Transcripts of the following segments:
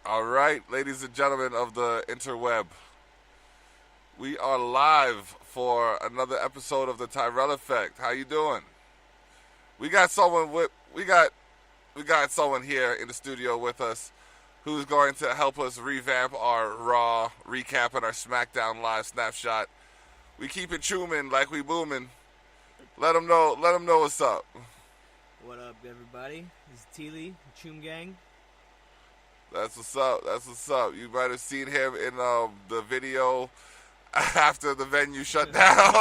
All right, ladies and gentlemen of the interweb, we are live for another episode of the Tyrell Effect. How you doing? We got someone here in the studio with us who's going to help us revamp our Raw recap and our SmackDown Live snapshot. We keep it chooming like we booming. Let them know what's up. What up, everybody? This is Thili, Choom Gang. That's what's up. You might have seen him in the video after the venue shut down.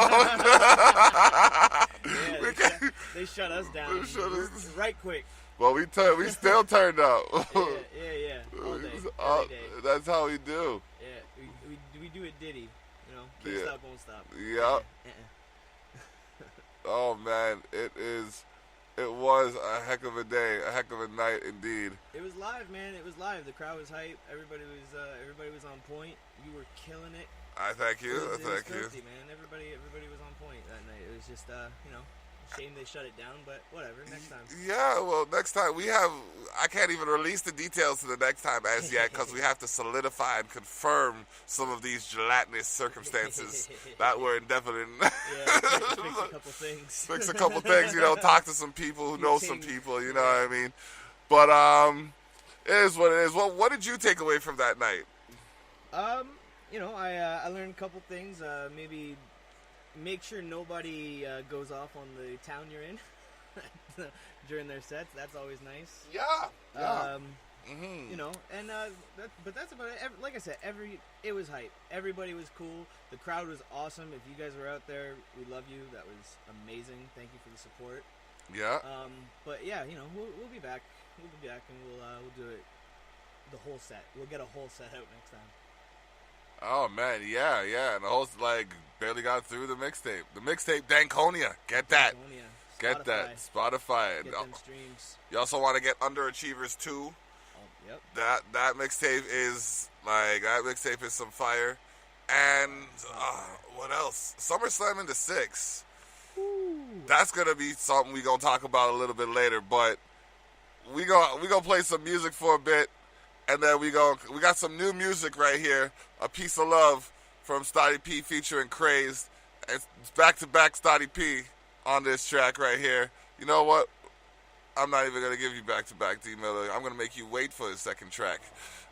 They shut us down right quick. Well, we still turned up. Yeah. All day. That's how we do. Yeah, we do it Diddy. You know, can't stop, won't stop. Yep. Oh man, it was a heck of a day, a heck of a night indeed. It was live, man. It was live. The crowd was hype. Everybody was on point. You were killing it. I thank you. It was thirsty, man. Everybody was on point that night. It was just shame they shut it down, but whatever. Next time. Yeah, well, next time I can't even release the details to the next time as yet because we have to solidify and confirm some of these gelatinous circumstances that were indefinite. Yeah, fix a couple things. Fix a couple things, talk to some people who know some people, you know what I mean? But it is what it is. Well, what did you take away from that night? I learned a couple things. Maybe make sure nobody goes off on the town you're in during their sets. That's always nice. Yeah. But that's about it. Like I said, it was hype. Everybody was cool. The crowd was awesome. If you guys were out there, we love you. That was amazing. Thank you for the support. Yeah. But yeah, we'll be back. We'll be back and we'll do it the whole set. We'll get a whole set out next time. Oh man, yeah, and the host barely got through the mixtape. The mixtape Danconia, get that, get that Spotify. Get them streams. You also want to get Underachievers 2. Oh, yep. That mixtape is some fire. And what else? SummerSlam in the 6. Ooh. That's gonna be something we gonna talk about a little bit later. But we gonna play some music for a bit. And then we got some new music right here. A Piece of Love from Stotty P featuring Crazed. It's back-to-back Stotty P on this track right here. You know what? I'm not even going to give you back-to-back, D-Miller. I'm going to make you wait for the second track.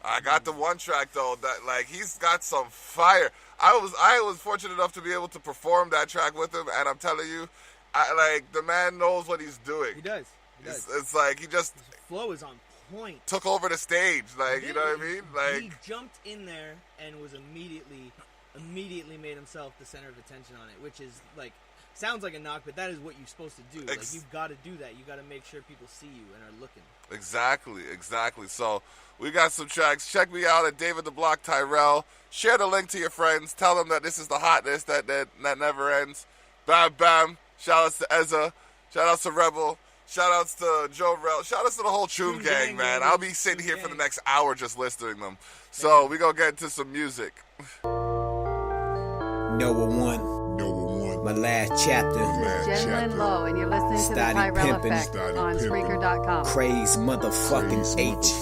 I got the one track, though, that, he's got some fire. I was fortunate enough to be able to perform that track with him, and I'm telling you, the man knows what he's doing. He does. It's like he just... His flow is on point. Took over the stage, you know what I mean? He jumped in there and was immediately made himself the center of attention on it, which is sounds like a knock, but that is what you're supposed to do. You've got to do that. You got to make sure people see you and are looking. Exactly. So we got some tracks. Check me out at David the Block Tyrell. Share the link to your friends. Tell them that this is the hotness that never ends. Bam, bam. Shout outs to Ezza. Shout outs to Rebel. Shout outs to Joe Rell. Shout outs to the whole Choom Gang, man. I'll be sitting here for the next hour just listening to them. So we gonna get into some music. Noah 1. My last chapter. This is Jen Lowe, and you're listening to the Stotty Tyrell pimpin'. Effect on Spreaker.com. Craze motherfucking H.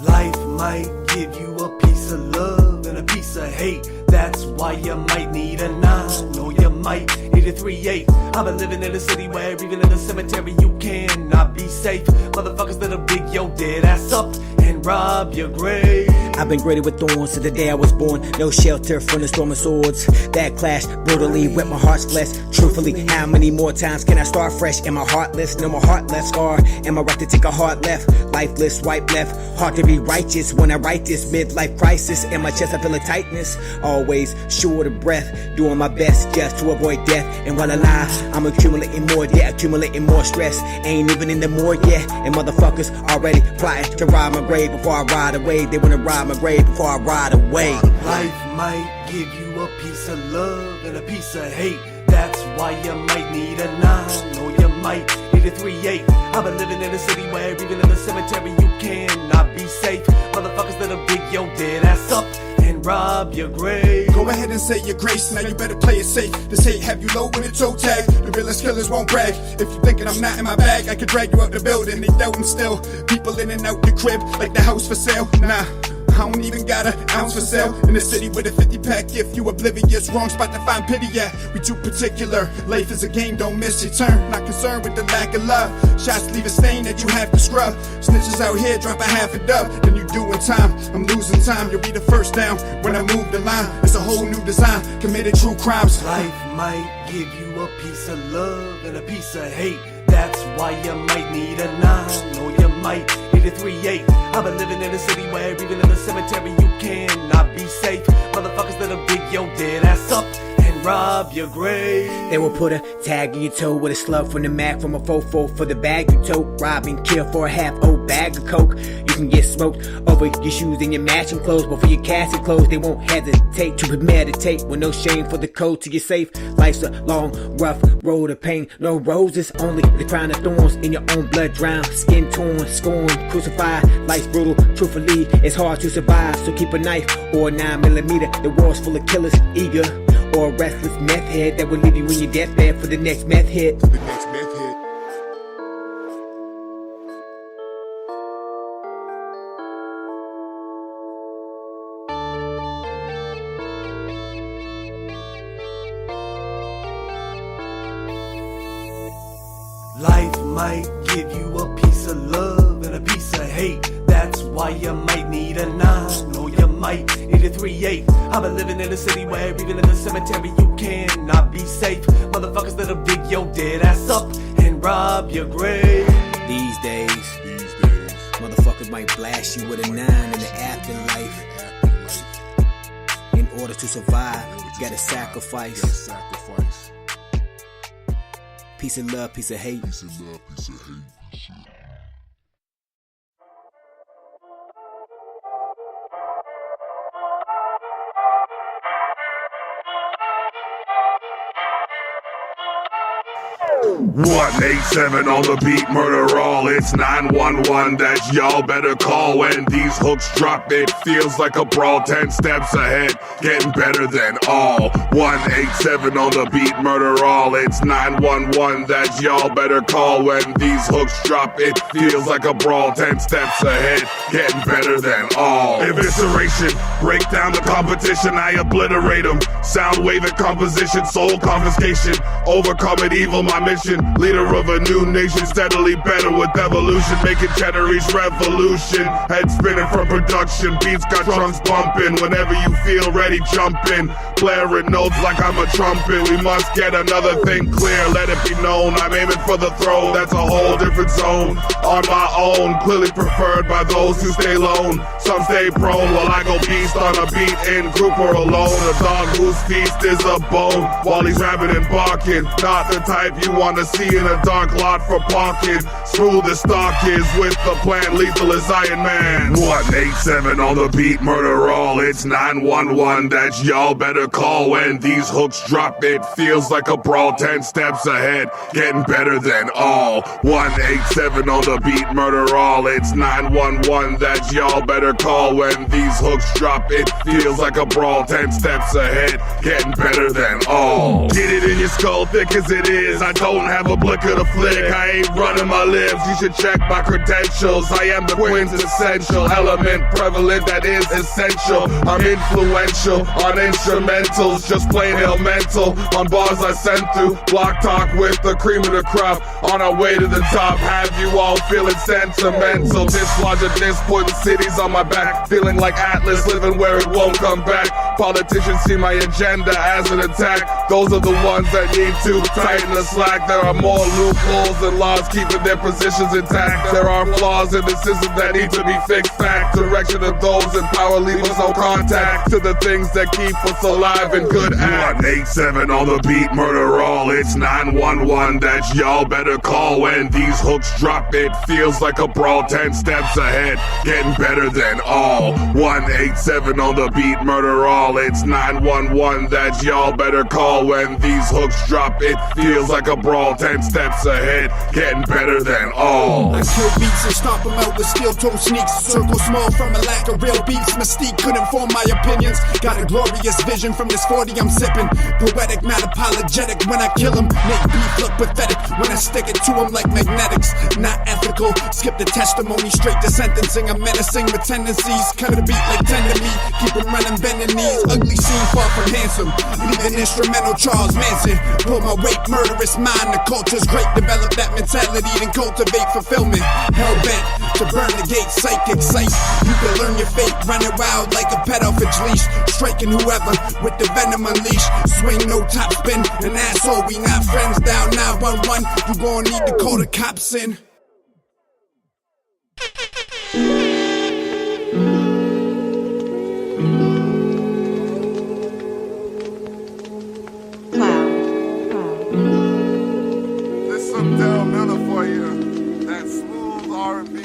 Life might give you a piece of love and a piece of hate. That's why you might need a 9, or you might need a 3-8. I've been living in a city where even in the cemetery you cannot be safe. Motherfuckers that'll dig your dead ass up and rob your grave. I've been graded with thorns since the day I was born. No shelter from the storm of swords that clashed brutally with my heart's flesh. Truthfully, how many more times can I start fresh? Am I heartless? No, my heart left scar. Am I right to take a hard left? Lifeless, swipe left. Hard to be righteous when I write this midlife crisis. In my chest I feel a tightness. Always short of breath. Doing my best just to avoid death. And while alive, I'm accumulating more debt, accumulating more stress. Ain't even in the morgue yet. And motherfuckers already plotting to rob my grave before I ride away. They wanna rob my grave before I ride away. Life might give you a piece of love and a piece of hate. That's why you might need a 9, or you might need a 3-8. I've been living in a city where even in the cemetery you cannot be safe. Motherfuckers that'll dig your dead ass up and rob your grave. Go ahead it and say your grace. Now you better play it safe. This hate have you low with a toe tag. The realest killers won't brag. If you thinking I'm not in my bag, I could drag you up the building. They doubting still. People in and out the crib like the house for sale. Nah, I don't even got an ounce for sale. In the city with a 50-pack, if you oblivious, wrong spot to find pity at. We too particular. Life is a game, don't miss your turn. Not concerned with the lack of love. Shots leave a stain that you have to scrub. Snitches out here drop a half a dub. Then you doing time, I'm losing time. You'll be the first down when I move the line. It's a whole new design, committed true crimes. Life might give you a piece of love and a piece of hate. That's why you might need a 9, or you might need a 3-8. I've been living in a city where even in the cemetery you cannot be safe. Motherfuckers that'll dig your dead ass up and rob your grave. They will put a tag in your toe with a slug from the Mac, from a fofo for the bag you tote. Rob and kill for a half-old bag of coke. You can get smoked over your shoes and your matching clothes, but for your casket clothes they won't hesitate to premeditate. With no shame for the code to your safe. Life's a long, rough road of pain. No roses, only the crown of thorns. In your own blood drown, skin torn, scorned, crucified. Life's brutal, truthfully, it's hard to survive. So keep a knife or a 9mm. The war's full of killers, eager. Or a restless meth head that will leave you in your deathbed for the next meth hit. Life might give you a piece of love and a piece of hate. That's why you might need a 9, or you might need a 3-8. I've been living in a city where even in the cemetery you cannot be safe. Motherfuckers that'll dig your dead ass up and rob your grave. These days, motherfuckers might blast you with a 9 in the afterlife. In order to survive, you gotta sacrifice. Piece of love, piece of hate. .187 on the beat, murder all. It's 911 that y'all better call. When these hooks drop, it feels like a brawl. 10 steps ahead, getting better than all. 187 on the beat, murder all. It's 911 that y'all better call. When these hooks drop, it feels like a brawl. 10 steps ahead, getting better than all. Evisceration, break down the competition, I obliterate them. Sound waving composition, soul confiscation. Overcoming evil, my mission. Leader of a new nation, steadily better with evolution. Making cheddar each revolution. Head spinning from production, beats got trunks bumping. Whenever you feel ready, jump in. Blaring notes like I'm a trumpet. We must get another thing clear, let it be known. I'm aiming for the throne, that's a whole different zone. On my own, clearly preferred by those who stay lone. Some stay prone while I go beast on a beat, in group or alone. A dog whose feast is a bone while he's rapping and barking. Not the type you wanna see in a dark lot for parking. Smooth as stock is with the plan, lethal as Iron Man. 187 on the beat, murder all. It's 911 that y'all better call. When these hooks drop, it feels like a brawl. 10 steps ahead, getting better than all. 187 on the beat, murder all. It's 911 that y'all better call. When these hooks drop, it feels like a brawl. 10 steps ahead, getting better than all. Get it in your skull, thick as it is. I don't have a blick of the flick. I ain't running my lips. You should check my credentials. I am the quintessential element prevalent that is essential. I'm influential on instrumentals, just plain hell mental. On bars I send through block talk with the cream of the crop. On our way to the top, have you all feeling sentimental? Dislodge a disc, putting cities on my back, feeling like Atlas, living where it won't come back. Politicians see my agenda as an attack. Those are the ones that need to tighten the slack. There are more loopholes than laws keeping their positions intact. There are flaws in the system that need to be fixed. Fact, direction of those in power leave us no contact to the things that keep us alive and good act. 187 on the beat, murder all. It's 911 that y'all better call. When these hooks drop, it feels like a brawl. 10 steps ahead, getting better than all. 187 on the beat, murder all. all. It's 911 that y'all better call. When these hooks drop, it feels like a brawl. 10 steps ahead, getting better than all. I kill beats and stomp them out with steel-toe sneaks. Circle small from a lack of real beats. Mystique couldn't form my opinions. Got a glorious vision from this 40 I'm sipping. Poetic, not apologetic when I kill him. Make beef look pathetic when I stick it to him like magnetics. Not ethical, skip the testimony straight to sentencing. I'm menacing with tendencies. Cut the beat like tend to me. Keep him running, bending knees. Ugly scene, far from handsome. Leave an instrumental Charles Manson. Pull my weight, murderous mind. The culture's great. Develop that mentality, then cultivate fulfillment. Hell-bent to burn the gate, psychic sight. You can learn your fate, running wild like a pet off its leash. Striking whoever with the venom unleashed. Swing, no top spin, an asshole. We not friends, down 911. You gon' need to call the cops in. There's some Del Miller for you. That smooth R&B.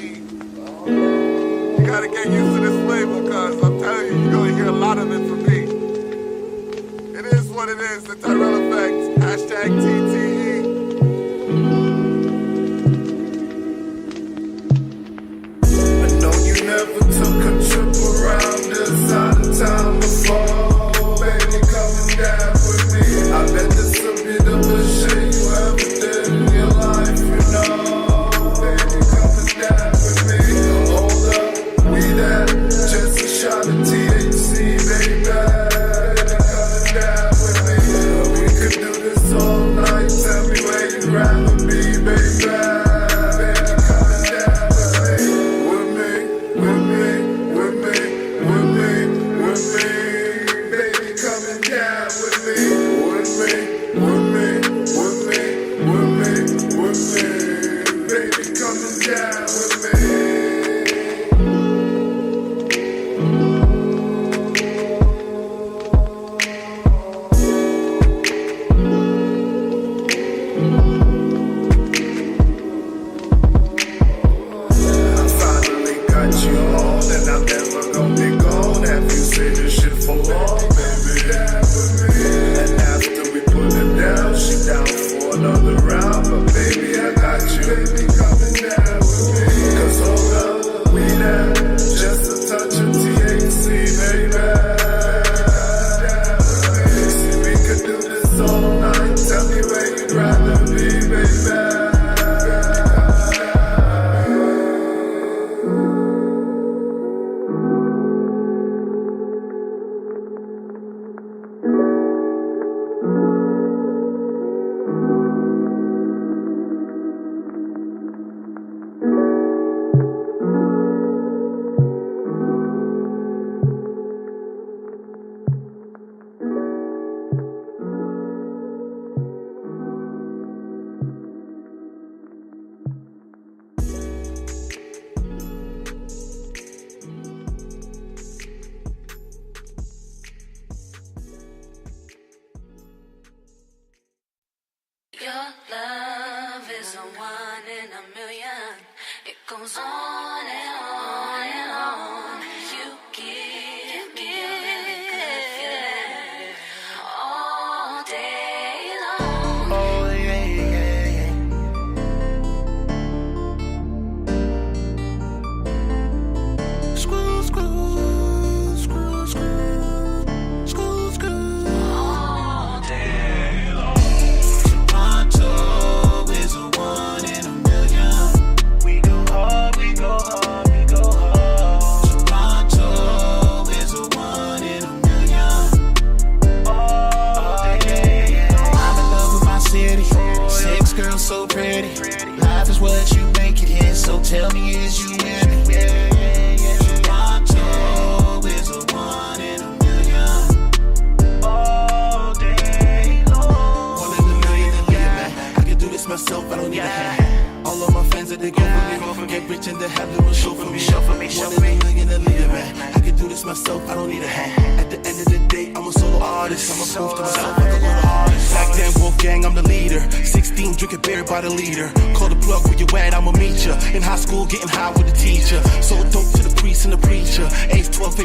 You gotta get used to this flavor, cause I'm telling you, you're gonna hear a lot of it from me. It is what it is, the Tyrell effect. Hashtag TTE. I know you never took a trip around this side of town before. Baby, coming down with me. I bet this a bit of a shit you ever did in your life, you know. Baby, coming down with me. Hold up, we that. Just a shot of THC, baby. Baby, coming down with me. We could do this all night. Tell me where you'd rather be, baby.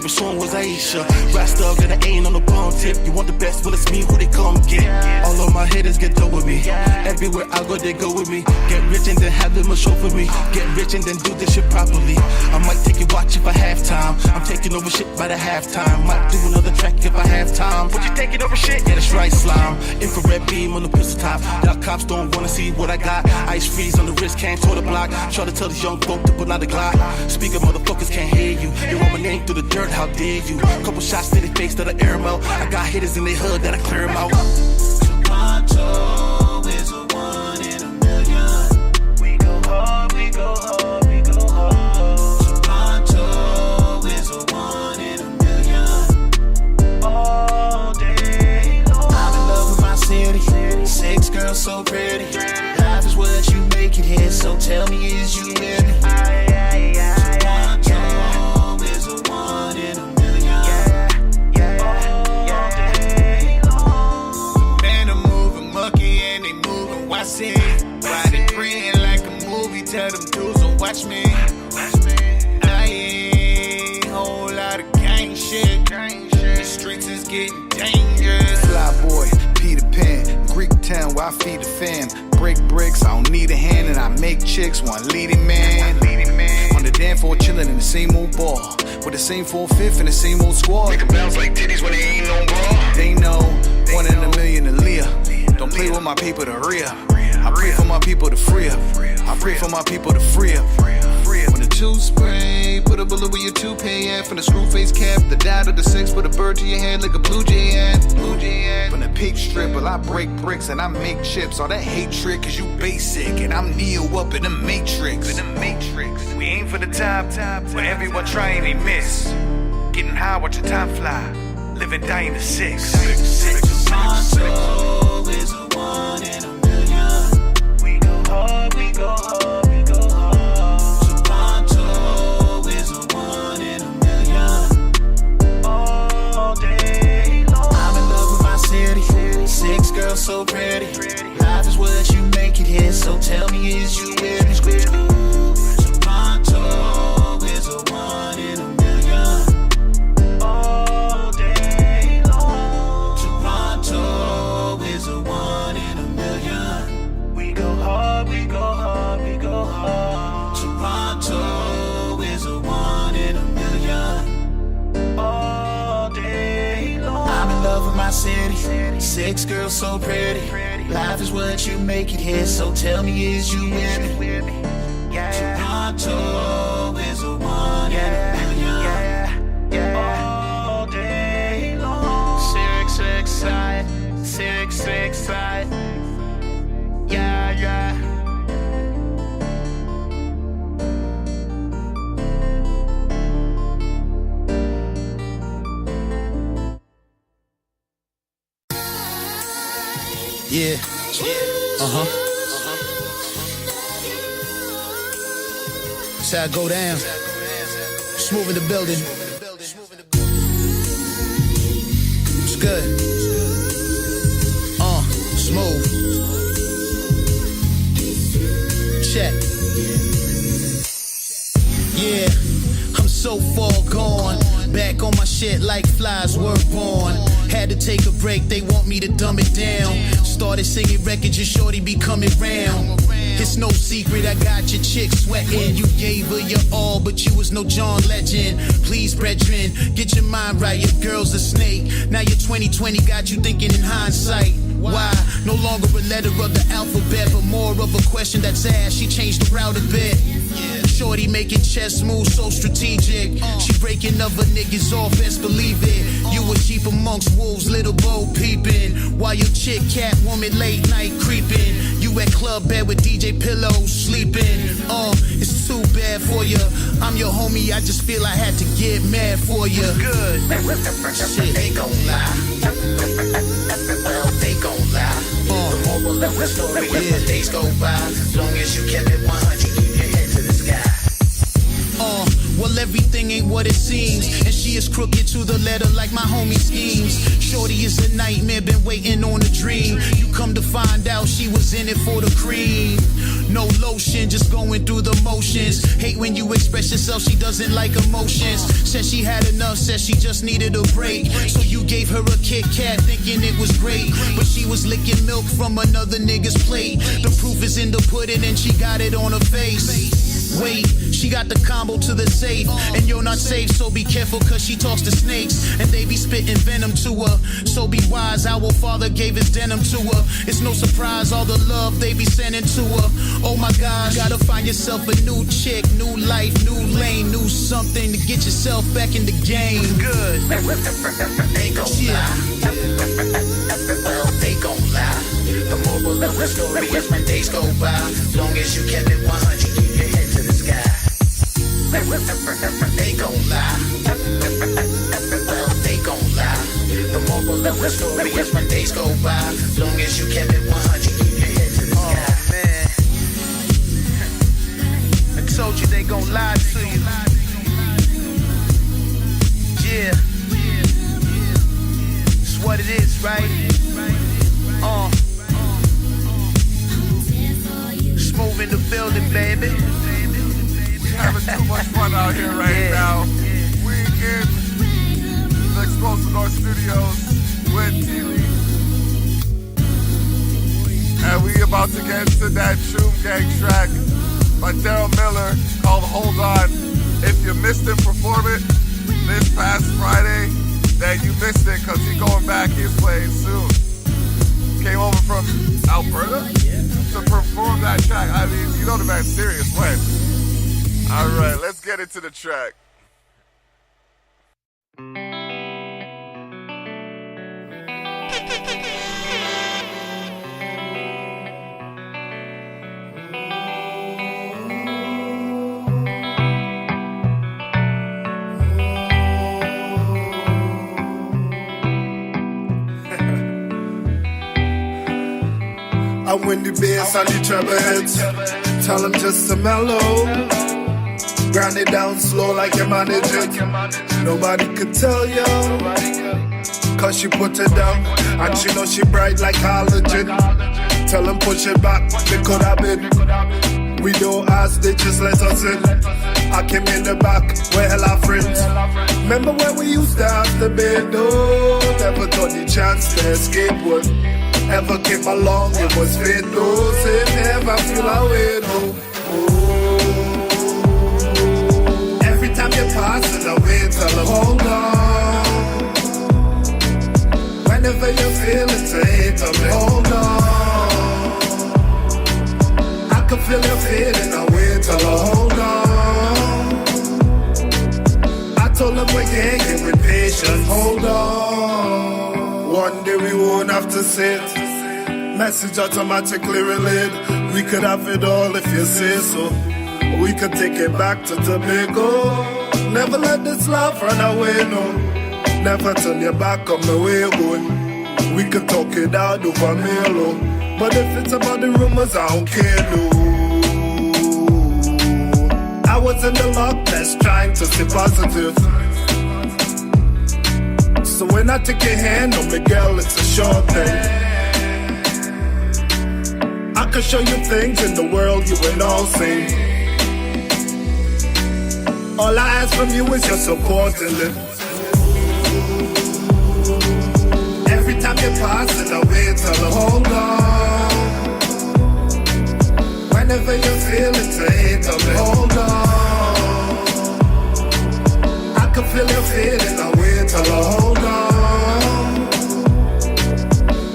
favorite song was Aisha. Rasta got an A on the bone tip. You want the best, well it's me who they come get. All of my haters get dough with me. Everywhere I go, they go with me. Get rich and then have them a show for me. Get rich and then do this shit properly. I might take your watch if I have time. I'm taking over shit by the halftime. Might do another track if I have time. But you taking over shit? Yeah, that's right, slime. Infrared beam on the pistol top. Y'all cops don't wanna see what I got. Ice freeze on the wrist, can't tow the block. Try to tell these young folk to pull out the Glock. Speaker motherfuckers can't hear you. You want my name through the dirt, how dare you? Couple shots to their face that I air them out. I got hitters in their hood that I clear them out. Toronto is a 1 in a million. We go hard, we go hard, we go hard. Toronto is a 1 in a million. All day long. I'm in love with my city. 6 girls so pretty. Life is what you make it here, so tell me, is you with me? Toronto is a 1 in a million. All day long. Man, I'm moving mucky and they moving watching. Why they praying like a movie? Tell them dudes don't watch me. I ain't whole lot of gang shit. The streets is getting dangerous. Fly boy, Peter Pan, Greek town where I feed the fam. Break bricks, I don't need a hand, and I make chicks one leading man. On the damn floor, chillin' in the same old bar with the same 4/5 and the same old squad. Make 'em bounce like titties when they ain't no bra. They know 1 in a million to Leah. Don't play with my people to rear. I pray for my people to free up. I pray for my people to free up. When the 2 spray, put a bullet with your toupee at. From the screw face cap, the dot of the 6, put a bird to your head like a blue jay at. From the pig stripper, I break bricks and I make chips. All that hate trick is you basic, and I'm Neo up in the Matrix. We aim for the top, but everyone trying they miss. Getting high, watch the time fly. Live and die in the 6. Toronto is a 1 in a million. We go hard, we go hard, we go hard. Toronto is a 1 in a million. All day long. I'm in love with my city. 6 girls so pretty. Life is what you make it here, so tell me, is you with me? Toronto is a 1 in a million. All day long. Toronto is a 1 in a million. We go hard, we go hard, we go hard. Toronto is a 1 in a million. All day long. I'm in love with my city. 6 girls so pretty. Life is what you make it here, so tell me, is you with me? Toronto is a 1 in a million. All day long. 6 side, 6 side. Yeah. Yeah. That's how I go down. Smooth in the building. It's good. Smooth. Check. Yeah, I'm so far gone. Back on my shit like flies were born. Had to take a break, they want me to dumb it down. Started singing records, your shorty be coming round. It's no secret, I got your chick sweating. You gave her your all, but you was no John Legend. Please, brethren, get your mind right, your girl's a snake. Now your 2020 got you thinking in hindsight. Why? No longer a letter of the alphabet, but more of a question that's asked. She changed the route a bit. Shorty making chess moves so strategic. She breaking other niggas off, best believe it. You a sheep amongst wolves, little Bo peeping. While your chick cat woman late night creeping. You at club bed with DJ Pillows sleeping. It's too bad for you. I'm your homie, I just feel I had to get mad for you. Good. Shit. They gon' lie. Well, they gon' lie. The moral of the story is when days go by. As long as you kept it 100, keep your head to the sky. Well, everything ain't what it seems, and she is crooked to the letter like my homie schemes. Shorty is a nightmare, been waiting on a dream. You come to find out she was in it for the cream. No lotion, just going through the motions. Hate when you express yourself, she doesn't like emotions. Said she had enough, said she just needed a break. So you gave her a Kit Kat thinking it was great, but she was licking milk from another nigga's plate. The proof is in the pudding and she got it on her face. Wait, she got the combo to the safe, and you're not safe, so be careful cause she talks to snakes, and they be spitting venom to her. So be wise, our father gave his denim to her. It's no surprise all the love they be sending to her. Oh my gosh, gotta find yourself a new chick, new life, new lane, new something to get yourself back in the game. Good. They gon' lie. Well, they gon' lie. The moral of the story is when days go by, long as you kept it 100, keep your head to the sky. They gon' lie. Well, they gon' lie. The moral of the story is when days go by, long as you kept it 100, keep your head to the sky. Oh man, I told you they gon' lie to you. Yeah, it's what it is, right? Smooth in the building, baby. We having too much fun out here right now. We in the Explosive North Studios with Thili. And we about to get into that Choom Gang track by Tyrell Miller called Hold On. If you missed him perform it this past Friday, then you missed it because he's going back. He's playing soon. Came over from Alberta to perform that track. I mean, you know the man's serious. When? All right, let's get into the track. I win the bass and the treble heads. Tell them just to mellow. Grind it down slow like you manage it. Nobody could tell you, cause she put it down. And she know she bright like halogen. Tell them push it back, they could have been. We don't ask, they just let us in. I came in the back, we're hella friends. Remember when we used to have the bed, oh, never got the chance to escape one. Ever came along, it was fate, no, say never feel away, no. Oh. Every time you pass it away, tell them hold on. Whenever you feel it, say tell me hold on. I can feel you fading away, tell her hold on. I told them we can't get with patience, hold on. One day we won't have to sit. Message automatically relayed. We could have it all if you say so. We could take it back to Tobago. Never let this love run away, no. Never turn your back on the way you're going. We could talk it out over mail, oh. But if it's about the rumors, I don't care, no. I was in the Loch Ness trying to stay positive. So when I take your hand on me, girl, it's a short thing. I can show you things in the world you ain't all seen. All I ask from you is your support and it. Every time you pass it away, tell her hold on. Whenever you feel it, say tell me hold on. I can feel you feeling away, tell her hold on.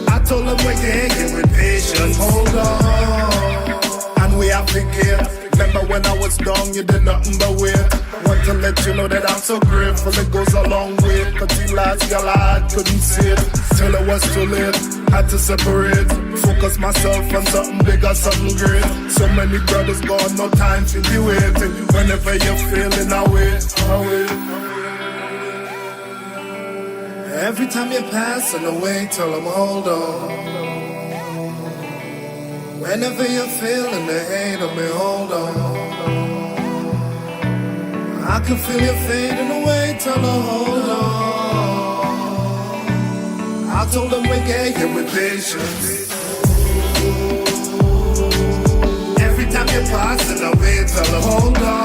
I told them we can't get with patience, hold on. And we have to care. Remember when I was down, you did nothing but wait. Want to let you know that I'm so grateful, it goes a long way. Cause the last girl I had couldn't see it, till it was too late. Had to separate, focus myself on something bigger, something great. So many brothers gone, no time for you waiting. Whenever you're feeling away. Every time you're passing away, tell them hold on. Whenever you're feeling the hate of me, hold on. I can feel you fading away, tell her hold on. I told them we gave you with patience. Every time you're passing away, tell her hold on.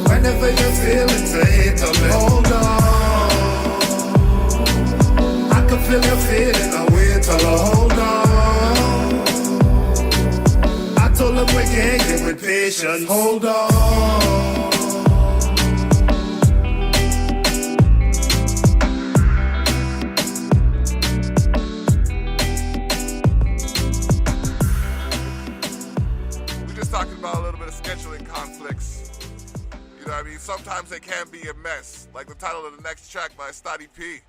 Whenever you're feeling pain, tell me hold on. I can feel you feeling away, tell her hold on. I told them we can't get with patience, hold on. We're just talking about a little bit of scheduling conflicts. You know what I mean? Sometimes they can be a mess. Like the title of the next track by Stotty P.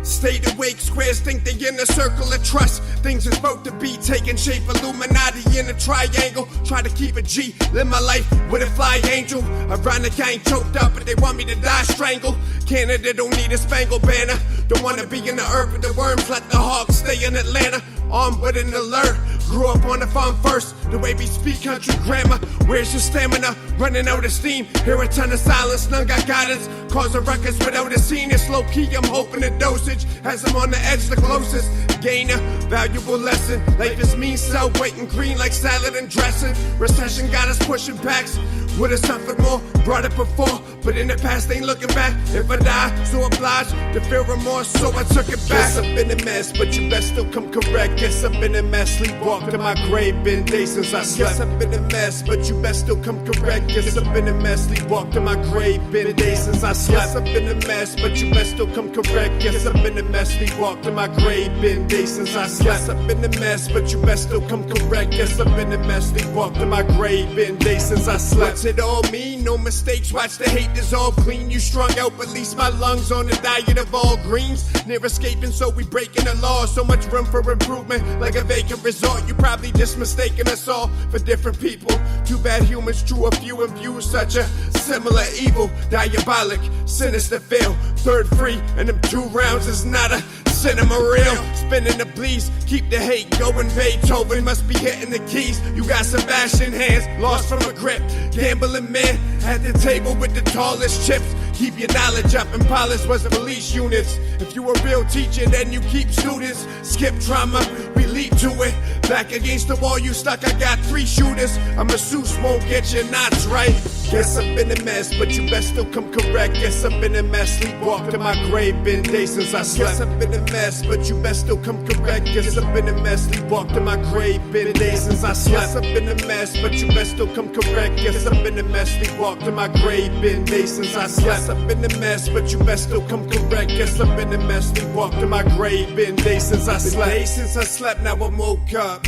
Stayed awake, squares think they in a circle of trust. Things are supposed to be taking shape, Illuminati in a triangle. Try to keep a G, live my life with a fly angel. Ironic, I ain't choked up, but they want me to die strangled. Canada don't need a spangled banner. Don't wanna be in the earth with the worms, let the hogs stay in Atlanta. Armed with an alert, grew up on the farm first. The way we speak country grammar, where's your stamina? Running out of steam, hear a ton of silence, none got guidance. Causing ruckus without a scene, it's low key, I'm hoping the dosage has them on the edge, the closest gainer. Valuable lesson, life is mean, so waiting green like salad and dressing. Recession got us pushing backs, would've suffered more, brought it before, but in the past ain't looking back. If I die, so obliged to feel remorse, so I took it back. Guess I've been a mess, but you best still come correct. Guess I've been a mess, sleepwalked to my grave, been days since I slept. Guess I've been a mess, but you best still come correct. Guess I've been a mess, sleepwalked to my grave, been days since I slept. Guess I've been a mess, but you best still come correct. Guess I've been a mess, sleepwalked to my grave, been days since I slept. Guess I've been a mess, but you best still come correct. Guess I've been a mess, sleepwalked to my grave, been days since I slept. What's it all mean? No mistakes, watch the hate dissolve clean. You strung out, but at least my lungs on the diet of all greens. Near escaping, so we breaking the law. So much room for improvement, like a vacant resort. You probably just mistaken us all for different people. Too bad humans drew a few and view such a similar evil. Diabolic, sinister feel. Third free, and them 2 rounds is not a cinema reel. Spinning the bleeds, keep the hate going. Beethoven must be hitting the keys. You got Sebastian hands, lost from a grip. Gambling man at the table with the tallest chips. Keep your knowledge up and polish was the police units. If you a real teacher, then you keep students. Skip trauma, we leap to it. Back against the wall, you stuck, I got 3 shooters. A masseuse won't get your knots right. Guess I've been a mess, but you best still come correct. Guess I've been a mess, sleepwalked to my grave, been days since I slept. Guess I've been a mess, but you best still come correct. Guess I've been a mess, sleepwalked to my grave, been days since I slept. Guess I've been a mess, but you best still come correct. Guess I've been a mess, sleepwalked to my grave, been days since I slept. I've been a mess, but you best still come correct. Guess I've been a mess, sleepwalked to my grave, been days since I slept. Days since I slept, now I'm woke up.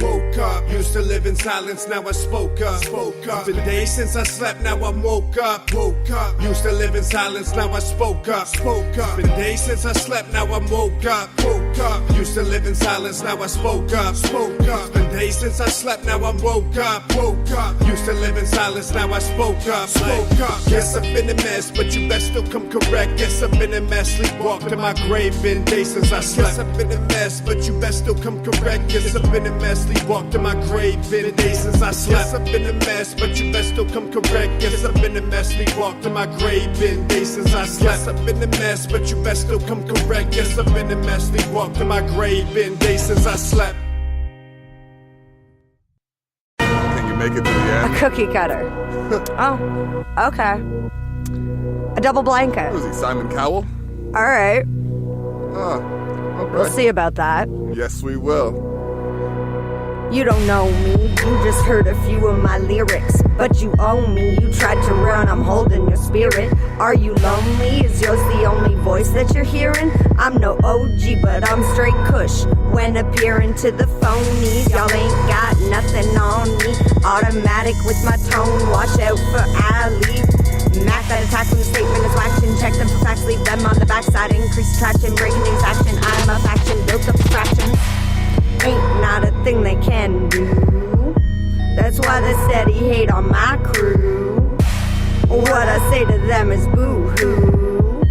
Used to live in silence, now I spoke up. Been days since I slept, now I'm woke up. Used to live in silence, now I spoke up. Been days since I slept, now I'm woke up. Used to live in silence, now I spoke up. Been days since I slept, now I'm woke up. Used to live in silence, now I spoke up. Guess I've been a mess, but you best still come correct. Guess I've been a mess, sleepwalked to my grave, been days since I slept. Guess I've been a mess, but you best still come correct. Guess I've been a mess, sleepwalked to my grave, been days since I slept. Guess I've been a mess, but you best still come correct. Guess I've been a mess, sleepwalked to my grave, been days since I slept. Guess I've been a mess, but you best still come correct. Guess I've been a mess, sleepwalked to my grave, been days since I slept. Can you make it to the end? A cookie cutter. Oh, okay. A double blanket. Who is he, Simon Cowell? All right. Okay. We'll see about that. Yes, we will. You don't know me, you just heard a few of my lyrics. But you own me, you tried to run, I'm holding your spirit. Are you lonely? Is yours the only voice that you're hearing? I'm no OG, but I'm straight kush. When appearing to the phonies, y'all ain't got nothing on me. Automatic with my tone, watch out for Ali. Mac that attack when the statement is waxing. Check them for facts, leave them on the backside. Increase traction, breaking things action. I'm a faction, built up fractions. Ain't not a thing they can do. That's why they steady hate on my crew. What I say to them is boo-hoo.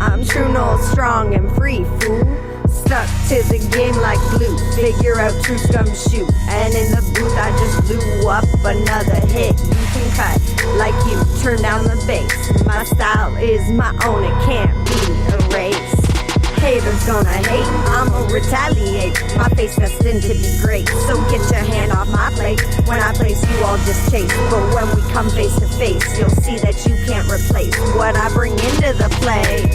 I'm true, no strong and free, fool. Stuck to the game like glue. Figure out true scum shoot. And in the booth I just blew up another hit. You can cut like you turn down the bass. My style is my own, it can't be erased. Haters gonna hate, I'ma retaliate. My face destined to be great, so get your hand off my plate. When I place you all just chase, but when we come face to face, you'll see that you can't replace what I bring into the place.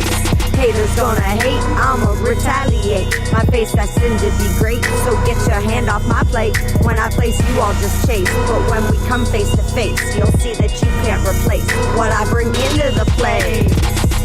Haters gonna hate, I'ma retaliate. My face destined to be great, so get your hand off my plate. When I place you all just chase, but when we come face to face, you'll see that you can't replace what I bring into the place.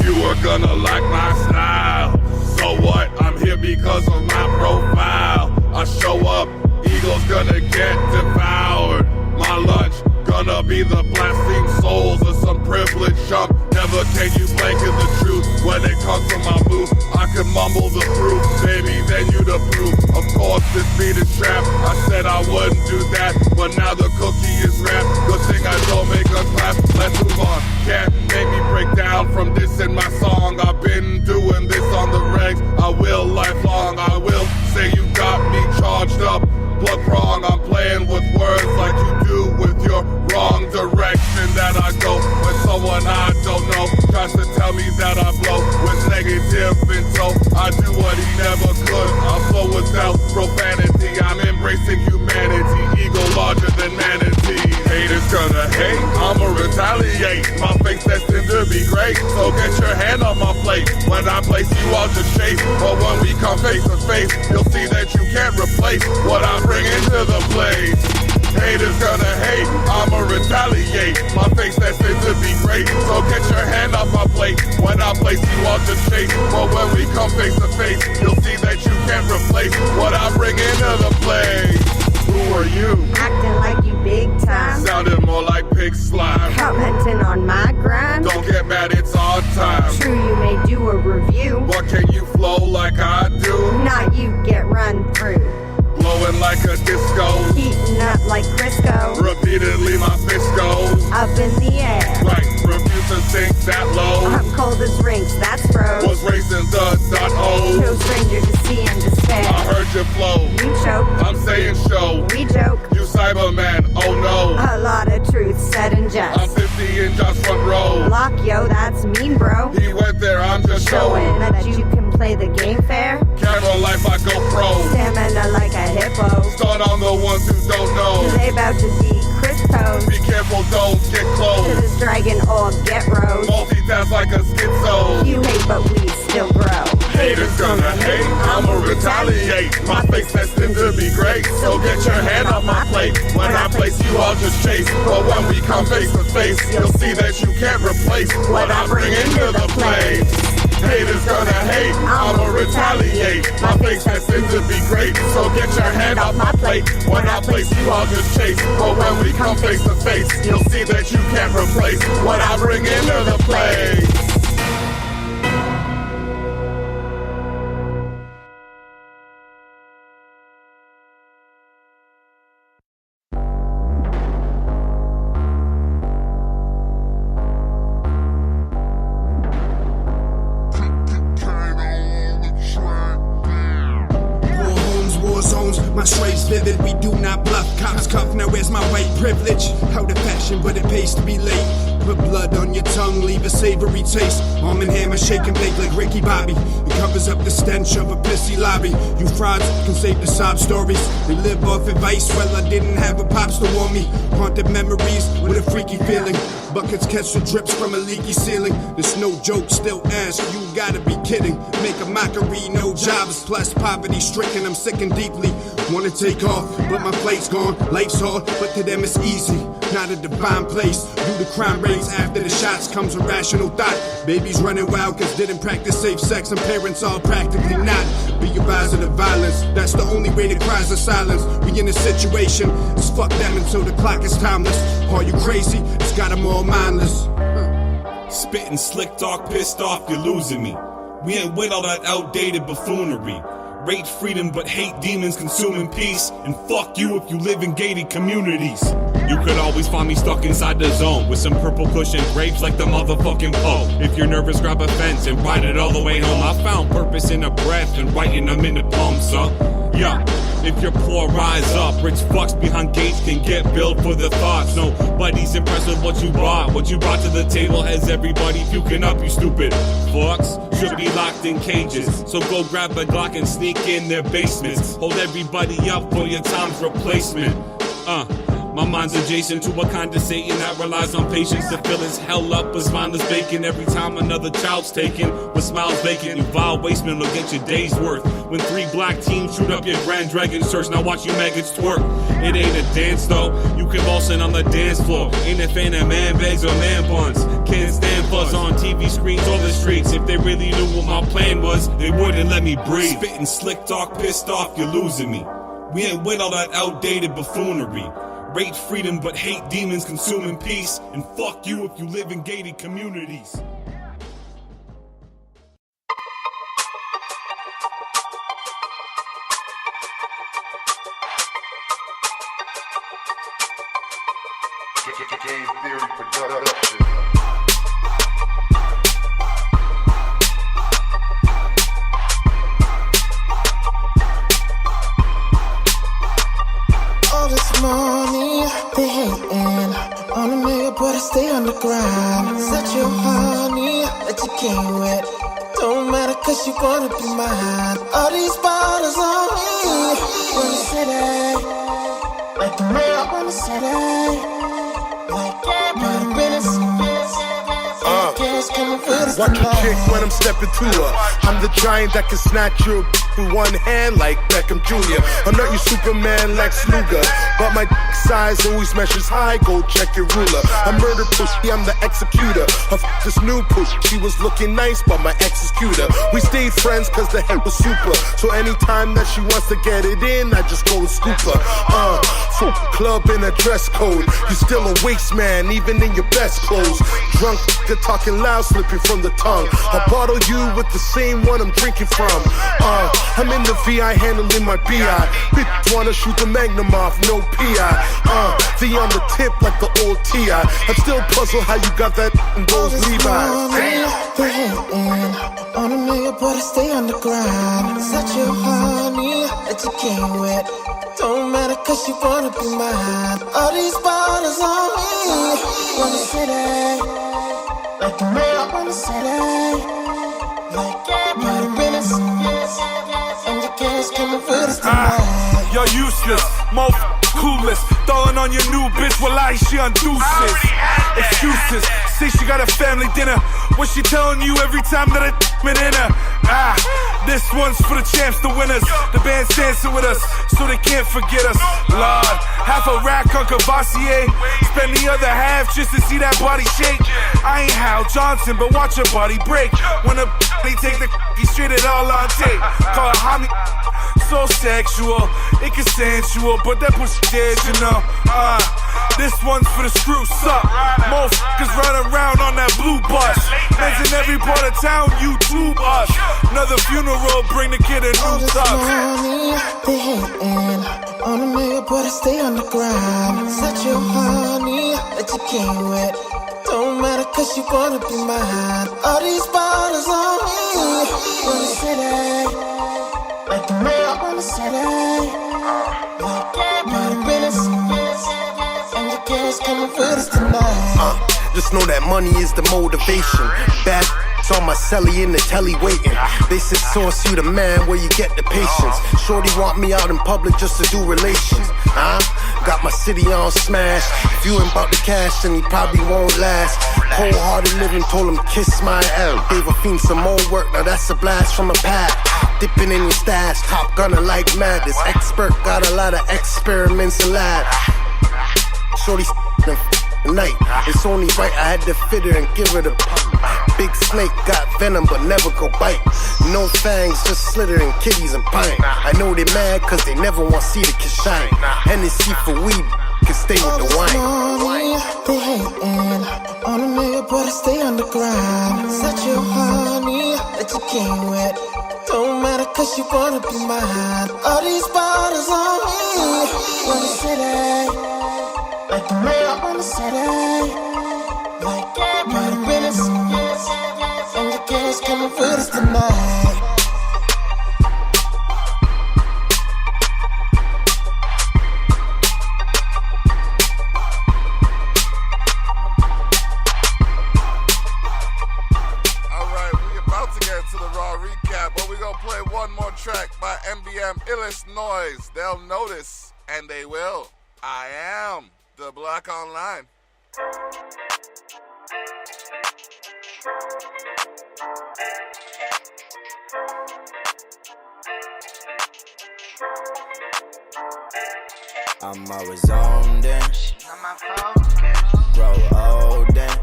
You are gonna like my style. So what? I'm here because of my profile. I show up, eagle's gonna get devoured. My lunch gonna be the blasting souls of some privileged chump. Never can you blanket the truth when it comes to my booth. I can mumble the proof, baby, then you'd approve. Of course, this beat is trap. I said I wouldn't do that, but now the cookie is wrapped. Good thing I don't make us laugh. Let's move on. Can't make me break down from this in my song. I've been doing this on the regs. I will lifelong. I will say you got me charged up. Blood prong, I'm playing with words like you do with your wrong direction that I go. When someone I don't know tries to tell me that I blow with negative info, I do what he never could. I flow without profanity. I'm embracing humanity, ego larger than manatee. Haters gonna hate, I'ma retaliate. My face destined to be great, so get your hand on my plate. When I place you, I'll just chase. But when we come face to face, you'll see that you can't replace what I bring into the place. Haters gonna hate, I'ma retaliate. My face destined to be great, so get your hand off my plate. When I place you, I'll just chase. But when we come face to face, you'll see that you can't replace what I bring into the place. Who are you? Acting like you big time. Sounding more like pig slime. Commenting on my grind. Don't get mad, it's our time. True, you may do a review, but can you flow like I do? Not you get run through. Blowing like a disco, heating up like Crisco. Repeatedly my fist goes up in the air. Right, refuse to sink that low. I'm cold as rinks, that's froze. Was racing the .o. No stranger to see in despair. I heard your flow. You choke. I'm saying show. We joke. You Cyberman, oh no. A lot of truth said in jest. I'm 50 in just front row. Lock, yo, that's mean, bro. He went there, I'm just showing that you can play the game fair. Camera life, I go pro. Stamina like a hippo. Start on the ones who don't know. They about to be Crisco's. Be careful, don't get close to this dragon or get rose. Multitask like a schizo. You hate, but we still grow. Haters gonna hate, I'ma retaliate. My face destined to be great, so get your hand off my plate. When I place you, I'll just chase. But when we come face to face, you'll see that you can't replace what I bring into the place. Haters gonna hate, I'ma retaliate. My face destined to be great, so get your hand off my plate. When I place you, I'll just chase. But when we come face to face, you'll see that you can't replace what I bring into the place. My straight's vivid, we do not bluff. Cops cuff, now where's my white privilege? Out of fashion, but it pays to be late. Put blood on your tongue, leave a savory taste. Arm and hammer, shake and bake like Ricky Bobby. It covers up the stench of a pissy lobby. You frauds can save the sob stories. They live off advice, well I didn't have a pops to warn me. Haunted memories with a freaky feeling. Buckets catch the drips from a leaky ceiling. There's no joke, still ask, you gotta be kidding. Make a mockery, no jobs, plus poverty stricken. I'm sick and deeply wanna take off, but my plate's gone. Life's hard, but to them it's easy. Not a divine place. Do the crime rates after the shots comes a rational thought. Babies running wild cause didn't practice safe sex, and parents all practically not. Be advised of the violence, that's the only way that cries are silence. We in a situation, it's fuck them until the clock is timeless. Are you crazy? It's got them all mindless. Spitting slick talk, pissed off, you're losing me. We ain't with all that outdated buffoonery. Rate freedom but hate demons consuming peace. And fuck you if you live in gated communities. You could always find me stuck inside the zone with some purple cushion grapes like the motherfucking Poe. If you're nervous, grab a fence and ride it all the way home. I found purpose in a breath and writing them in the palm, so yeah. If you're poor, rise up. Rich fucks behind gates can get billed for the thoughts. Nobody's impressed with what you brought. What you brought to the table has everybody puking up, you stupid fucks. Should be locked in cages. So go grab a Glock and sneak in their basements. Hold everybody up for your time's replacement. My mind's adjacent to a kind of Satan that relies on patience to fill his hell up with mindless bacon. Every time another child's taken with smiles vacant, you vile wasteman will get your day's worth. When 3 black teams shoot up your Grand Dragon church, now watch you maggots twerk. It ain't a dance though, you convulsing on the dance floor. Ain't a fan of man bags or man buns. Can't stand fuzz on TV screens or the streets. If they really knew what my plan was, they wouldn't let me breathe. Spitting slick talk, pissed off, you're losing me. We ain't with all that outdated buffoonery. Rate freedom but hate demons consuming peace. And fuck you if you live in gated communities. Game Theory Production. All this money, they hating on a nigga, but I stay on the grind. Such your honey that you came with. Don't matter cause you wanna be mine. All these bottles on me. Wanna city, like the mail, wanna city. Like my business. Watch a chick when I'm stepping to her. I'm the giant that can snatch you with one hand like Beckham Jr. I'm not your Superman Lex Luger, but my size always measures high. Go check your ruler. I murder pussy, I'm the executor of this new push. She was looking nice, but my ex is cuter. We stayed friends cause the head was super. So anytime that she wants to get it in, I just go and scoop her. Full club in a dress code. You still a waste man, even in your best clothes. Drunk, you're talking loud, slipping from the tongue. I bottle you with the same one I'm drinking from. I'm in the VI handling my BI. Bitch wanna shoot the Magnum off, no PI. V on the tip like the old TI. I'm still puzzled how you got that in those Levi's. They hating on a nigga, but I stay on the grind. Such your honey that you came with. Don't matter cause you wanna be mine. All these bottles on me. Wanna city, like the mail, wanna city. Like my business. And your girls coming with us tonight. You're useless, coolest. Throwing on your new bitch, well she on deuces. Excuses, say she got a family dinner. What she telling you every time that I been in her? This one's for the champs, the winners. The band's dancing with us, so they can't forget us. Lord, half a rack on Cavassier. Spend the other half just to see that body shake. I ain't Hal Johnson, but watch your body break. When a they take the straight it all on tape. Call it homie. So sexual, inconsensual, but that push dead, you know. This one's for the screw suck. Motherfuckers run around on that blue bus. Men's in every part of town, YouTube us. Another funeral, bring the kid a new tuck. They hating on a nigga, but I stay on the grind. Such your honey that you came with. Don't matter cause you wanna be mine. All these bottles on me. Wanna city, like the mail, wanna city. Like my business. And your girls coming with us tonight. Just know that money is the motivation. Bad on my celly in the telly waiting. They said source you the man where you get the patience. Shorty want me out in public just to do relations. Got my city on smash. If you ain't about the cash, then he probably won't last. Cold-hearted living, told him kiss my L. Gave a fiend some more work, now that's a blast from a pad. Dipping in your stash, top gunner like mad. This expert got a lot of experiments in lab. Shorty the night. It's only right I had to fit her and give her the big snake got venom but never go bite. No fangs, just slither and kitties and pine. I know they mad cause they never want to see the kid shine. Hennessy for weed can stay with the wine. They hating on a nigga, but I stay on the grind. Such your honey that you came with. Don't matter cause you wanna be mine. All these bottles on me. Wanna city, like the mayor on the city. Like party business, and your girls coming with us tonight. Track by MBM Illest Noise. They'll notice, and they will. I am the Black Online. I'm always on then. Grow old then.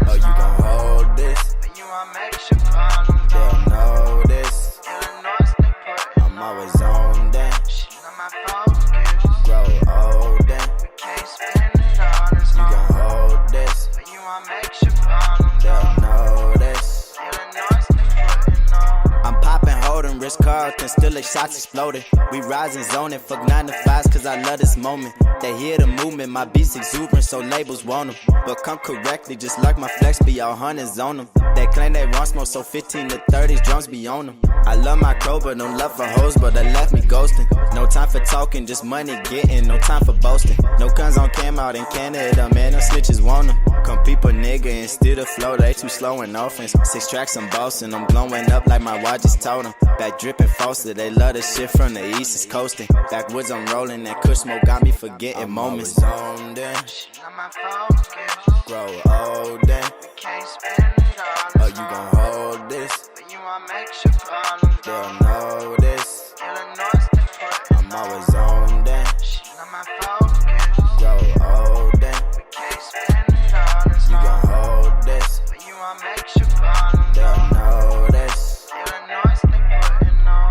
Oh, you gon' hold this? They'll know this. I'm always on then. Grow old then. You gon' hold this. They'll know this. I'm popping, holding, wrist cards, and still like shots exploding. We rising, zoning, fuck 9 to 5s, cause I love this moment. They hear the movement, my beats exuberant, so labels want them. But come correctly, just like my flex be all hundreds on them. They claim they want smoke, so 15 to 30s, drums be on them. I love my crow, but no love for hoes, but they left me ghosting. No time for talking, just money getting, no time for boasting. No guns on cam out in Canada, man, them snitches want them. Come people nigga, instead of flow, they too slow in offense. 6 tracks, I'm bossing, I'm blowing up like my watch just told them. Back dripping Foster, they love the shit from the east, is coasting. Backwoods, I'm rolling, that kush smoke got me forgetting moments. On then. Grow old then. Oh, you gon' hold this? They'll know this. I'm always on then. Grow old then. You gon' hold this? They'll know this.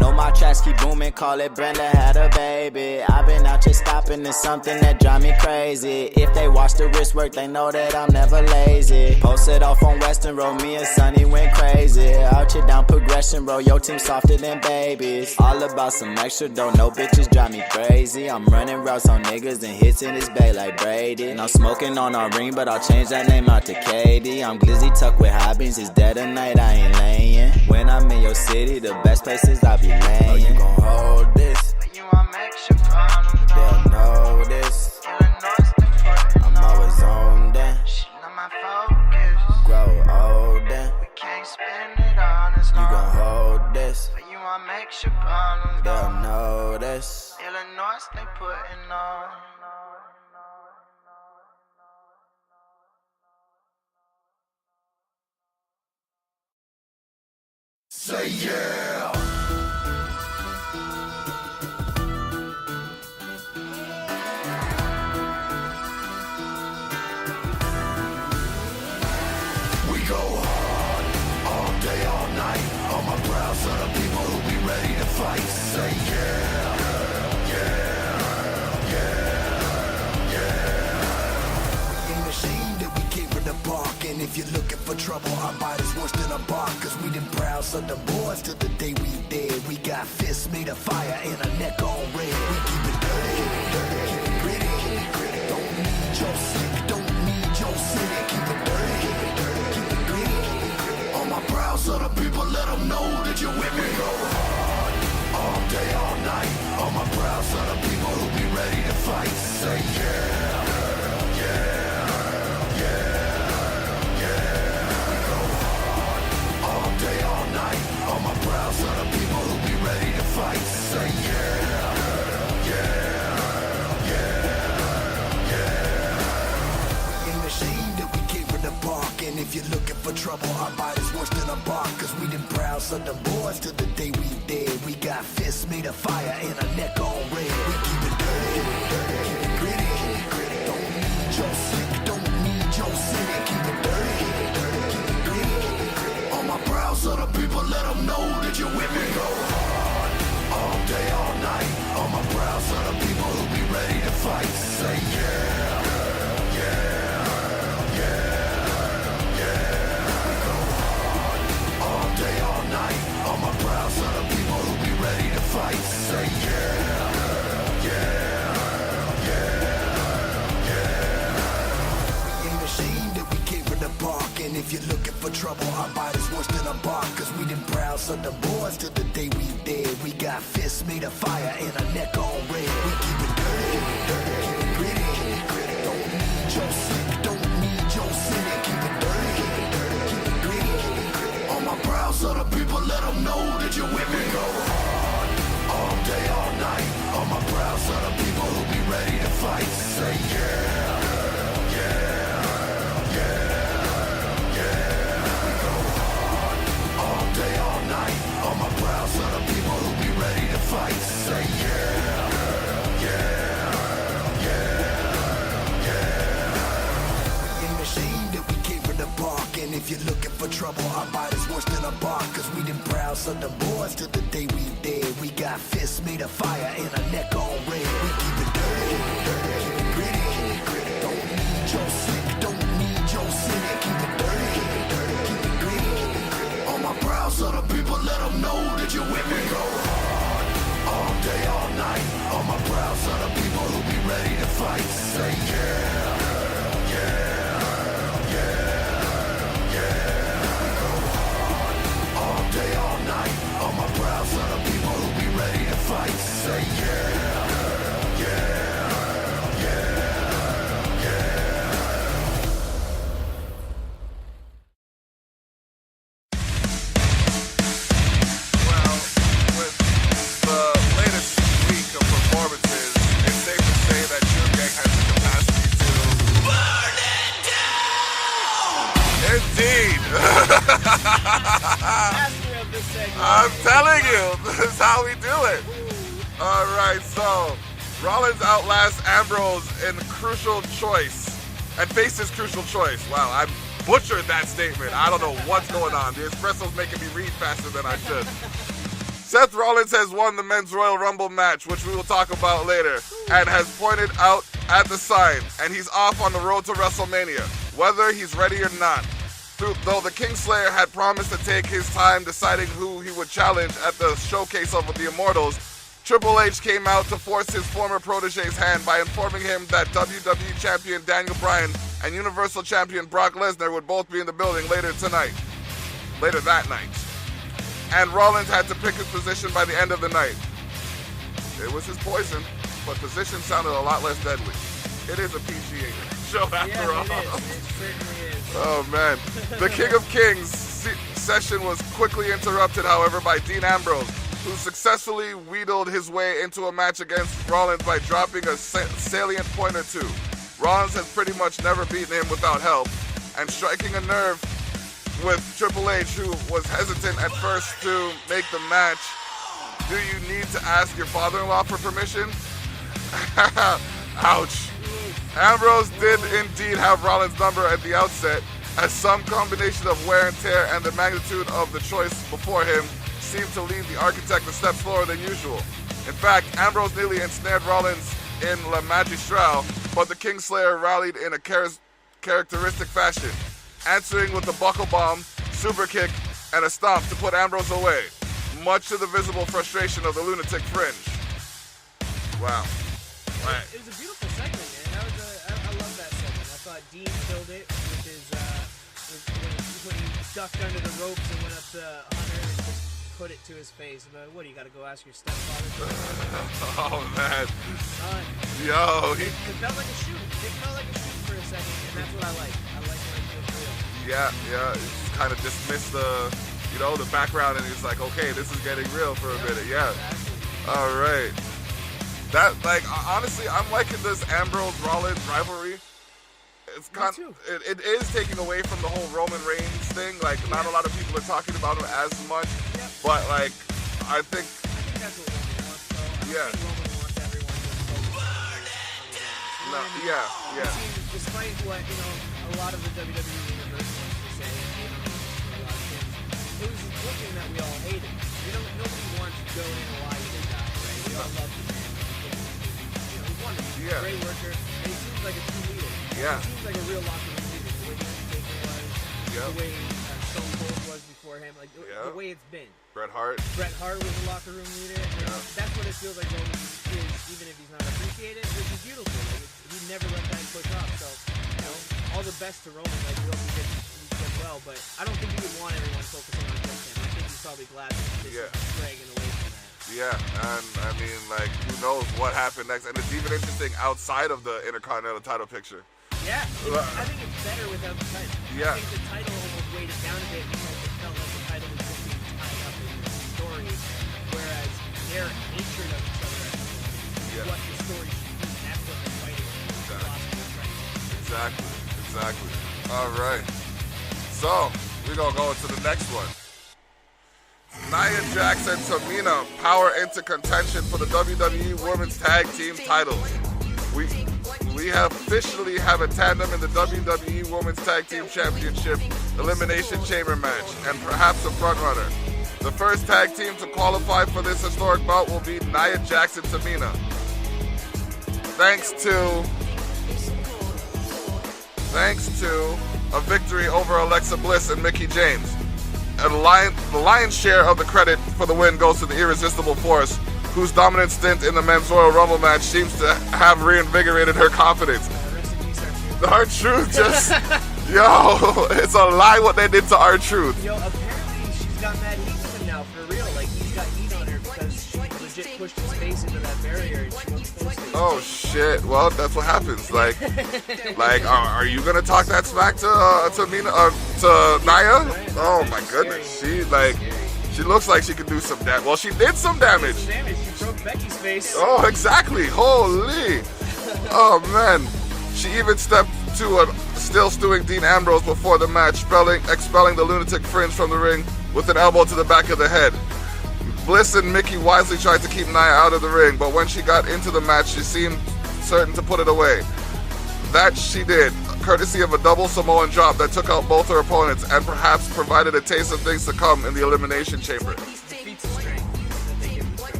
Know my tracks keep booming, call it Brenda had a baby. I've been out just stopping is something that drive me crazy. If they watch the wrist work, they know that I'm never lazy. Posted off on Western Road, me and Sonny went crazy. Out here down progression, bro, your team softer than babies. All about some extra dough, no bitches drive me crazy. I'm running routes on niggas and hits in his bay like Brady. And I'm smoking on our ring, but I'll change that name out to KD. I'm glizzy tucked with hobbies, it's dead of night, I ain't laying. When I'm in your city, the best places I be laying. Oh, you gon' hold this? They'll know this. I'm always on then. Grow old then. You gon' hold this. They'll know this. Illinois, they putting on. Say yeah. We go hard all day, all night. On my brow, son of people who be ready to fight. Say yeah, yeah, yeah, yeah. Ain't ashamed that we came from the park. And if you're looking for trouble, our bite is worse than a bark. Cause we done proud son of boys till the day we dead. We got fists made of fire and a neck all red. We keep it dirty, keep it gritty, don't need your slick, don't need your city. Keep it dirty, keep it gritty. On my proud son of people, let them know that you're with me. Go hard all day, all night. On my proud son of people who be ready to fight. Say yeah, yeah. All my proud son of people who be ready to fight. Say yeah, yeah, yeah, yeah. Ain't ashamed that we came from the park. And if you're looking for trouble, our bite is worse than a bark. Cause we done proud son of boys till the day we dead. We got fists made of fire and a neck all red. We keep it dirty, keep it gritty, don't need your slick, don't need your city. Keep it dirty, keep it gritty. All my proud son of people, let them know that you're with me. Go hard all day, all night. All my proud son of people who be ready to fight. Say yeah, yeah, yeah, yeah. We go hard all looking for trouble, our body's worse than a bar. Cause we done browse on the boards till the day we dead. We got fists made of fire and a neck on red. We keep it dirty, keep it gritty. Don't need your sick, don't need your sin. Keep it dirty, keep it gritty. On my brows of the people, let them know that you're with me. Go hard, all day, all night. On my brows of the people who be ready to fight. Say yeah. Fight, say yeah, yeah, yeah, yeah. We ain't ashamed that we came from the park, and if you're looking for trouble, our body's worse than a bar. Cause we done browse on the boards till the day we dead. We got fists made of fire and a neck on red. We keep it dirty, keep it gritty. Don't need your sick, don't need your sin. Keep it dirty, keep it gritty. On my brows of the people, let them know that you're with me. Go hard, all day, all night. On my brows are the people who be ready to fight. Say yeah, yeah, yeah, yeah. We go hard, all day, all night. On my brows are the people who be ready to fight. Say yeah, yeah, yeah, yeah. Well, with the latest week of performances, it's safe to say that Choom Gang has the capacity to burn it down! Indeed! Master of this segment. I'm telling you, this is how we do it. Alright, so Rollins outlasts Ambrose in crucial choice and faces crucial choice. Wow, I butchered that statement. I don't know what's going on. The espresso's making me read faster than I should. Seth Rollins has won the Men's Royal Rumble match, which we will talk about later, and has pointed out at the sign, and he's off on the road to WrestleMania, whether he's ready or not. Though the Kingslayer had promised to take his time deciding who he would challenge at the showcase of the Immortals, Triple H came out to force his former protege's hand by informing him that WWE Champion Daniel Bryan and Universal Champion Brock Lesnar would both be in the building later that night. And Rollins had to pick his position by the end of the night. It was his poison, but position sounded a lot less deadly. It is a PGA show after all. It certainly is. Oh man. The King of Kings session was quickly interrupted, however, by Dean Ambrose, who successfully wheedled his way into a match against Rollins by dropping a salient point or two. Rollins has pretty much never beaten him without help, and striking a nerve with Triple H, who was hesitant at first to make the match. Do you need to ask your father-in-law for permission? Ouch. Ambrose did indeed have Rollins' number at the outset, as some combination of wear and tear and the magnitude of the choice before him seemed to leave the architect a step slower than usual. In fact, Ambrose nearly ensnared Rollins in La Magistral, but the Kingslayer rallied in a characteristic fashion, answering with a buckle bomb, super kick, and a stomp to put Ambrose away, much to the visible frustration of the lunatic fringe. Wow. Right. It was a beautiful segment, man. I love that segment. I thought Dean killed it with his when he ducked under the ropes and went up to Hunter and just put it to his face. But what do you got to go ask your stepfather? Oh man. Son. Yo. It felt like a shoot. It felt like a shoot for a second, and that's what I like. I like when it feels real. Yeah. He kind of dismissed the background, and he's like, okay, this is getting real for a minute. Yeah. Exactly. All right. That, honestly, I'm liking this Ambrose-Rollins rivalry. It's it is taking away from the whole Roman Reigns thing. Not a lot of people are talking about him as much. Yep. But, I think that's what Roman wants, though. Yeah. I think Roman wants everyone to focus on No, yeah. It seems, despite what, a lot of the WWE universe wants to say, and a lot of things, it was one thing that we all hated. Nobody wants to go in why he did that, right? We all love the man. He's a great worker, and he seems like a true leader. Yeah. He seems like a real locker room leader. The way the Undertaker was, the way Stone Cold was before him, the way it's been. Bret Hart was a locker room leader, and that's what it feels like Roman is, even if he's not appreciated, which is beautiful. He never let that push off. So, all the best to Roman. We hope he gets as well, but I don't think he would want everyone focusing on just him. I think he's probably glad that this is dragging away from that. Yeah, and I mean, like, who knows what happened next? And it's even interesting outside of the Intercontinental title picture. Yeah, I think it's better without the title. Yeah. I think the title almost weighed it down a bit because it felt like the title was just being tied up in the story, whereas their hatred of each other is what the story should be. That's what they're fighting. Exactly. All right. So, we're going to go into the next one. Nia Jax and Tamina power into contention for the WWE Women's Tag Team titles. We officially have a tandem in the WWE Women's Tag Team Championship Elimination Chamber match, and perhaps a frontrunner. The first tag team to qualify for this historic bout will be Nia Jax and Tamina. Thanks to a victory over Alexa Bliss and Mickie James. And the lion's share of the credit for the win goes to the Irresistible Force, whose dominant stint in the Men's Royal Rumble match seems to have reinvigorated her confidence. R-Truth just... yo, it's a lie what they did to R-Truth. Yo, apparently she's got mad heat with him now, for real. Like, he's got heat on her because she legit pushed his face into that barrier and she wasn't supposed to. Oh, shit. Well, that's what happens. Like, are you going to talk that smack to Nia? Oh, my goodness. She looks like she could do some damage. Well, she did some damage. She broke Becky's face. Oh, exactly. Holy. Oh, man. She even stepped to a still stewing Dean Ambrose before the match, expelling the lunatic fringe from the ring with an elbow to the back of the head. Bliss and Mickie wisely tried to keep Nia out of the ring, but when she got into the match, she seemed certain to put it away. That she did, courtesy of a double Samoan drop that took out both her opponents and perhaps provided a taste of things to come in the Elimination Chamber.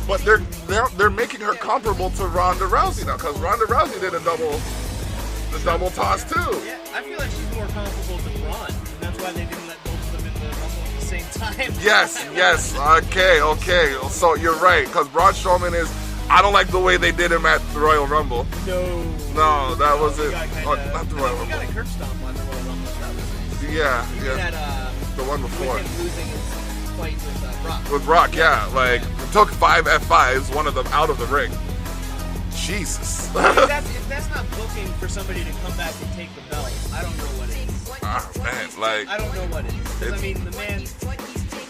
But they're making her comparable to Ronda Rousey now, because Ronda Rousey did the double toss too. Yeah, I feel like she's more comparable to Braun, and that's why they didn't let both of them in the Rumble at the same time. Yes. Okay. So you're right, because Braun Strowman is. I don't like the way they did him at the Royal Rumble. No, that was it. Not the Royal Rumble. He got a curb stomp on the Royal Rumble. That was nice. Yeah. Even at, the one before. With him losing his fight with Brock. With Brock, yeah. Like, took 5 F5s, one of them out of the ring. Jesus. if that's not booking for somebody to come back and take the belt, I don't know what it is. Man, I don't know what it is. Because, I mean, the man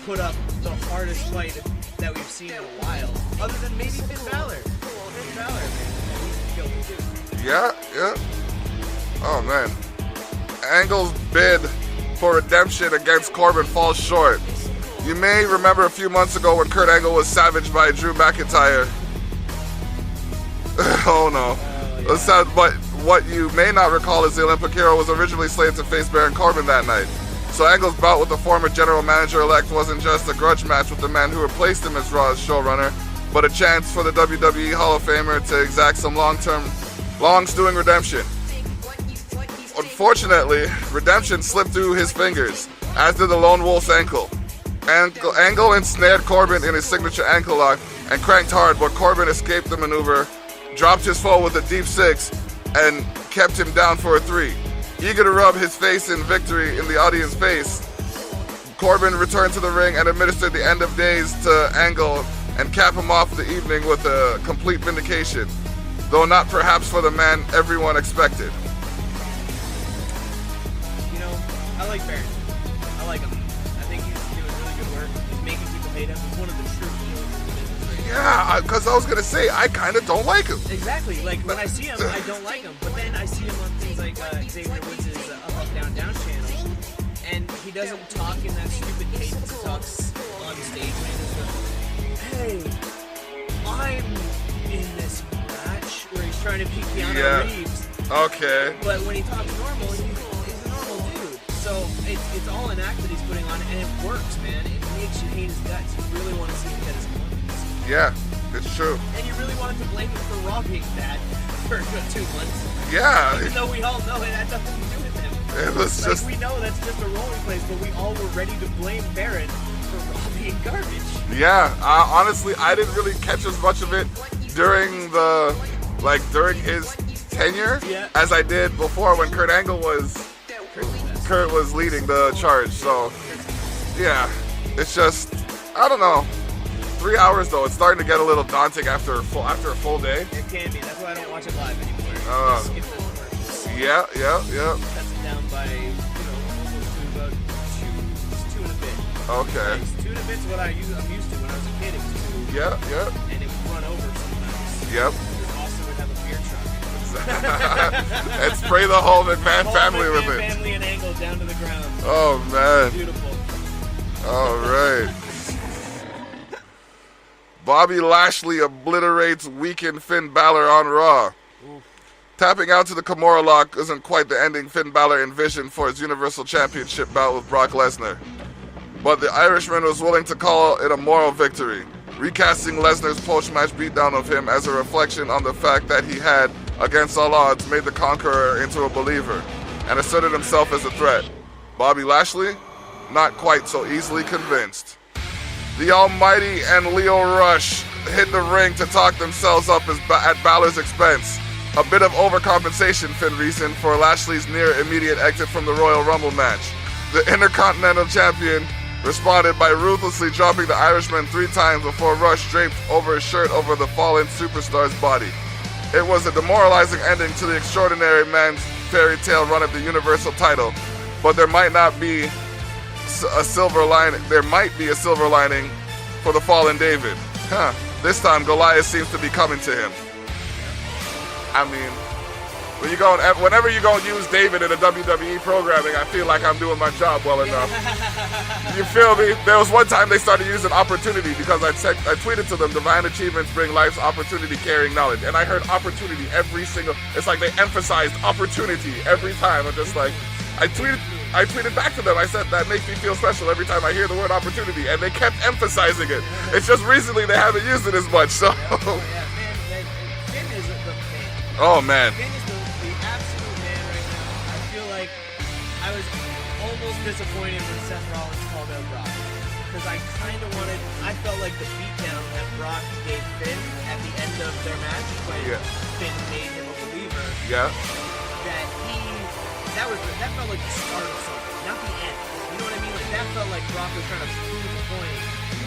put up the hardest fight that we've seen in a while, other than maybe Finn Balor. Man, he's killed too. Yeah. Oh, man. Angle's bid for redemption against Corbin falls short. You may remember a few months ago when Kurt Angle was savaged by Drew McIntyre. Oh, no. Yeah. But what you may not recall is the Olympic hero was originally slated to face Baron Corbin that night. So Angle's bout with the former general manager-elect wasn't just a grudge match with the man who replaced him as Raw's showrunner, but a chance for the WWE Hall of Famer to exact some long-stewing redemption. Unfortunately, redemption slipped through his fingers, as did the Lone Wolf's ankle. Angle ensnared Corbin in his signature ankle lock and cranked hard, but Corbin escaped the maneuver, dropped his foe with a deep 6, and kept him down for a 3. Eager to rub his face in victory in the audience's face, Corbin returned to the ring and administered the end of days to Angle and cap him off the evening with a complete vindication, though not perhaps for the man everyone expected. You know, I like Baron. I like him. I think he's doing really good work. He's making people hate him. He's one of the true heroes in the business right now. Yeah, because I was going to say, I kind of don't like him. Exactly. Like, when I see him, I don't like him. But then I see him on things like Xavier Woods' Up, Up, Down, Down channel, and he doesn't talk in that stupid cadence. He talks on stage when he does the, hey, I'm in this match, where he's trying to beat Keanu Reeves. Okay. But when he talks normal, he's a normal dude. So it's all an act that he's putting on, and it works, man. It makes you hate his guts. You really want to see him get his comeuppance. Yeah, it's true. And you really wanted to blame him for Raw being bad for a good 2 months. Yeah. Even though we all know it had nothing to do with him. It was just... we know that's just a role he plays, but we all were ready to blame Baron for Raw being garbage. Yeah, honestly, I didn't really catch as much of it during his tenure as I did before when Kurt Angle was Kurt was leading the charge. So, yeah, it's just, I don't know. 3 hours though, it's starting to get a little daunting after a full day. It can be. That's why I don't watch it live anymore. Skip those commercials. Yeah. Cuts it down by, almost to about two and a bit. Okay. It's 2 and a bit's what I'm used to. When I was a kid, it was 2. Yeah. And it would run over sometimes. Yep. Because Austin would have a beer truck. And spray the whole McMahon family with it. Family and angle down to the ground. Oh man. Beautiful. All right. Bobby Lashley obliterates weakened Finn Balor on Raw. Oof. Tapping out to the Kimura lock isn't quite the ending Finn Balor envisioned for his Universal Championship bout with Brock Lesnar. But the Irishman was willing to call it a moral victory, recasting Lesnar's post-match beatdown of him as a reflection on the fact that he had, against all odds, made the Conqueror into a believer and asserted himself as a threat. Bobby Lashley, not quite so easily convinced. The Almighty and Leo Rush hit the ring to talk themselves up at Balor's expense. A bit of overcompensation, Finn reasoned, for Lashley's near immediate exit from the Royal Rumble match. The Intercontinental Champion responded by ruthlessly dropping the Irishman 3 times before Rush draped over his shirt over the fallen superstar's body. It was a demoralizing ending to the extraordinary man's fairy tale run at the Universal title, but there might be a silver lining for the fallen David. This time Goliath seems to be coming to him. I mean, whenever you go use David in a WWE programming, I feel like I'm doing my job well enough. You feel me? There was one time they started using opportunity because I tweeted to them, divine achievements bring life's opportunity carrying knowledge. And I heard opportunity it's like they emphasized opportunity every time. I'm just like, I tweeted back to them. I said, that makes me feel special every time I hear the word opportunity. And they kept emphasizing it. It's just recently they haven't used it as much. So. Finn is the man. Oh, man. Finn is the absolute man right now. I feel like I was almost disappointed when Seth Rollins called out Brock. Because I felt like the beatdown that Brock gave Finn at the end of their match when Finn made him a believer. Yeah. That felt like the start of something, not the end. You know what I mean? Like that felt like Brock was trying to prove a point,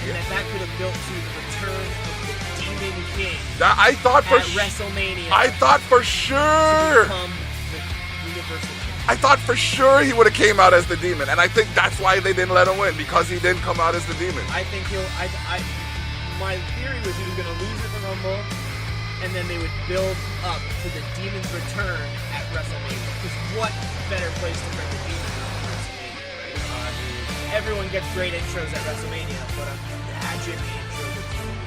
and that could have built to the return of the Demon King. I thought for WrestleMania. I thought for sure. To become the Universal Champion. I thought for sure he would have came out as the Demon, and I think that's why they didn't let him win, because he didn't come out as the Demon. I think my theory was he was going to lose at the Rumble, and then they would build up to the Demon's return at WrestleMania. Because what better place to bring the Demon than WrestleMania, right? Everyone gets great intros at WrestleMania, but imagine the intro of the Demon.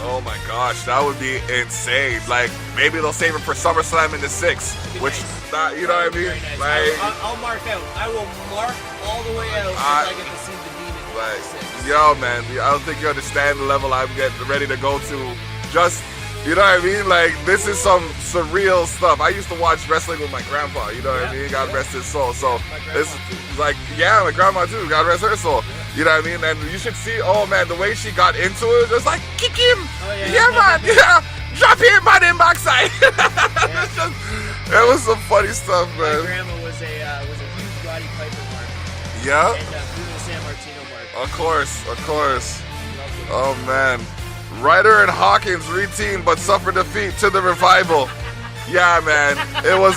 Oh my gosh, that would be insane. Like, maybe they'll save it for SummerSlam in the 6th, which, nice. You know what I mean? Nice. Like, I'll mark out. I will mark all the way out if I get to see the Demon in the 6th. Yo, man, I don't think you understand the level I'm getting ready to go to. Just, you know what I mean? Like, this is some surreal stuff. I used to watch wrestling with my grandpa, you know what I mean? God rest his soul. So, this is like, my grandma too. God rest her soul. You know what I mean? And you should see, oh man, the way she got into it, just like, kick him. Oh, yeah, man. Yeah. Drop him on him backside. It was some funny stuff, man. My grandma was a huge Roddy Piper mark. Yeah. And Bruno San Martino mark. Of course. Oh man. Ryder and Hawkins reteamed but suffered defeat to the Revival. Yeah, man. It was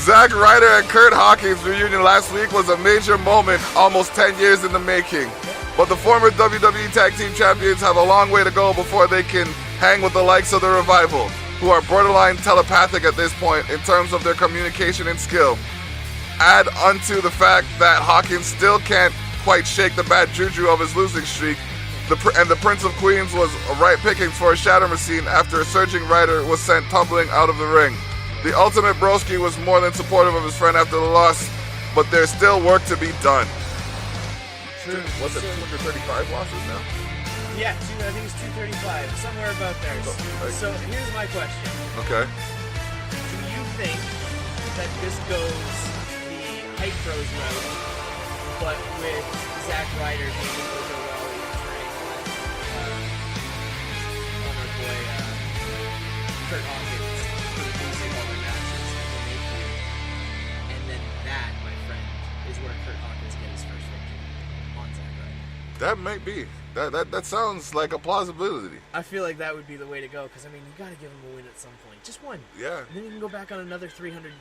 Zack Ryder and Kurt Hawkins' reunion last week was a major moment, almost 10 years in the making. But the former WWE Tag Team Champions have a long way to go before they can hang with the likes of the Revival, who are borderline telepathic at this point in terms of their communication and skill. Add unto the fact that Hawkins still can't quite shake the bad juju of his losing streak, and the Prince of Queens was right pickings for a shatter machine after a surging Ryder was sent tumbling out of the ring. The Ultimate Broski was more than supportive of his friend after the loss, but there's still work to be done. What's it, 235 losses now? Yeah, I think it's 235, somewhere about there. So here's my question. Okay. Do you think that this goes the Hype Bros route, but with Zack Ryder being Mojo Rawley turning on our boy Kurt Hawkins for losing all their matches? That might be. That sounds like a plausibility. I feel like that would be the way to go, because, I mean, you got to give him a win at some point. Just one. Yeah. And then you can go back on another 300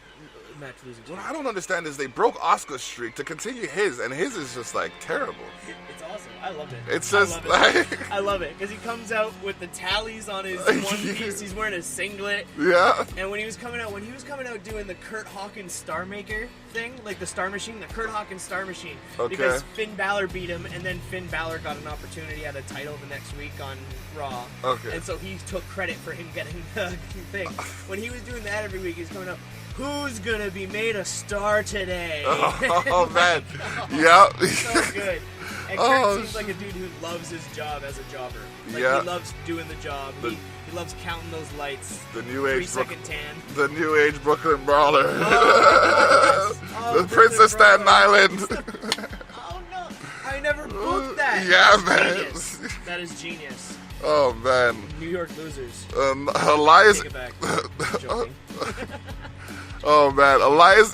match losing streak. What I don't understand is they broke Asuka's streak to continue his, and his is just, like, terrible. It's awesome. I love it. It's just, like... I love it, because he comes out with the tallies on his one piece. He's wearing a singlet. Yeah. And when he was coming out doing the Kurt Hawkins Star Maker thing, like the Star Machine, the Kurt Hawkins Star Machine, because Finn Balor beat him, and then Finn Balor got an opportunity at a title the next week on Raw. Okay. And so he took credit for him getting the thing. When he was doing that every week, he's coming up, who's gonna be made a star today? Oh man. Yeah. So good. And Kurt seems like a dude who loves his job as a jobber. Like, he loves doing the job. He loves counting those lights. The new age 3-second tan. The new age Brooklyn Brawler. The Princess Staten Island. Oh no! I never booked that. Yeah, man. Genius. That is genius. Oh man. New York losers. Elias. Take it back. I'm joking. Oh man, Elias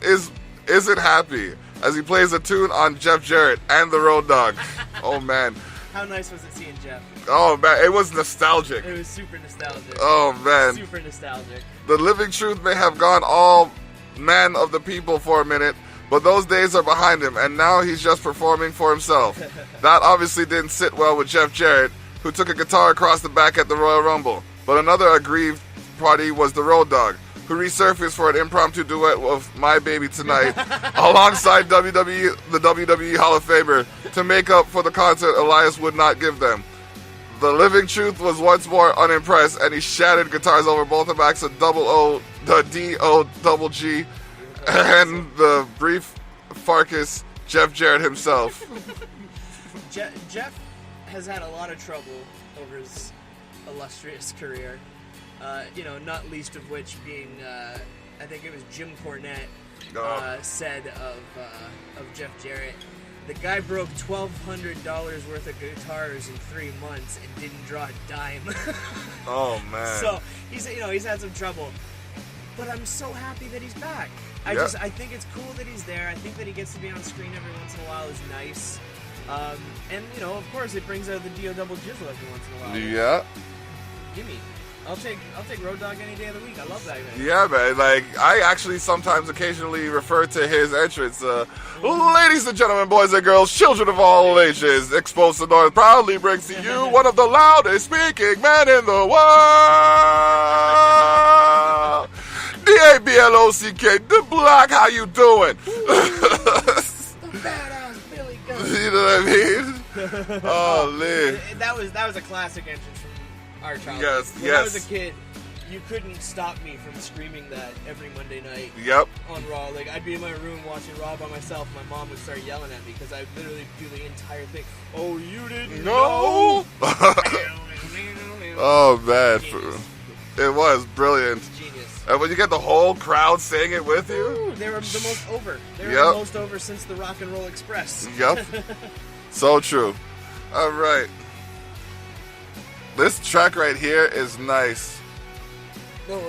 isn't happy as he plays a tune on Jeff Jarrett and the Road Dogg. Oh man. How nice was it seeing Jeff? Oh man, it was nostalgic. It was super nostalgic. Oh man. Super nostalgic. The Living Truth may have gone all man of the people for a minute, but those days are behind him, and now he's just performing for himself. That obviously didn't sit well with Jeff Jarrett, who took a guitar across the back at the Royal Rumble. But another aggrieved party was the Road Dogg, who resurfaced for an impromptu duet of My Baby Tonight alongside the WWE Hall of Famer to make up for the concert Elias would not give them. The Living Truth was once more unimpressed, and he shattered guitars over both the backs of the D-O-double-G, and the brief Farkas, Jeff Jarrett himself. Jeff has had a lot of trouble over his illustrious career. Not least of which being, I think it was Jim Cornette said of Jeff Jarrett, the guy broke $1,200 worth of guitars in 3 months and didn't draw a dime. Oh man! So he's had some trouble, but I'm so happy that he's back. I think it's cool that he's there. I think that he gets to be on screen every once in a while is nice, and of course it brings out the D-O-double jizzle every once in a while. Yeah. Gimme. I'll take Road Dogg any day of the week. I love that man. Yeah, man. Like, I actually sometimes occasionally refer to his entrance. Ladies and gentlemen, boys and girls, children of all ages, Exposed to North proudly brings to you one of the loudest speaking men in the world. D-A-B-L-O-C-K, Dablock, how you doing? Badass Billy Gunn. You know what I mean? Oh, man. That was a classic entrance from our childhood. Yes, when I was a kid, you couldn't stop me from screaming that every Monday night. Yep. On Raw. Like, I'd be in my room watching Raw by myself. My mom would start yelling at me because I'd literally do the entire thing. Oh, you didn't know? Oh, man. It was brilliant. Genius. And when you get the whole crowd saying it with you. Ooh, they were the most over. They were the most over since the Rock and Roll Express. Yep. So true. All right. This track right here is nice. No,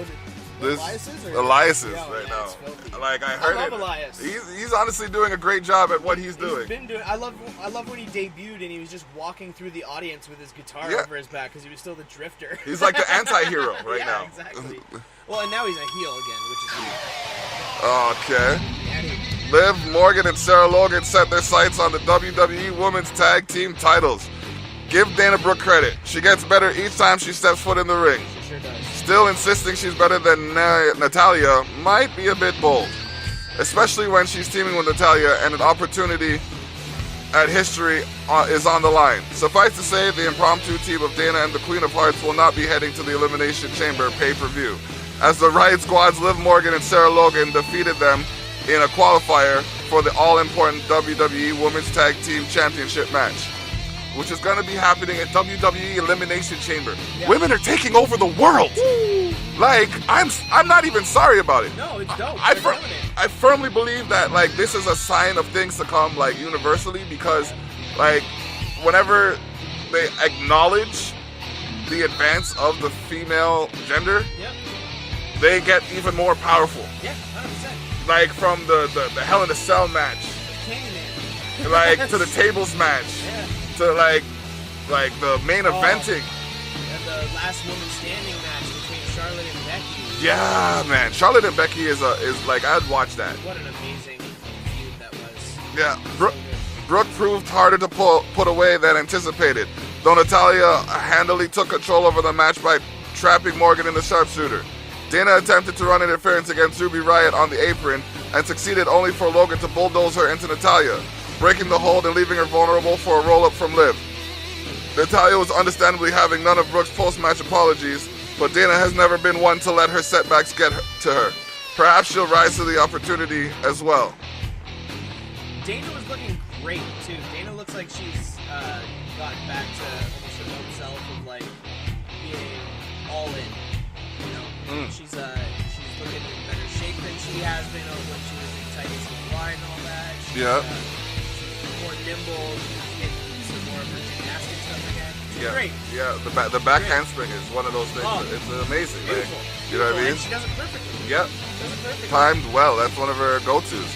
this Elias's right now. Like I heard love Elias. He's honestly doing a great job at what he's doing. Been doing. I love when he debuted and he was just walking through the audience with his guitar over his back because he was still the drifter. He's like the anti-hero right now. Exactly. Well, and now he's a heel again, which is weird. Okay. Liv Morgan and Sarah Logan set their sights on the WWE Women's Tag Team titles. Give Dana Brooke credit. She gets better each time she steps foot in the ring. She sure does. Still insisting she's better than Natalya might be a bit bold. Especially when she's teaming with Natalya and an opportunity at history is on the line. Suffice to say, the impromptu team of Dana and the Queen of Hearts will not be heading to the Elimination Chamber pay-per-view, as the Riot Squad's Liv Morgan and Sarah Logan defeated them in a qualifier for the all-important WWE Women's Tag Team Championship match, which is going to be happening at WWE Elimination Chamber. Yeah. Women are taking over the world. Woo. Like, I'm not even sorry about it. No, it's dope. I firmly believe that, like, this is a sign of things to come, like, universally, because, like, whenever they acknowledge the advance of the female gender, they get even more powerful. Yeah, 100%. Like, from the Hell in a Cell match, like, to the tables match. Yeah. to like the main eventing. And the last woman standing match between Charlotte and Becky. Yeah, man, Charlotte and Becky is like, I'd watch that. What an amazing feud that was. Yeah, Brooke proved harder to put away than anticipated, though Natalya handily took control over the match by trapping Morgan in the sharpshooter. Dana attempted to run interference against Ruby Riott on the apron and succeeded only for Logan to bulldoze her into Natalya, breaking the hold and leaving her vulnerable for a roll-up from Liv. Natalya was understandably having none of Brooke's post-match apologies, but Dana has never been one to let her setbacks get to her. Perhaps she'll rise to the opportunity as well. Dana was looking great, too. Dana looks like she's gotten back to almost her own self of, like, being all in. You know, she's looking in better shape than she has been when she was in Titus and Wide and all that. She's more nimble, getting some more of her gymnastic stuff again. She's great. Yeah, the back handspring is one of those things. It's amazing. Like, you know what I mean? And she does it perfectly. Yep. Timed well. That's one of her go-tos.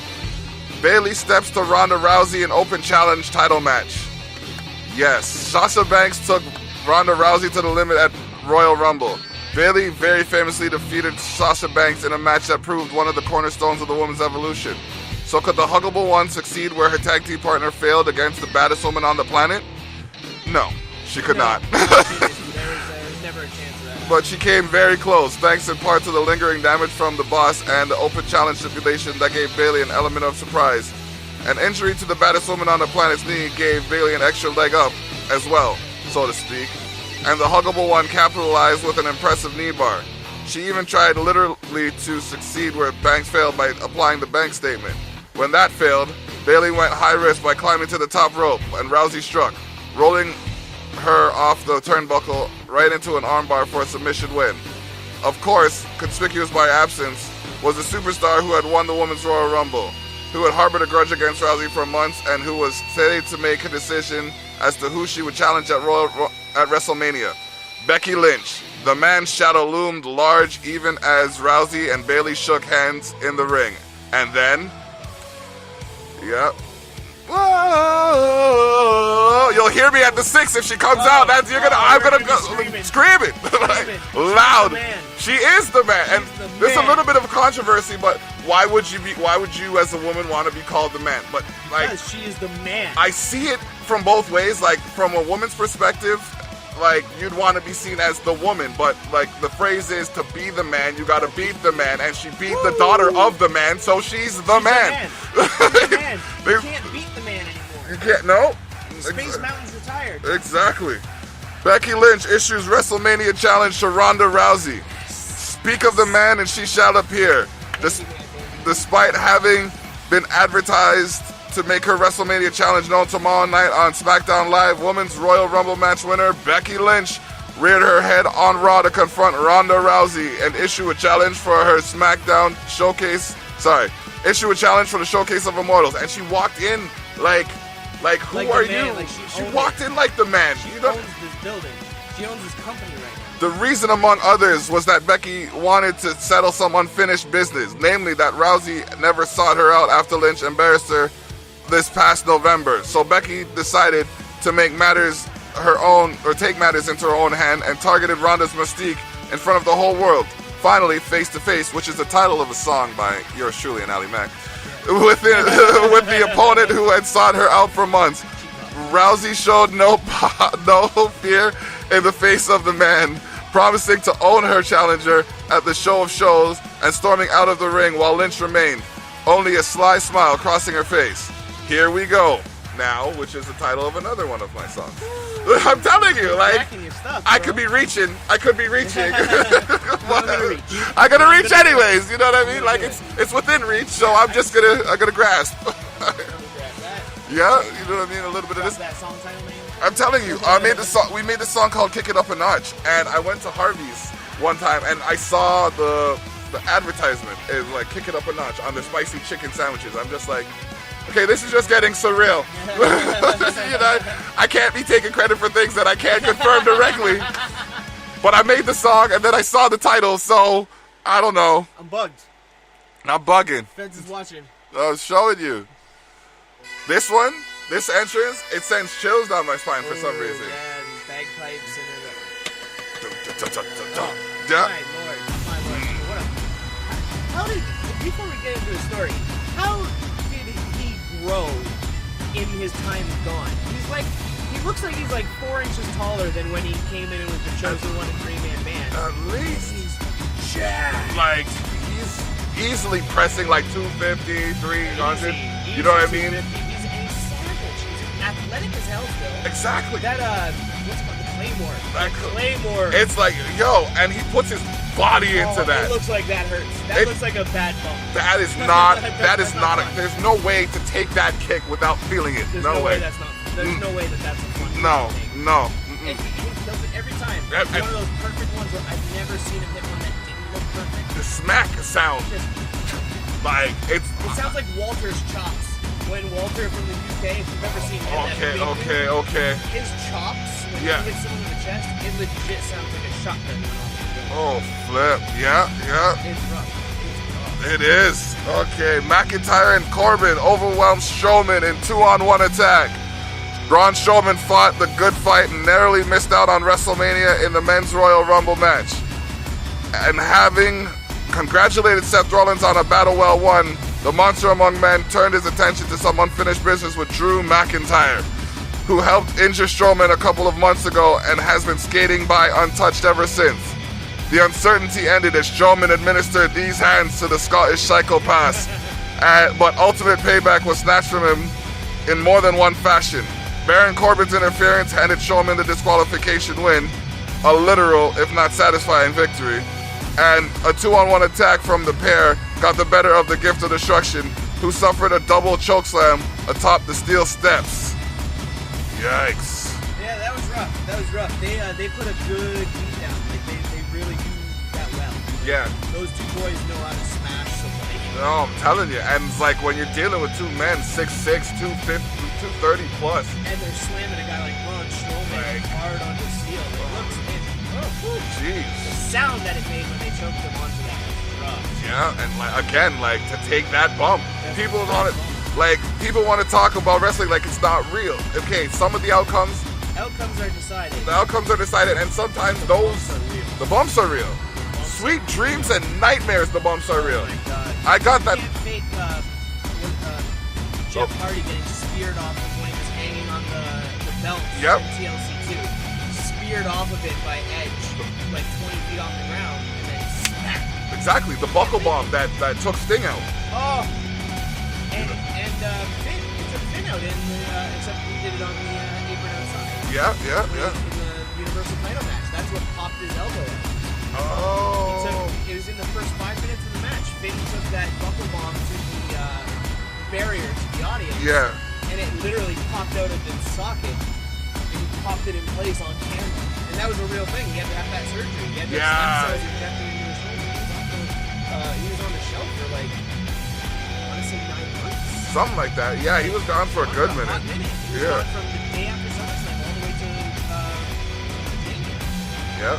Bayley steps to Ronda Rousey in open challenge title match. Yes, Sasha Banks took Ronda Rousey to the limit at Royal Rumble. Bayley very famously defeated Sasha Banks in a match that proved one of the cornerstones of the women's evolution. So could the Huggable One succeed where her tag team partner failed against the baddest woman on the planet? No, she could not. There was never a chance of that. But she came very close, thanks in part to the lingering damage from the boss and the open challenge stipulation that gave Bayley an element of surprise. An injury to the baddest woman on the planet's knee gave Bayley an extra leg up as well, so to speak. And the Huggable One capitalized with an impressive knee bar. She even tried literally to succeed where Banks failed by applying the Banks statement. When that failed, Bayley went high risk by climbing to the top rope, and Rousey struck, rolling her off the turnbuckle right into an armbar for a submission win. Of course, conspicuous by absence was the superstar who had won the Women's Royal Rumble, who had harbored a grudge against Rousey for months and who was steady to make a decision as to who she would challenge at WrestleMania. Becky Lynch. The man's shadow loomed large even as Rousey and Bayley shook hands in the ring. And then, whoa, you'll hear me at the 6 if she comes out. I'm gonna go screaming like, loud. She is the man, and there's a little bit of a controversy. But why would you as a woman want to be called the man? But like, because she is the man. I see it from both ways. Like from a woman's perspective, like you'd want to be seen as the woman, but like the phrase is to be the man, you gotta beat the man, and she beat the daughter of the man, so she's the man. The man. You can't beat the man anymore. You can't. No. Space Mountain's retired. Exactly. Becky Lynch issues WrestleMania challenge to Ronda Rousey. Speak of the man and she shall appear. Despite having been advertised to make her WrestleMania challenge known tomorrow night on SmackDown Live, Women's Royal Rumble match winner Becky Lynch reared her head on Raw to confront Ronda Rousey and issue a challenge for her SmackDown showcase. Issue a challenge for the Showcase of Immortals. And she walked in like who are you? Like she walked in like the man. She owns this building. She owns this company right now. The reason, among others, was that Becky wanted to settle some unfinished business, namely that Rousey never sought her out after Lynch embarrassed her this past November. So Becky decided to make matters her own, or take matters into her own hand, and targeted Ronda's mystique in front of the whole world. Finally, Face to Face, which is the title of a song by yours truly and Ally Mac, with the opponent who had sought her out for months. Rousey showed no fear in the face of the man, promising to own her challenger at the show of shows and storming out of the ring while Lynch remained, only a sly smile crossing her face. Here we go now, which is the title of another one of my songs. I'm telling you, like, I could be reaching. I gotta reach anyways, you know what I mean? Like, it's within reach, so I'm gonna grasp. Yeah, you know what I mean? A little bit of this. That song title name? I'm telling you, we made a song called Kick It Up a Notch, and I went to Harvey's one time and I saw the advertisement is like Kick It Up a Notch on their spicy chicken sandwiches. I'm just like, okay, this is just getting surreal. You know, I can't be taking credit for things that I can't confirm directly. But I made the song and then I saw the title, so I don't know. I'm bugged. I'm bugging. Feds is watching. I was showing you. This one, This entrance, it sends chills down my spine for some reason. Yeah, these bagpipes and Yeah. My lord. What a... How did... Before we get into the story, how did he grow in his time gone? He looks like he's like 4 inches taller than when he came in and was the chosen one in 3-man band. At least. He's jacked. Like, he's easily pressing like 250, 300. You know what I mean? He's savage. He's athletic as hell still. Exactly. That, what's it called? The Claymore. Claymore. It's like, yo, and he puts his body into that. It looks like that hurts. That looks like a bad bump. That is not, there's no way to take that kick without feeling it. There's no way that's not, there's no way that's a fun No. And he kills it every time. It's one of those perfect ones where I've never seen him hit one that didn't look perfect. The smack sound. Like, it sounds like Walter's chops. When Walter from the UK, if you've ever seen him, Okay. His chops, when he hits someone in the chest, it legit sounds like a shotgun went off. Oh, flip. Yeah. It's rough. It is. Okay, McIntyre and Corbin overwhelmed Strowman in 2-on-1 attack. Braun Strowman fought the good fight and narrowly missed out on WrestleMania in the Men's Royal Rumble match. And having congratulated Seth Rollins on a battle well won, the Monster Among Men turned his attention to some unfinished business with Drew McIntyre, who helped injure Strowman a couple of months ago and has been skating by untouched ever since. The uncertainty ended as Strowman administered these hands to the Scottish psychopath, but ultimate payback was snatched from him in more than one fashion. Baron Corbin's interference handed Strowman the disqualification win, a literal, if not satisfying, victory, and a 2-on-1 attack from the pair got the better of the Gift of Destruction, who suffered a double chokeslam atop the steel steps. Yikes. Yeah, that was rough. They put a good beat down. Like, they really do that well. Yeah. Those two boys know how to smash somebody. No, I'm telling you. And it's like when you're dealing with two men, 6'6", 250, 230 plus. And they're slamming a guy like Braun Strowman hard onto steel. It looks jeez. The sound that it made when they choked him onto that was rough. Yeah, and like to take that bump. People want to talk about wrestling like it's not real. Okay, some of the outcomes are decided. The outcomes are decided, and sometimes the bumps are real. Sweet dreams and nightmares, the bumps are real. Oh my God. I got that. You can't fake Jeff Hardy getting speared off of when he was hanging on the belt in TLC 2. Speared off of it by Edge, like 20 feet off the ground, and then smack. Exactly, the buckle bomb that took Sting out. Oh, and Finn, it took Finn out except he did it on the apron outside. Yeah. In the Universal title match, that's what popped his elbow out. Oh. It was in the first 5 minutes of the match. Finn took that buckle bomb to the barrier to the audience. Yeah. And it literally popped out of the socket. And he popped it in place on camera. And that was a real thing. He had to have that surgery. He had to have stem cells injected into his shoulder. He was on the shelf for like, I want to say 9 months. Something like that. Yeah, he was gone for a good minute. He was gone from the day after SummerSlam all the way to Mania. Yeah.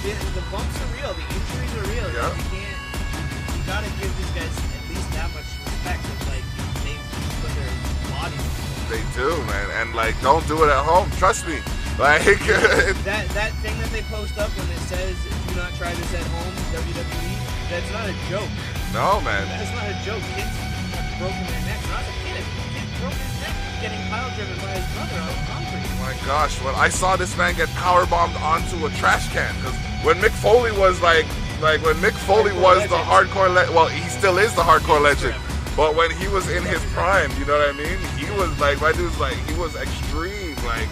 The bumps are real. The injuries are real. Yeah. You gotta give these guys at least that much respect of like they put their bodies on. They do, man, and like don't do it at home. Trust me. Like that thing that they post up when it says "Do not try this at home," WWE. That's not a joke. No, man. That's not a joke. Kids have broken their necks. Not a kid. A kid broke his neck getting pile driven by his brother on concrete. My gosh, well, I saw this man get power bombed onto a trash can because when Mick Foley was like when Mick Foley was the hardcore well, he still is the hardcore legend. But when he was in his prime, you know what I mean? He was like, my dude's like, he was extreme, like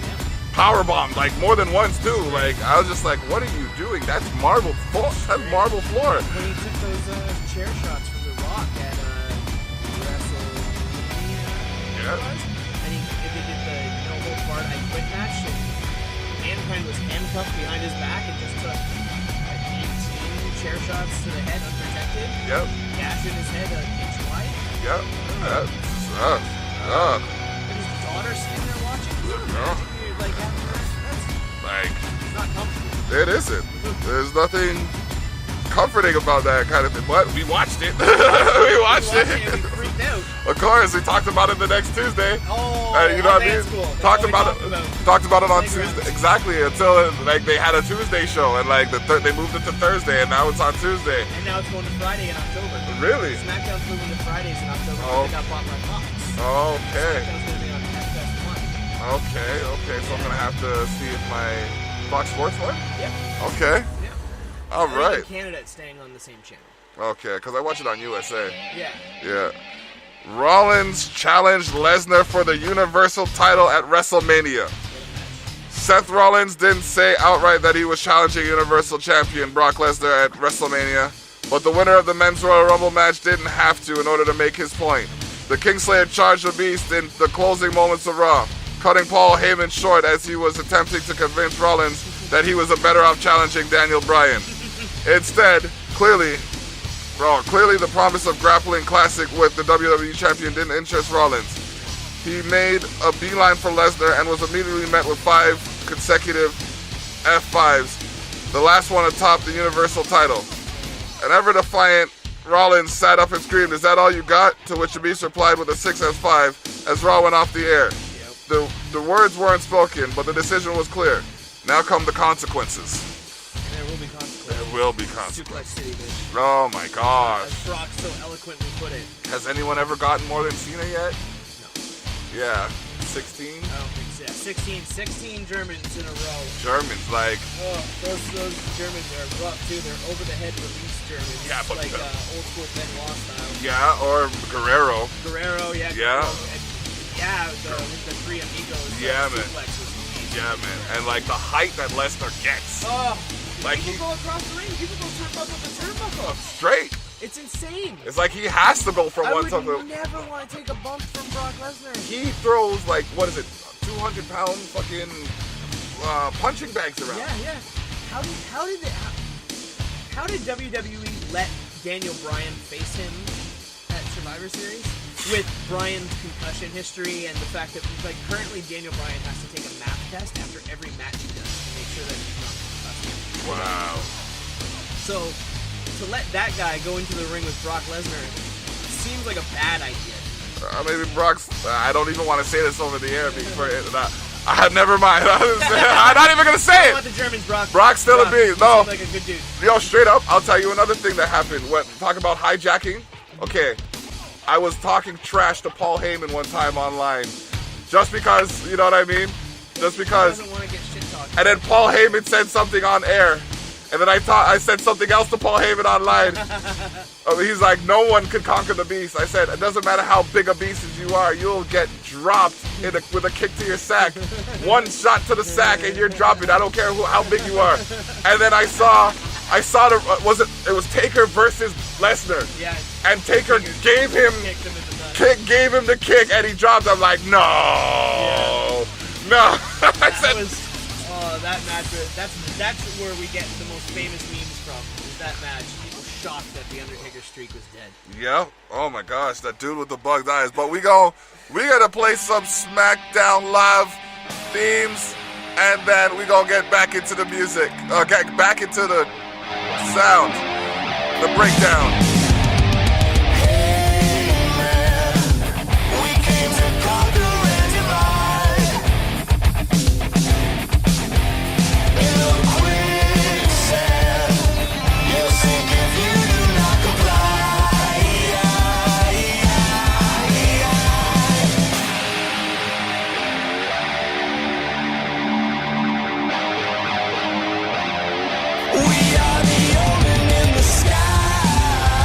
power bombed, like more than once too. Like I was just like, what are you doing? That's marble floor. That's marble floor. When he took those chair shots from The Rock at WrestleMania, and he did the no holds barred I quit match, and Mankind was handcuffed behind his back and just took 18 chair shots to the head unprotected. Yep. Gash in his head an inch wide. Yep. That's And his daughter sitting there watching. You're like having that's it's not comfortable. It isn't. There's nothing comforting about that kind of thing. But we watched it. We watched it. And we freaked out. A course. We talked about it the next Tuesday. Oh, you know what I mean? School. Talked about it on Tuesday. Exactly, until like they had a Tuesday show and like they moved it to Thursday and now it's on Tuesday. And now it's going to Friday in October. Really? SmackDown's moving to Fridays in October. Oh. They got bought by Fox. Okay. SmackDown's going to be on FS1. Okay. So I'm gonna have to see if my Fox Sports one. Yeah. Okay. Yeah. All right. In Canada, it's staying on the same channel. Okay, because I watch it on USA. Yeah. Yeah. Rollins challenged Lesnar for the Universal title at WrestleMania. Seth Rollins didn't say outright that he was challenging Universal Champion Brock Lesnar at WrestleMania, but the winner of the Men's Royal Rumble match didn't have to in order to make his point. The Kingslayer charged the Beast in the closing moments of Raw, cutting Paul Heyman short as he was attempting to convince Rollins that he was better off challenging Daniel Bryan. Instead, clearly the promise of grappling classic with the WWE Champion didn't interest Rollins. He made a beeline for Lesnar and was immediately met with 5 consecutive F5s, the last one atop the Universal title. An ever-defiant Rollins sat up and screamed, "Is that all you got?" To which the Beast replied with a 6F5 as Raw went off the air. The words weren't spoken, but the decision was clear. Now come the consequences. There will be consequences. There will be consequences. Suplex City, bitch. Oh my gosh. As Brock so eloquently put it. Has anyone ever gotten more than Cena yet? No. Yeah. 16? I don't think so. 16 Germans in a row. Germans, like... Oh, those Germans are rough, too. They're over-the-head release Germans. Yeah, but... Like old-school Benoit style. Yeah, or Guerrero. Yeah. Yeah. The three amigos. Yeah, man. Yeah, man. And, like, the height that Lesnar gets. Oh, like people go across the ring. People go turnbuckle to turnbuckle. Straight. It's insane. It's like he has to go from one to the... I would never want to take a bump from Brock Lesnar. He throws, like, 200-pound fucking punching bags around. Yeah. How did WWE let Daniel Bryan face him at Survivor Series? With Bryan's concussion history and the fact that, like, currently Daniel Bryan has to take a math test after every match he does to make sure that he's not concussed. Wow. So, to let that guy go into the ring with Brock Lesnar seems like a bad idea. Maybe Brock's... I don't even want to say this over the air never mind. I'm not even going to say it. I want the Germans, Brock. Brock's still a beast. No. Like a good dude. Yo, straight up, I'll tell you another thing that happened. Talk about hijacking. Okay. I was talking trash to Paul Heyman one time online. Just because, you know what I mean? Just because. He doesn't want to get shit talked. And then Paul Heyman said something on air. And then I said something else to Paul Heyman online. He's like, no one could conquer the beast. I said, it doesn't matter how big a beast as you are, you'll get dropped with a kick to your sack. One shot to the sack and you're dropping. I don't care how big you are. And then I saw it was Taker versus Lesnar. Yeah. And Taker gave him the kick and he dropped. I'm like, no. I said, that match. That's where we get the most famous memes from. Is that match? People shocked that the Undertaker's streak was dead. Yeah. Oh my gosh, that dude with the bugged eyes. But we gotta play some SmackDown Live themes, and then we gonna get back into the music. Get back into the sound, the breakdown. We are the omen in the sky.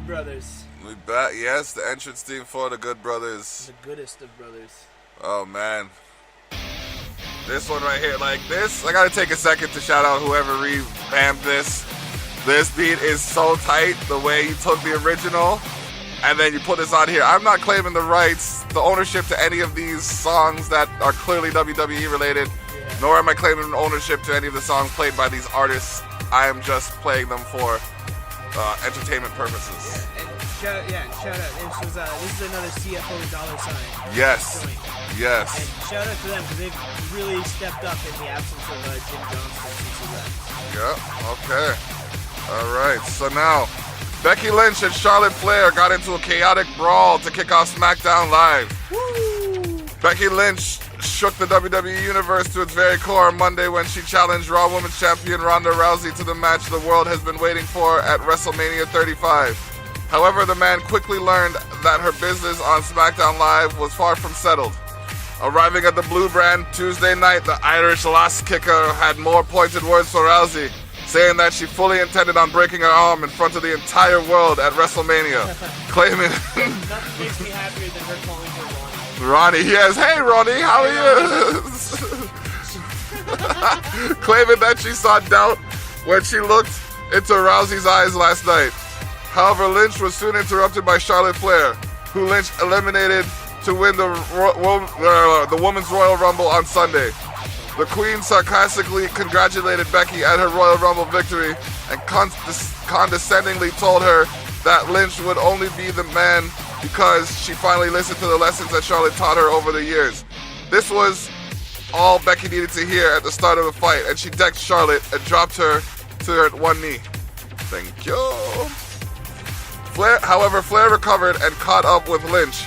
Good Brothers. We bet, yes, the entrance theme for the Good Brothers. The goodest of brothers. Oh, man. This one right here, like this, I gotta take a second to shout out whoever revamped this. This beat is so tight, the way you took the original, and then you put this on here. I'm not claiming the rights, the ownership to any of these songs that are clearly WWE related, nor am I claiming ownership to any of the songs played by these artists. I am just playing them for entertainment purposes. Shout out. This is another CFO $sign. Yes. joint. Yes. And shout out to them because they've really stepped up in the absence of Jim Johnston since he left. Yeah, okay. All right, so now Becky Lynch and Charlotte Flair got into a chaotic brawl to kick off SmackDown Live. Woo! Becky Lynch shook the WWE Universe to its very core on Monday when she challenged Raw Women's Champion Ronda Rousey to the match the world has been waiting for at WrestleMania 35. However, the man quickly learned that her business on SmackDown Live was far from settled. Arriving at the Blue Brand Tuesday night, the Irish Lass Kicker had more pointed words for Rousey, saying that she fully intended on breaking her arm in front of the entire world at WrestleMania, claiming... Nothing makes me happier than her calling her Ronnie, yes. Hey, Ronnie, how are you? Claiming that she saw doubt when she looked into Rousey's eyes last night. However, Lynch was soon interrupted by Charlotte Flair, who Lynch eliminated to win the Women's Royal Rumble on Sunday. The Queen sarcastically congratulated Becky at her Royal Rumble victory and condescendingly told her that Lynch would only be the man because she finally listened to the lessons that Charlotte taught her over the years. This was all Becky needed to hear at the start of the fight, and she decked Charlotte and dropped her to her one knee. Thank you. Flair recovered and caught up with Lynch,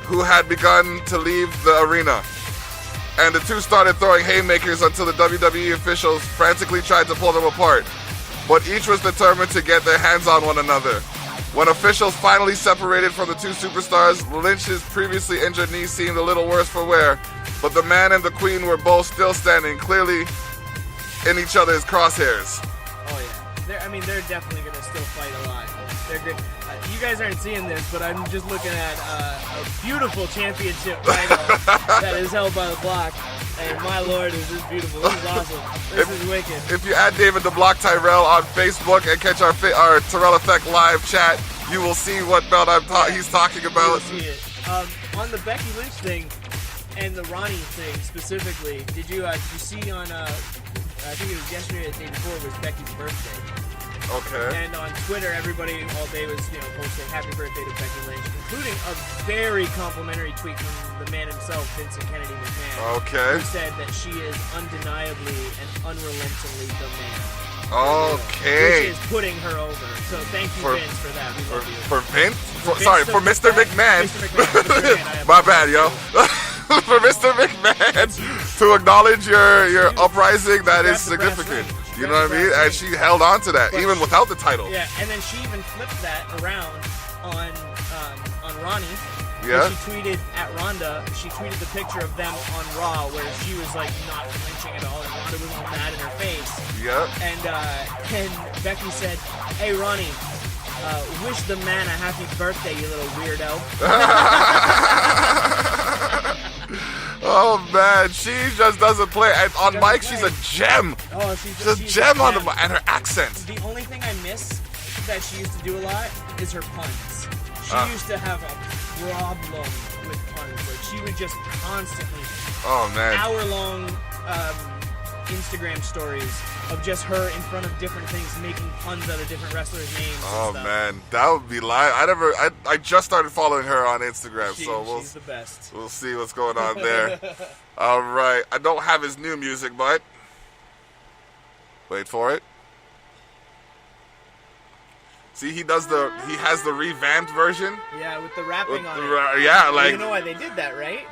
who had begun to leave the arena. And the two started throwing haymakers until the WWE officials frantically tried to pull them apart. But each was determined to get their hands on one another. When officials finally separated from the two superstars, Lynch's previously injured knee seemed a little worse for wear, but the man and the Queen were both still standing, clearly in each other's crosshairs. Oh yeah, they're definitely gonna still fight a lot. They're good. You guys aren't seeing this, but I'm just looking at a beautiful championship title that is held by the Block. And my lord, is this beautiful. This is awesome. This is wicked. If you add David the Block Tyrell on Facebook and catch our Tyrell Effect live chat, you will see what belt he's talking about. You'll see it. On the Becky Lynch thing and the Ronnie thing specifically, did you see on, I think it was yesterday or the day before, was Becky's birthday. Okay. And on Twitter, everybody all day was, posting happy birthday to Becky Lynch, including a very complimentary tweet from the man himself, Vincent Kennedy McMahon. Okay. Who said that she is undeniably and unrelentingly the man. Okay. Which is putting her over. So thank you, Vince, for that. We love you. For Vince? For Mr. McMahon. Mr. McMahon. My bad, yo. For Mr. McMahon to acknowledge your uprising, that is significant. You know what I mean? And she held on to that, even without the title. Yeah, and then she even flipped that around on Ronnie. Yeah. She tweeted at Ronda, she tweeted the picture of them on Raw where she was like not flinching at all and Ronda was all mad in her face. Yep. And Becky said, "Hey Ronnie, wish the man a happy birthday, you little weirdo." Oh man, she just doesn't play. And on mic, she's a gem. Oh, she's a gem on the mic, and her accent. The only thing I miss that she used to do a lot is her puns. She used to have a problem with puns. Like she would just constantly, hour-long Instagram stories of just her in front of different things, making puns out of different wrestlers' names. Oh man, that would be live. I just started following her on Instagram, so she's the best. We'll see what's going on there. All right, I don't have his new music, but wait for it. See, he has the revamped version. Yeah, with the rapping on it. You know why they did that, right?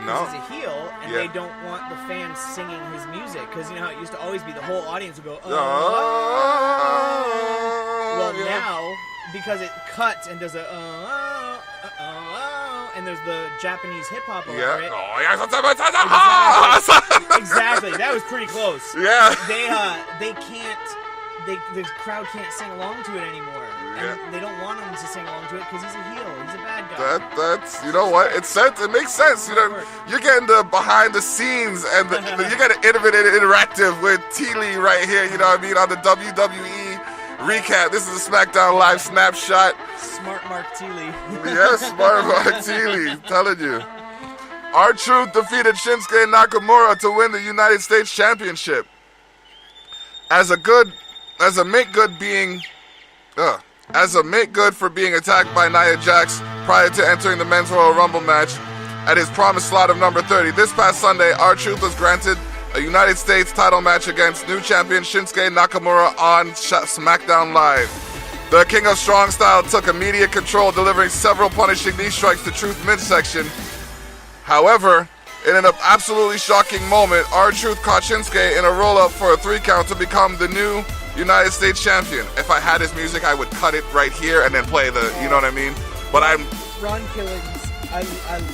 No. He's a heel, and they don't want the fans singing his music. Because you know how it used to always be the whole audience would go, Well, now, because it cuts and does and there's the Japanese hip-hop over it. Exactly. That was pretty close. Yeah. They can't... the crowd can't sing along to it anymore. And they don't want him to sing along to it because he's a heel. He's a bad guy. That's you know what? It makes sense. You know, you're getting the behind the scenes and you're getting innovative and interactive with Thili right here. You know what I mean? On the WWE recap. This is a SmackDown Live snapshot. Smart Mark Thili. Yes, Smart Mark Thili. I'm telling you. R-Truth defeated Shinsuke Nakamura to win the United States Championship. As a make good for being attacked by Nia Jax prior to entering the Men's Royal Rumble match at his promised slot of number 30. This past Sunday, R-Truth was granted a United States title match against new champion Shinsuke Nakamura on SmackDown Live. The King of Strong Style took immediate control, delivering several punishing knee strikes to Truth midsection. However, in an absolutely shocking moment, R-Truth caught Shinsuke in a roll-up for a 3 count to become the new United States champion. If I had his music, I would cut it right here and then play the, you know what I mean? But Ron Killings, I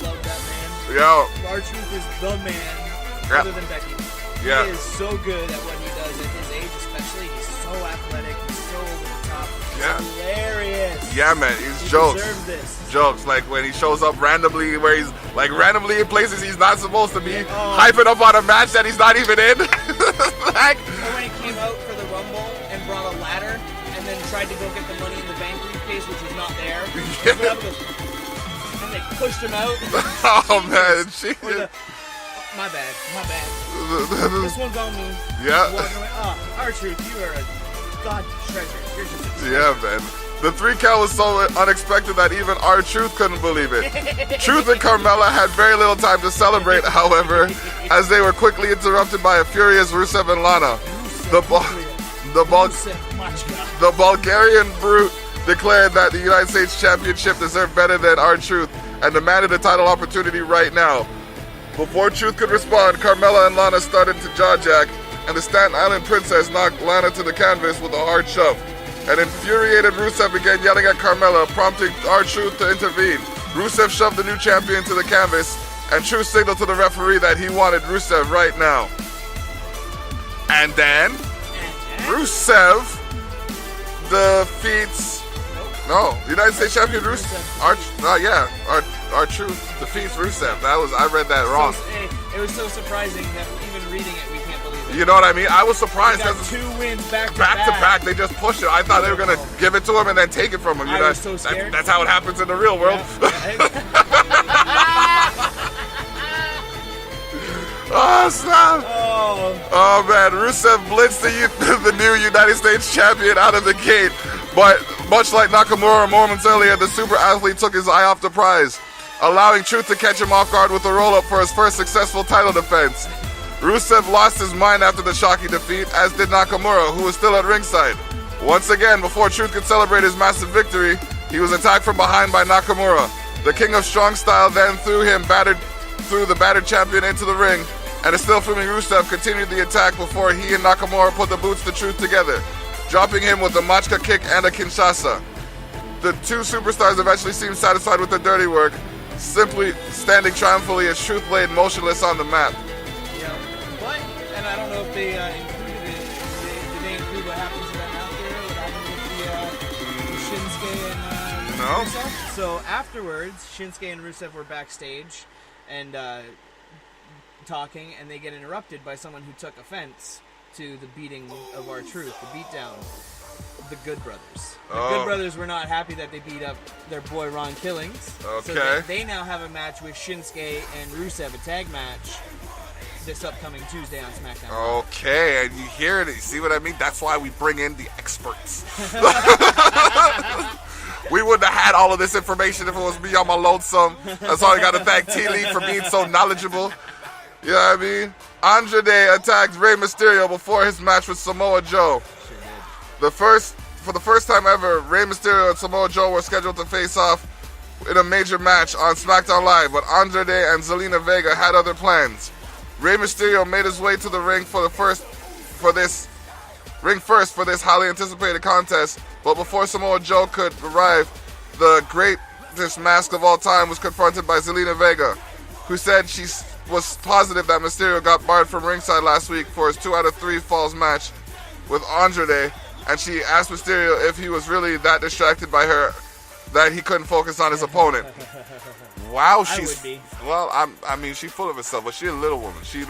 love that man. Yo. R-Truth is the man, other than Becky. Yeah. He is so good at what he does at his age, especially. He's so athletic. He's so over the top. He's hilarious. Yeah, man. He's he jokes. Deserves this. Jokes, like when he shows up randomly, where he's like randomly in places he's not supposed to be, hyping up on a match that he's not even in. Like, or when he came out for the Rumble and brought a ladder and then tried to go get the Money in the Bank briefcase, which was not there. And they pushed him out. Oh man, my bad. This one's on me. Yeah. R-Truth, you are a god treasure. You're just yeah, man. The 3 count was so unexpected that even R-Truth couldn't believe it. Truth and Carmella had very little time to celebrate, however, as they were quickly interrupted by a furious Rusev and Lana. The Bulgarian Brute declared that the United States Championship deserved better than R-Truth and demanded a title opportunity right now. Before Truth could respond, Carmella and Lana started to jaw-jack, and the Staten Island Princess knocked Lana to the canvas with a hard shove. An infuriated Rusev began yelling at Carmella, prompting R-Truth to intervene. Rusev shoved the new champion to the canvas, and Truth signaled to the referee that he wanted Rusev right now. And then, Rusev defeats... No, United States Champion Rusev. R-Truth defeats Rusev. I read that wrong. It was so surprising that even reading it, we can't believe it. You know what I mean? I was surprised because 2 wins back to back. They just pushed it. I thought they were gonna give it to him and then take it from him. You know, was so scared. That's how it happens in the real world. Oh snap! Oh man, Rusev blitzed the new United States champion out of the gate, but much like Nakamura moments earlier, the super athlete took his eye off the prize, allowing Truth to catch him off guard with a roll-up for his first successful title defense. Rusev lost his mind after the shocking defeat, as did Nakamura, who was still at ringside. Once again, before Truth could celebrate his massive victory, he was attacked from behind by Nakamura. The King of Strong Style then threw the battered champion into the ring, and a still filming Rusev continued the attack before he and Nakamura put the boots to Truth together, dropping him with a Machka kick and a Kinshasa. The two superstars eventually seemed satisfied with the dirty work, simply standing triumphantly as Truth laid motionless on the mat. Yeah, but, and I don't know if they included it, did they include what happens to them after, what happened with Shinsuke and Rusev? So afterwards, Shinsuke and Rusev were backstage and talking, and they get interrupted by someone who took offense to the beating of R-Truth, the beatdown. The Good Brothers. The Good Brothers were not happy that they beat up their boy Ron Killings. Okay. So they now have a match with Shinsuke and Rusev, a tag match, this upcoming Tuesday on SmackDown. Okay, and you hear it, you see what I mean? That's why we bring in the experts. We wouldn't have had all of this information if it was me on my lonesome. That's why I got to thank Thili for being so knowledgeable. You know what I mean? Andrade attacked Rey Mysterio before his match with Samoa Joe. For the first time ever, Rey Mysterio and Samoa Joe were scheduled to face off in a major match on SmackDown Live, but Andrade and Zelina Vega had other plans. Rey Mysterio made his way to the ring first for this highly anticipated contest, but before Samoa Joe could arrive, the greatest mask of all time was confronted by Zelina Vega, who said she was positive that Mysterio got barred from ringside last week for his 2 out of 3 falls match with Andrade, and she asked Mysterio if he was really that distracted by her that he couldn't focus on his opponent. Wow, she's well. I mean, she's full of herself, but she's a little woman. She's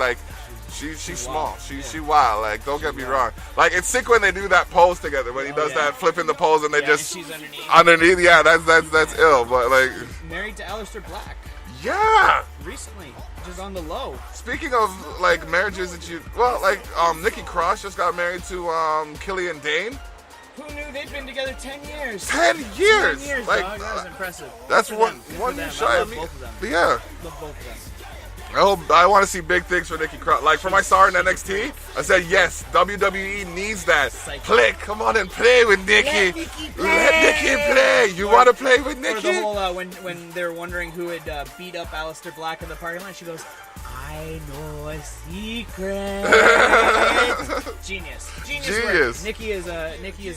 small. She wild. Like, don't get me wrong. Like, it's sick when they do that pose together. When he does that flipping the pose and they just and she's underneath. Yeah, that's ill. But like, married to Aleister Black. Yeah. Recently, just on the low. Speaking of like marriages that Nikki Cross just got married to Killian Dane. Who knew they'd been together 10 years? 10 years! 10 years, like, dog. That was impressive. That's Good one year shy of me. Both of them. Yeah. Love both of them. I want to see big things for Nikki Cross. Like, for my star in NXT, I said, yes, WWE needs that. Play, come on and play with Nikki. Let Nikki play. You want to play with Nikki? For the whole, when they were wondering who had beat up Aleister Black in the parking lot, she goes, I know a secret. Genius. Work. Nikki is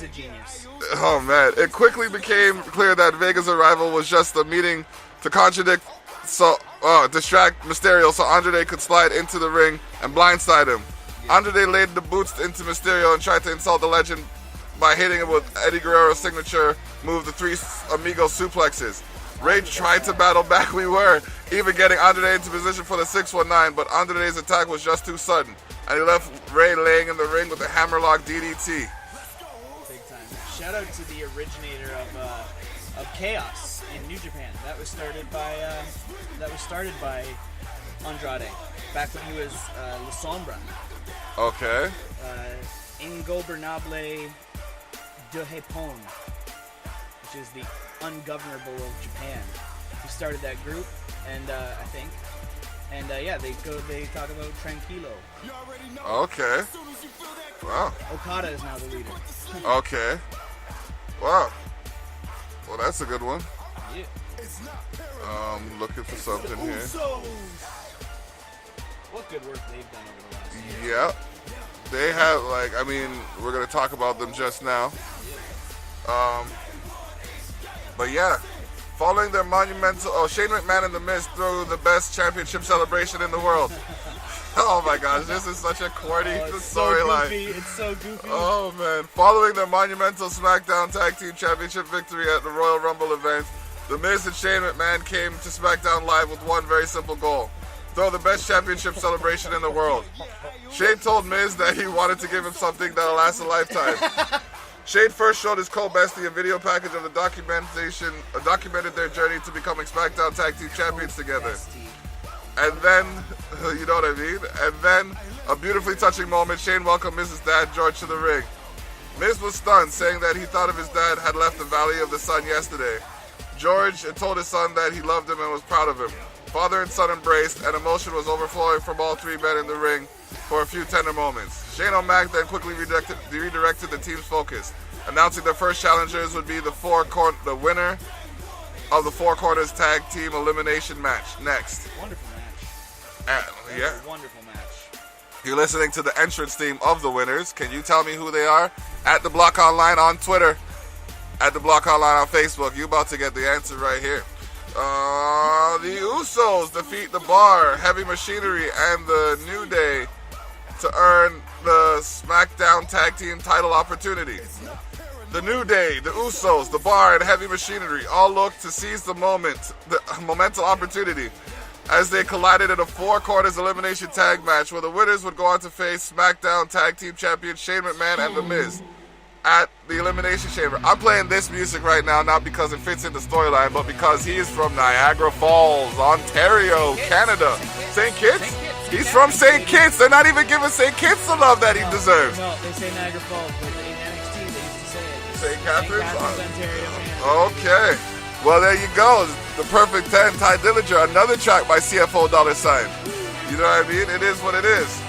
a genius. Oh man! It quickly became clear that Vega's arrival was just a meeting to distract Mysterio so Andrade could slide into the ring and blindside him. Andrade laid the boots into Mysterio and tried to insult the legend by hitting him with Eddie Guerrero's signature move, the Three Amigos suplexes. Ray tried to battle back, even getting Andrade into position for the 619, but Andrade's attack was just too sudden, and he left Ray laying in the ring with a hammerlock DDT. Big time. Shout out to the originator of Chaos in New Japan. That was started by Andrade back when he was La Sombra. Okay. Ingobernable de Japón, which is the ungovernable of Japan. He started that group, and I think, and they talk about Tranquilo. Okay. Wow. Okada is now the leader. Okay. Wow. Well, that's a good one. Yeah. Looking for something here. What good work they've done over the last year. Yeah. They have, we're going to talk about them just now. But yeah, following their monumental... Oh, Shane McMahon and The Miz threw the best championship celebration in the world. Oh my gosh, this is such a corny storyline. It's so goofy. Oh man. Following their monumental SmackDown Tag Team Championship victory at the Royal Rumble event, The Miz and Shane McMahon came to SmackDown Live with one very simple goal: throw the best championship celebration in the world. Shane told Miz that he wanted to give him something that'll last a lifetime. Shane first showed his co-bestie a video package of the documented their journey to becoming SmackDown Tag Team Champions together. And then, you know what I mean? And then, a beautifully touching moment, Shane welcomed Miz's dad, George, to the ring. Miz was stunned, saying that he thought of his dad had left the Valley of the Sun yesterday. George had told his son that he loved him and was proud of him. Father and son embraced, and emotion was overflowing from all three men in the ring for a few tender moments. Shane O'Mac then quickly redirected the team's focus, announcing their first challengers would be the winner of the Four Corners Tag Team Elimination Match. Next. Wonderful match. Wonderful match. You're listening to the entrance theme of the winners. Can you tell me who they are? At The Block Online on Twitter. At The Block Online on Facebook. You about to get the answer right here. The Usos defeat The Bar, Heavy Machinery, and the New Day to earn the SmackDown Tag Team title opportunity. The New Day, the Usos, The Bar, and Heavy Machinery all look to seize the momental opportunity as they collided in a Four Corners elimination tag match where the winners would go on to face SmackDown Tag Team Champions Shane McMahon and The Miz at the Elimination Chamber. I'm playing this music right now not because it fits in the storyline, but because he is from Niagara Falls, Ontario, Canada. St. Kitts? He's from St. Kitts. They're not even giving St. Kitts the love that he deserves. No, they say Niagara Falls, but in NXT they used to say it. St. Catharines? Ontario. Okay. Well, there you go. The Perfect 10, Ty Dillinger. Another track by CFO $. You know what I mean? It is what it is.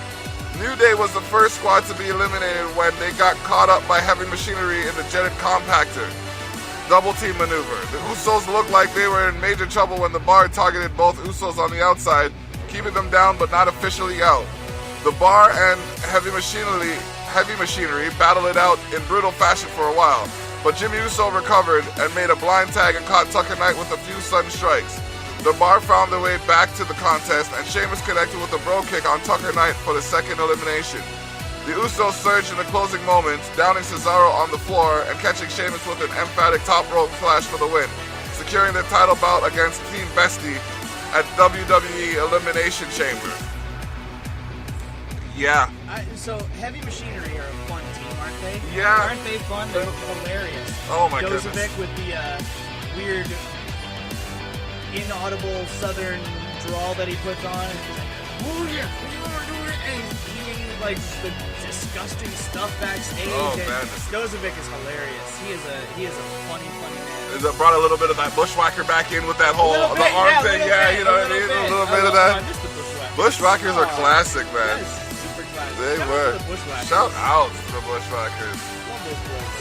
New Day was the first squad to be eliminated when they got caught up by Heavy Machinery in the jetted compactor double team maneuver. The Usos looked like they were in major trouble when the Bar targeted both Usos on the outside, keeping them down but not officially out. The Bar and Heavy Machinery battled it out in brutal fashion for a while, but Jimmy Uso recovered and made a blind tag and caught Tucker Knight with a few sudden strikes. The Bar found their way back to the contest, and Sheamus connected with a bro kick on Tucker Knight for the second elimination. The Usos surged in the closing moments, downing Cesaro on the floor and catching Sheamus with an emphatic top rope flash for the win, securing their title bout against Team Bestie at WWE Elimination Chamber. Yeah. So Heavy Machinery are a fun team, aren't they? Yeah. Aren't they fun? They're hilarious. Oh my goodness. Dozovic with the weird, inaudible Southern drawl that he puts on, and he's like, "Oh yeah, what do you want to do?" And he's eating like the disgusting stuff backstage. Oh and man, Dozovic is hilarious. He is a funny man. It brought a little bit of that bushwhacker back in with that whole the arm thing. Yeah, you know what I mean? A little bit of that. Bushwhackers are classic, man. Super classic. They were. Shout out to the Bushwhackers. Love those boys.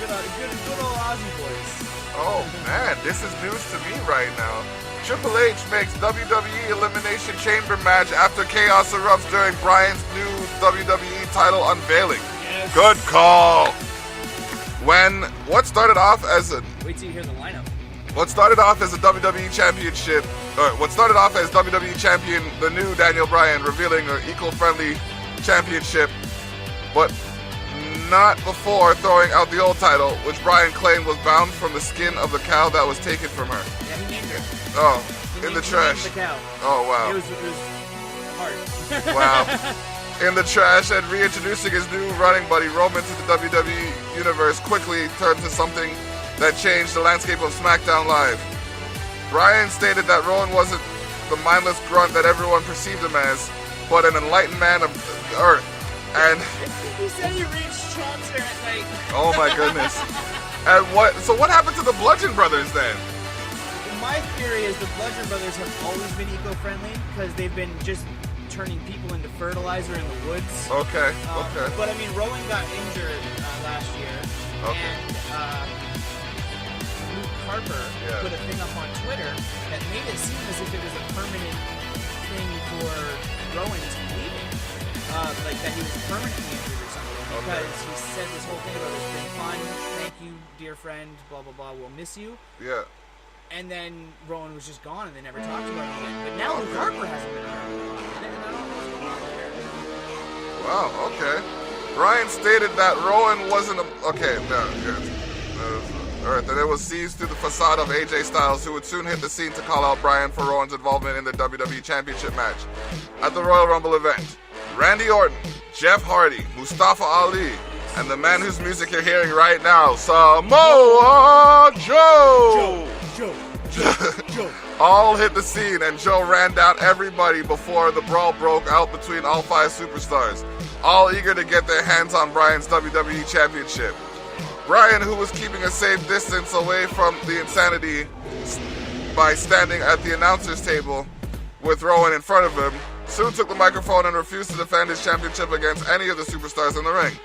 Good old Aussie boys. Oh man, this is news to me right now. Triple H makes WWE Elimination Chamber match after chaos erupts during Bryan's new WWE title unveiling. Yes. Good call. When what started off as a wait till you hear the lineup. What started off as a WWE Championship, what started off as WWE Champion, the new Daniel Bryan, revealing an equal-friendly championship, but not before throwing out the old title, which Bryan claimed was bound from the skin of the cow that was taken from her. Yeah, he named her. Oh, He in the named trash. the cow. Oh, wow. It was hard. Wow. In the trash, and reintroducing his new running buddy Roman to the WWE Universe quickly turned to something that changed the landscape of SmackDown Live. Bryan stated that Rowan wasn't the mindless grunt that everyone perceived him as, but an enlightened man of the earth. And he said he reached Chaucer at night. oh my goodness. And what happened to the Bludgeon Brothers then? My theory is the Bludgeon Brothers have always been eco-friendly because they've been just turning people into fertilizer in the woods. Okay. But I mean, Rowan got injured last year, and Luke Harper put a thing up on Twitter that made it seem as if it was a permanent thing for Rowan to be leaving, like that he was permanently injured or something. Because he said this whole thing about it's been fun, thank you, dear friend, blah blah blah, we'll miss you. Yeah. And then Rowan was just gone, and they never talked about it again. But now Luke Harper hasn't been around. And I don't know what's going on there. Wow, okay. Bryan stated that Rowan wasn't a... Okay, no, good. Alright, that it was seized through the facade of AJ Styles, who would soon hit the scene to call out Bryan for Rowan's involvement in the WWE Championship match. At the Royal Rumble event, Randy Orton, Jeff Hardy, Mustafa Ali, and the man whose music you're hearing right now, Samoa Joe! Joe. All hit the scene, and Joe ran down everybody before the brawl broke out between all five superstars, all eager to get their hands on Bryan's WWE Championship. Bryan, who was keeping a safe distance away from the insanity by standing at the announcer's table with Rowan in front of him, soon took the microphone and refused to defend his championship against any of the superstars in the ring.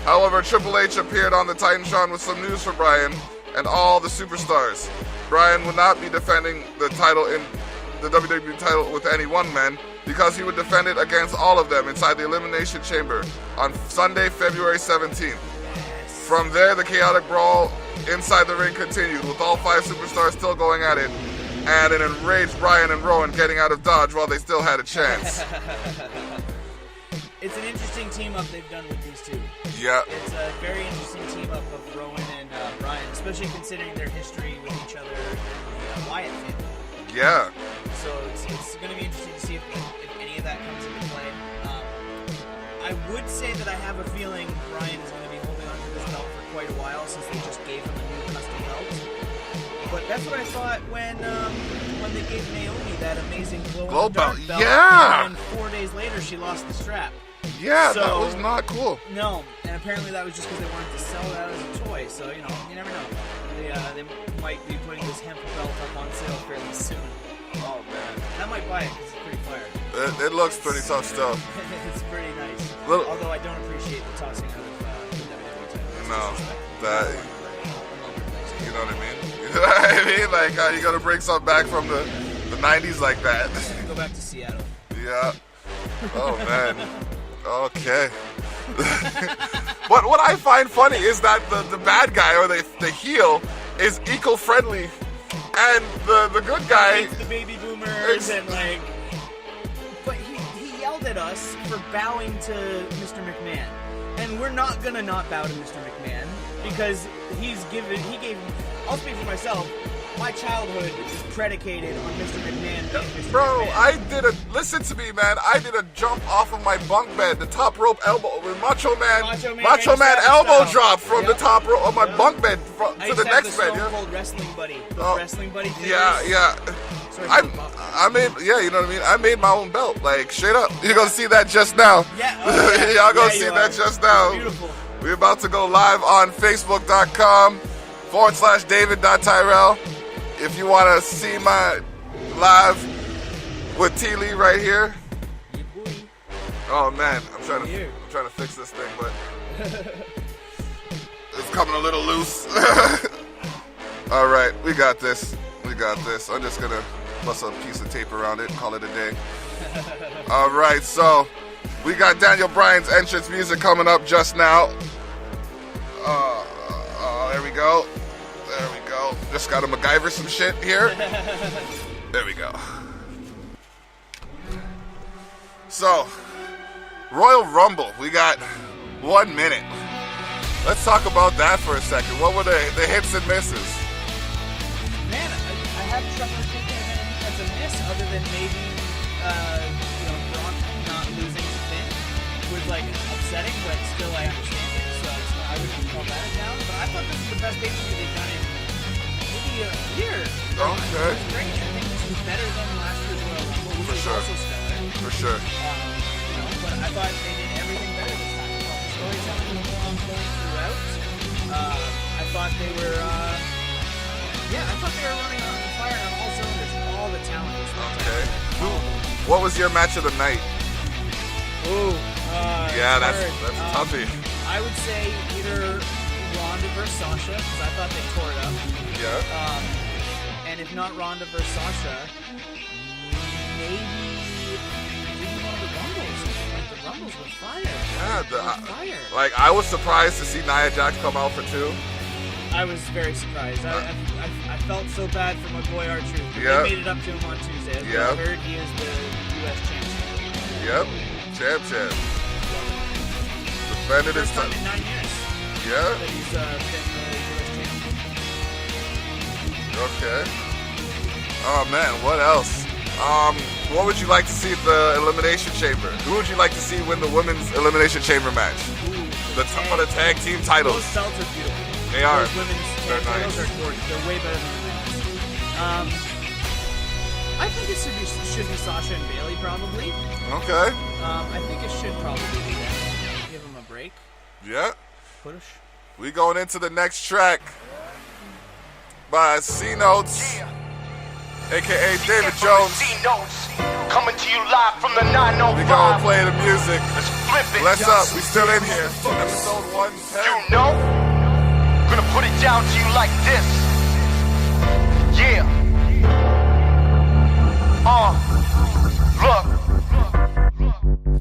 However, Triple H appeared on the Titantron with some news for Bryan and all the superstars. Bryan would not be defending the title in the WWE title with any one man, because he would defend it against all of them inside the Elimination Chamber on Sunday, February 17th. From there, the chaotic brawl inside the ring continued, with all five superstars still going at it, and an enraged Bryan and Rowan getting out of Dodge while they still had a chance. It's an interesting team-up they've done with these two. Yeah. It's a very interesting team-up of Rowan and Bryan, especially considering their history with each other, the Wyatt family. Yeah. So it's going to be interesting to see if any of that comes into play. I would say that I have a feeling Bryan is going to be holding on to this belt for quite a while, since they just gave him a new custom belt. But that's what I thought when they gave Naomi that amazing glow belt. Yeah. And 4 days later, she lost the strap. Yeah, so, that was not cool. No, and apparently that was just because they wanted to sell that as a toy. So you never know. They might be putting this hemp belt up on sale fairly soon. Oh man, I might buy it because it's pretty fire. It looks pretty tough stuff. It's pretty nice. Although I don't appreciate the tossing out of the WWE title. No, that you know what I mean. You know what I mean? Like you got to bring something back from the 90s like that. Go back to Seattle. Yeah. Oh man. Okay. But what I find funny is that the bad guy, or the heel, is eco-friendly, and the good guy hates the baby boomers and like. But he yelled at at us for bowing to Mr. McMahon. And we're not gonna not bow to Mr. McMahon because he gave, I'll speak for myself, my childhood is predicated on Mr. McMahon being Mr. Bro, McMahon. Listen to me, man. I did a jump off of my bunk bed, the top rope elbow, with Macho Man elbow drop from the top rope of my bunk bed to the next bed. Stone Cold Wrestling Buddy. Wrestling Buddy figures. Yeah. I made, you know what I mean? I made my own belt, like, straight up. You're gonna see that just now. Y'all gonna see that just now. Beautiful. We're about to go live on Facebook.com/David.Tyrell. If you want to see my live with Thili right here. Oh man, I'm trying to fix this thing, but it's coming a little loose. All right, we got this. I'm just gonna bust a piece of tape around it and call it a day. All right, so we got Daniel Bryan's entrance music coming up just now. There we go. Just gotta MacGyver some shit here. There we go. So, Royal Rumble. We got 1 minute. Let's talk about that for a second. What were the hits and misses? Man, I have trouble thinking of anything that's a miss other than maybe, Braun not losing to Finn was like upsetting, but still I understand it. So I wouldn't call that a down. But I thought this was the best pay-per-view they've done in maybe a year. Okay. It was great. I think this was better than last year's Royal Rumble, which was also stellar. For sure. But I thought they did everything better this time. I thought the storytelling was on point throughout. I thought they were, running on fire on all cylinders. All the talent was fantastic. Okay. What was your match of the night? Ooh. That's a toughie. I would say either Ronda versus Sasha, because I thought they tore it up. Yeah. And if not Ronda versus Sasha, maybe one of the Rumbles. Like the Rumbles were fire. Like, I was surprised to see Nia Jax come out for 2. I was very surprised. I felt so bad for my boy R-Truth. Yeah. They made it up to him on Tuesday. As I heard, he is the U.S. champion. Yep. Champ. Defended his time in 9 years. Yeah. That he's been the U.S. champion. Okay. Oh man, what else? What would you like to see at the Elimination Chamber? Who would you like to see win the Women's Elimination Chamber match? The tag team titles. Those belts are beautiful. They are. Those women's tag titles are gorgeous. They're way better than the men's. I think it should be Sasha and Bayley probably. Okay. I think it should probably be them. Give them a break. Yeah. Push. We going into the next track by C Notes, aka David Jones. Coming to you live from the 905. We gonna play the music. Let's flip it. Bless up. We still in here. Episode 110. You know, gonna put it down to you like this. Yeah. Look.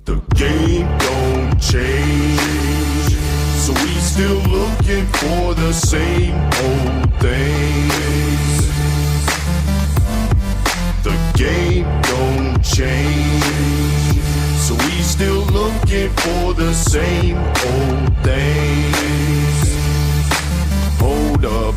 The game don't change, so we still looking for the same old things. The game don't change, so we still looking for the same old things. Hold up.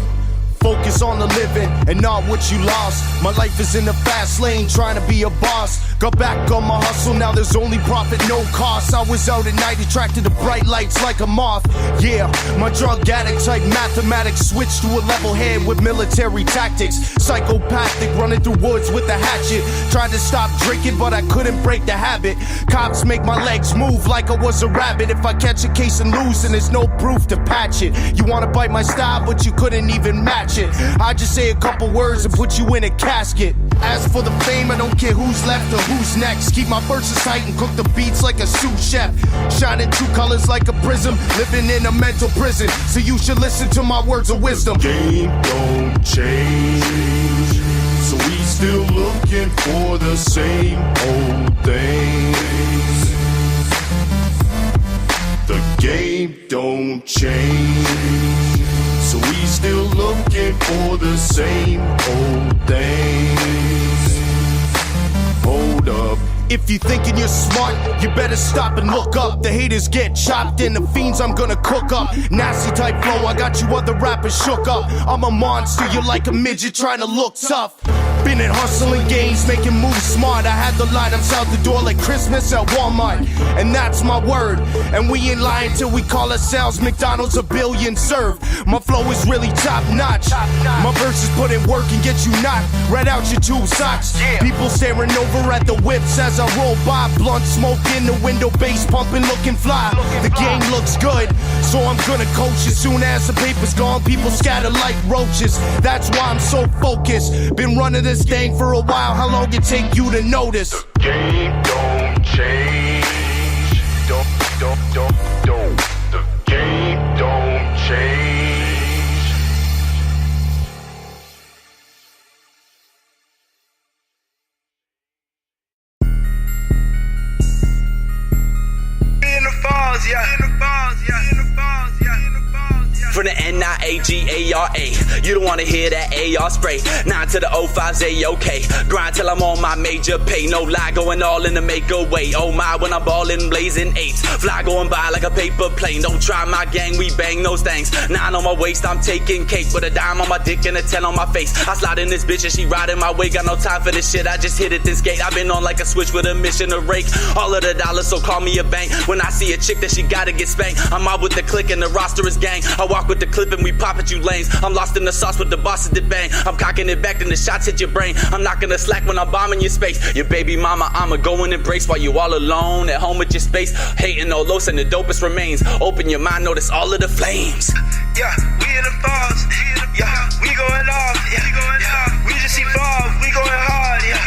Focus on the living and not what you lost. My life is in the fast lane, trying to be a boss. Got back on my hustle, now there's only profit, no cost. I was out at night, attracted to bright lights like a moth. Yeah, my drug addict type mathematics switched to a level head with military tactics. Psychopathic, running through woods with a hatchet. Tried to stop drinking, but I couldn't break the habit. Cops make my legs move like I was a rabbit. If I catch a case and lose, and there's no proof to patch it. You wanna bite my style, but you couldn't even match it. I just say a couple words and put you in a casket. As for the fame, I don't care who's left or who's next. Keep my verses tight and cook the beats like a sous chef. Shining true colors like a prism. Living in a mental prison, so you should listen to my words of wisdom. Game don't change, so we still looking for the same old things. The game don't change, so we still looking for the same old things. Hold up, If you thinking you're smart, you better stop and look up. The haters get chopped and the fiends I'm gonna cook up. Nasty type flow, I got you other rappers shook up. I'm a monster, you're like a midget trying to look tough. Been in hustling games, making moves smart. I had to line them out the door like Christmas at Walmart. And that's my word. And we ain't lying till we call ourselves McDonald's a billion served. My flow is really top notch. My verses put in work and get you knocked right out your tube socks. People staring over at the whips as I roll by. Blunt smoke in the window, bass pumping, looking fly. The game looks good, so I'm gonna coach it. Soon as the paper's gone, people scatter like roaches. That's why I'm so focused. Been running this thing for a while. How long it take you to notice? The game don't change. Don't. The game don't change. In the falls, yeah. In the falls, yeah. In the falls, yeah. In the falls, yeah. From the Niagara, you don't wanna hear that AR spray. 9 to the 05's A-OK. Grind till I'm on my major pay. No lie, going all in to make a way. Oh my, when I'm ballin', blazing 8s. Fly going by like a paper plane. Don't try my gang, we bang those things. 9 on my waist, I'm taking cake. With a dime on my dick and a 10 on my face. I slide in this bitch and she riding my way. Got no time for this shit, I just hit at this gate. I've been on like a switch with a mission to rake all of the dollars, so call me a bank. When I see a chick that she gotta get spanked, I'm out with the clique and the roster is gang. I walk with the clip and we pop at you lanes. I'm lost in the sauce with the bosses that bang. I'm cocking it back, then the shots hit your brain. I'm not gonna slack when I'm bombing your space. Your baby mama, I'ma go in and brace while you all alone at home with your space. Hating no los and the dopest remains. Open your mind, notice all of the flames. Yeah, we in the falls. Yeah, we going off. Yeah, we just evolve. We going hard. Yeah.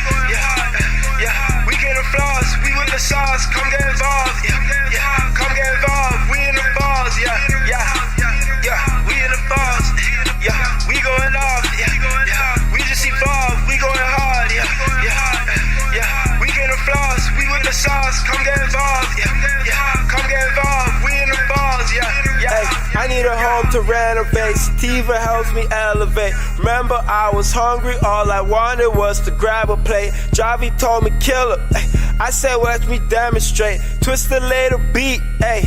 We getting floss. We with the sauce. Come get involved. Yeah. Come get involved. We in the falls. Yeah. We in the falls. Yeah, we going off. Yeah. We just evolve. We going hard. Yeah. We getting floss. We with the sauce. Come get involved. Yeah. Come get involved. We in the falls. Yeah. Hey, I need a home to renovate. Sativa helps me elevate. Remember, I was hungry. All I wanted was to grab a plate. Javi told me kill her. I said, watch me demonstrate. Twist the later beat. Hey,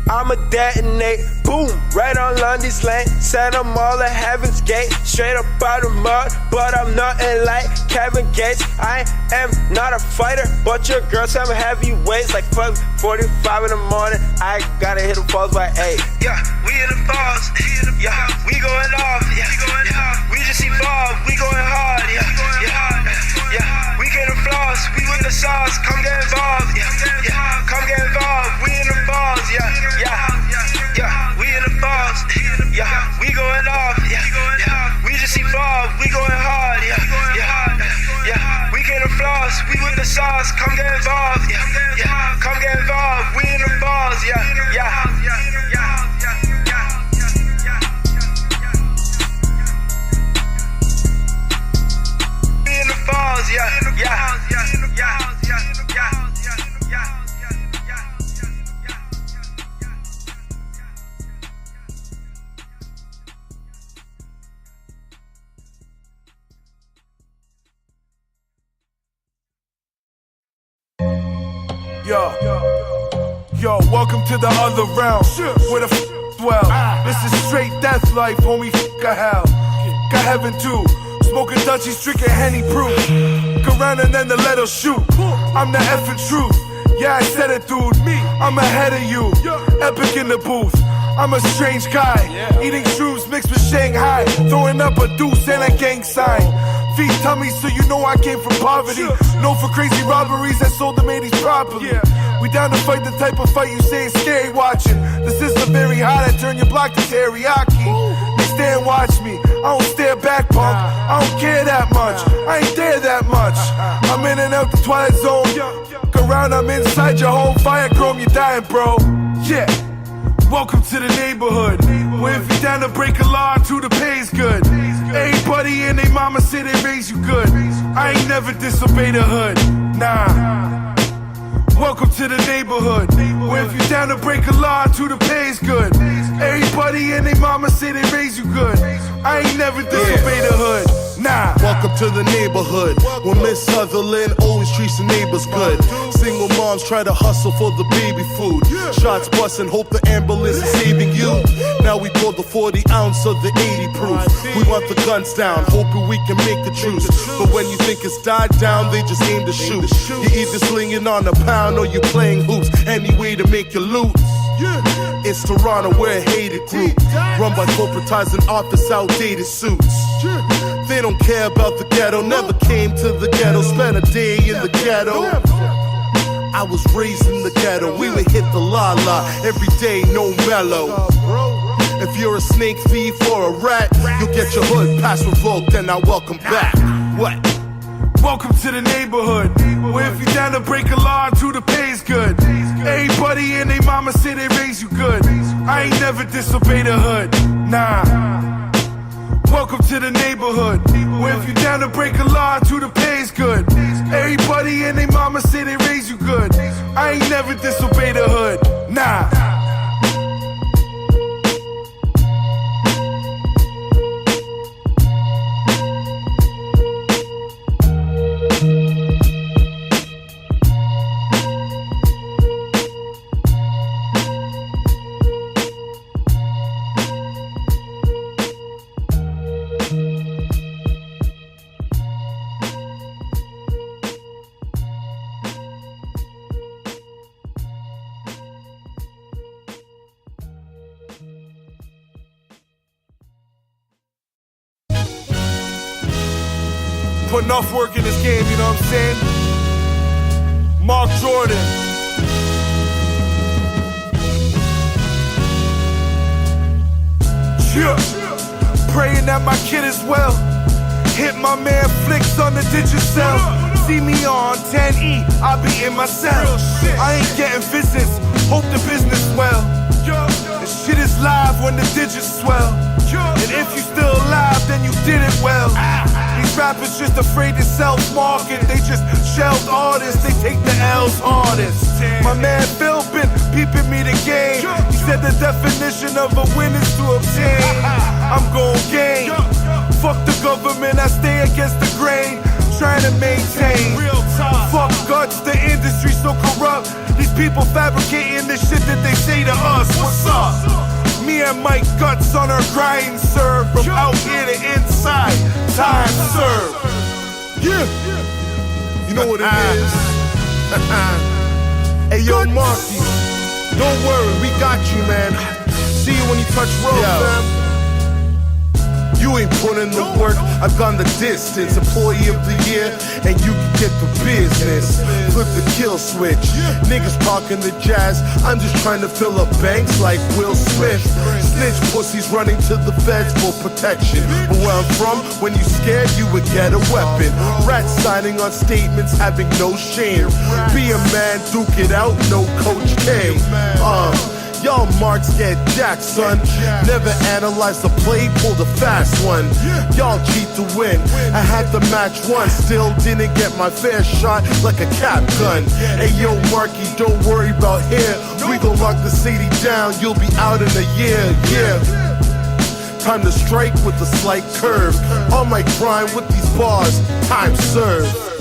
I'ma detonate. Boom, right on Lundy's lane. Send them all to Heaven's Gate. Straight up out of mud, but I'm nothing like Kevin Gates. I am not a fighter, but your girl some heavy weights. Like 45 in the morning, I gotta hit the falls by 8. Yeah, we in the falls. Yeah, we going off. Yeah, we just evolve. We going hard. Yeah. We getting floss. We with the sauce. Come get involved. Yeah. Come get involved. We in the falls. Yeah. We in the falls. Yeah, we going off. Yeah. We just evolve. We going hard. Yeah. We getting floss. We with the sauce. Come get involved. Yeah. Come get involved. We in the falls. Yeah. We in the falls. Yeah. Yo, welcome to the other realm, where the dwell. This is straight death life, homie, a hell. Got heaven too, smoking Dutchies, drinking Henny proof. Go around and then the letter shoot. I'm the effing truth, yeah, I said it, dude. I'm ahead of you, epic in the booth. I'm a strange guy, eating shrooms mixed with Shanghai. Throwing up a deuce and a gang sign. Feed tummies so you know I came from poverty. Known for crazy robberies, I sold them 80s properly. We down to fight the type of fight you say is scary watching. The system very hot, I turn your block to teriyaki. They stare and watch me, I don't stare back, punk. I don't care that much, I ain't there that much. I'm in and out the twilight zone. Look around, I'm inside your home. Fire chrome, you dying, bro. Yeah. Welcome to the neighborhood, where if you down to break a law, to the pay's good. Everybody and they mama say they raise you good. I ain't never disobeyed the hood, nah. Welcome to the neighborhood, where if you down to break a law, to the pay's good. Everybody and they mama say they raise you good. I ain't never disobey the hood. Nah. Welcome to the neighborhood, where Miss Sutherland always treats the neighbors good. Single moms try to hustle for the baby food. Shots busting, hope the ambulance is saving you. Now we pull the 40 ounce of the 80 proof. We want the guns down, hoping we can make the truce. But when you think it's died down, they just aim to shoot. You're either slinging on a pound or you're playing hoops. Any way to make you lose. It's Toronto, we're a hated group, run by corporatizing office outdated suits. They don't care about the ghetto, never came to the ghetto, spent a day in the ghetto. I was raised in the ghetto, we would hit the la-la, every day, no mellow. If you're a snake thief or a rat, you'll get your hood pass revoked and I welcome back. What? Welcome to the neighborhood, where if you down to break a law, do the pay's good. Everybody and they mama say they raise you good. I ain't never disobey the hood, nah. Welcome to the neighborhood, where if you down to break a law, do the pay's good. Everybody and they mama say they raise you good. I ain't never disobey the hood, nah. Put enough work in this game, you know what I'm saying? Mark Jordan. Yeah. Praying that my kid is well. Hit my man Flicks on the Digicel. See me on 10E, I'll be in my cell. I ain't getting visits, hope the business well. The shit is live when the digits swell. And if you still alive, then you did it well. These rappers just afraid to self-market. They just shelved artists, they take the L's hardest. My man Phil been peeping me the game. He said the definition of a win is to obtain. I'm gon' gain. Fuck the government, I stay against the grain. Trying to maintain. Fuck guts, the industry so corrupt. These people fabricating the shit that they say to us. What's up? Me and Mike Guts on our grind, serve. From out here to inside, time serve. Yeah, you know what it is. Hey yo, Marky, don't worry, we got you, man. See you when you touch road, fam. You ain't put in the work, I've gone the distance. Employee of the year, and you can get the business. Flip the kill switch. Niggas talking the jazz, I'm just trying to fill up banks like Will Smith. Snitch pussies running to the feds for protection. But where I'm from, when you scared, you would get a weapon. Rats signing on statements, having no shame. Be a man, duke it out, no Coach K. Y'all marks get jacked, son. Never analyze the play, pull the fast one. Y'all cheat to win. I had the match once, still didn't get my fair shot like a cap gun. Hey yo, Marky, don't worry about here. We gon' lock the city down, you'll be out in a year, yeah. Time to strike with a slight curve. On my grind with these bars, time served.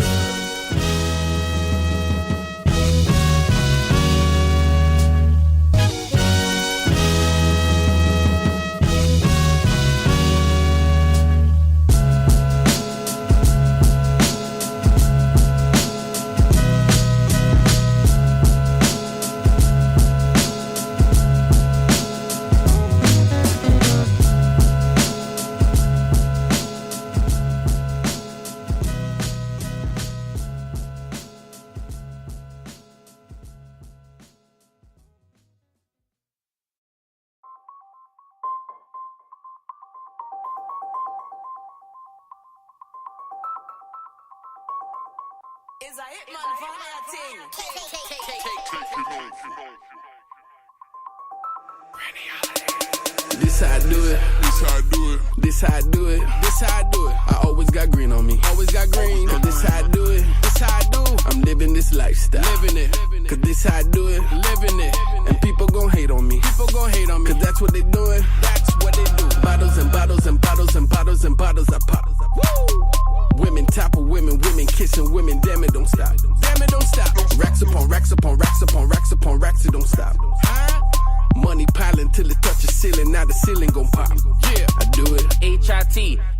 This how I do it. This how I do it. This how I do it. This how I do it. I always got green on me. Always got green. Cause this how I do it. This how I do. I'm living this lifestyle. Living it. Cause this how I do it. Living it. And people gon' hate on me. People gon' hate on me. Cause that's what they doing. That's what they do. Bottles and bottles and bottles and the ceiling gon' pop. Yeah, I do it.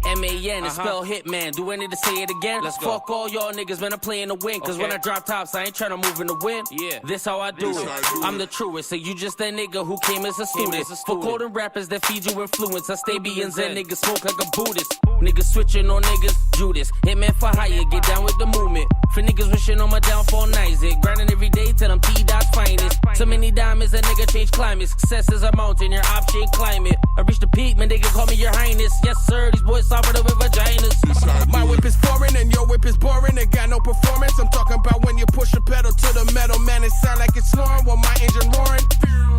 HITMAN, it's spell hitman. Do I need to say it again? Let's go. Fuck all y'all niggas, man, I'm playing to win. Cause when I drop tops, I ain't tryna move in the wind. Yeah, this how I do it. I'm the truest, so you just that nigga who came as a student. For quoting rappers that feed you influence, I stay being zen, niggas smoke like a Buddhist. Niggas switching on niggas, Judas. Hitman for hire, get down with the movement. For niggas wishing on my downfall, nice it. Grinding every day till I'm T-Dot's finest. So many diamonds, a nigga change climate. Success is a mountain, your option ain't climate. I reach the peak, man, they can call me your highness. Yes, sir, these boys operative with vaginas. My whip is foreign and your whip is boring. It got no performance. I'm talking about when you push the pedal to the metal, man, it sound like it's snoring while my engine roaring.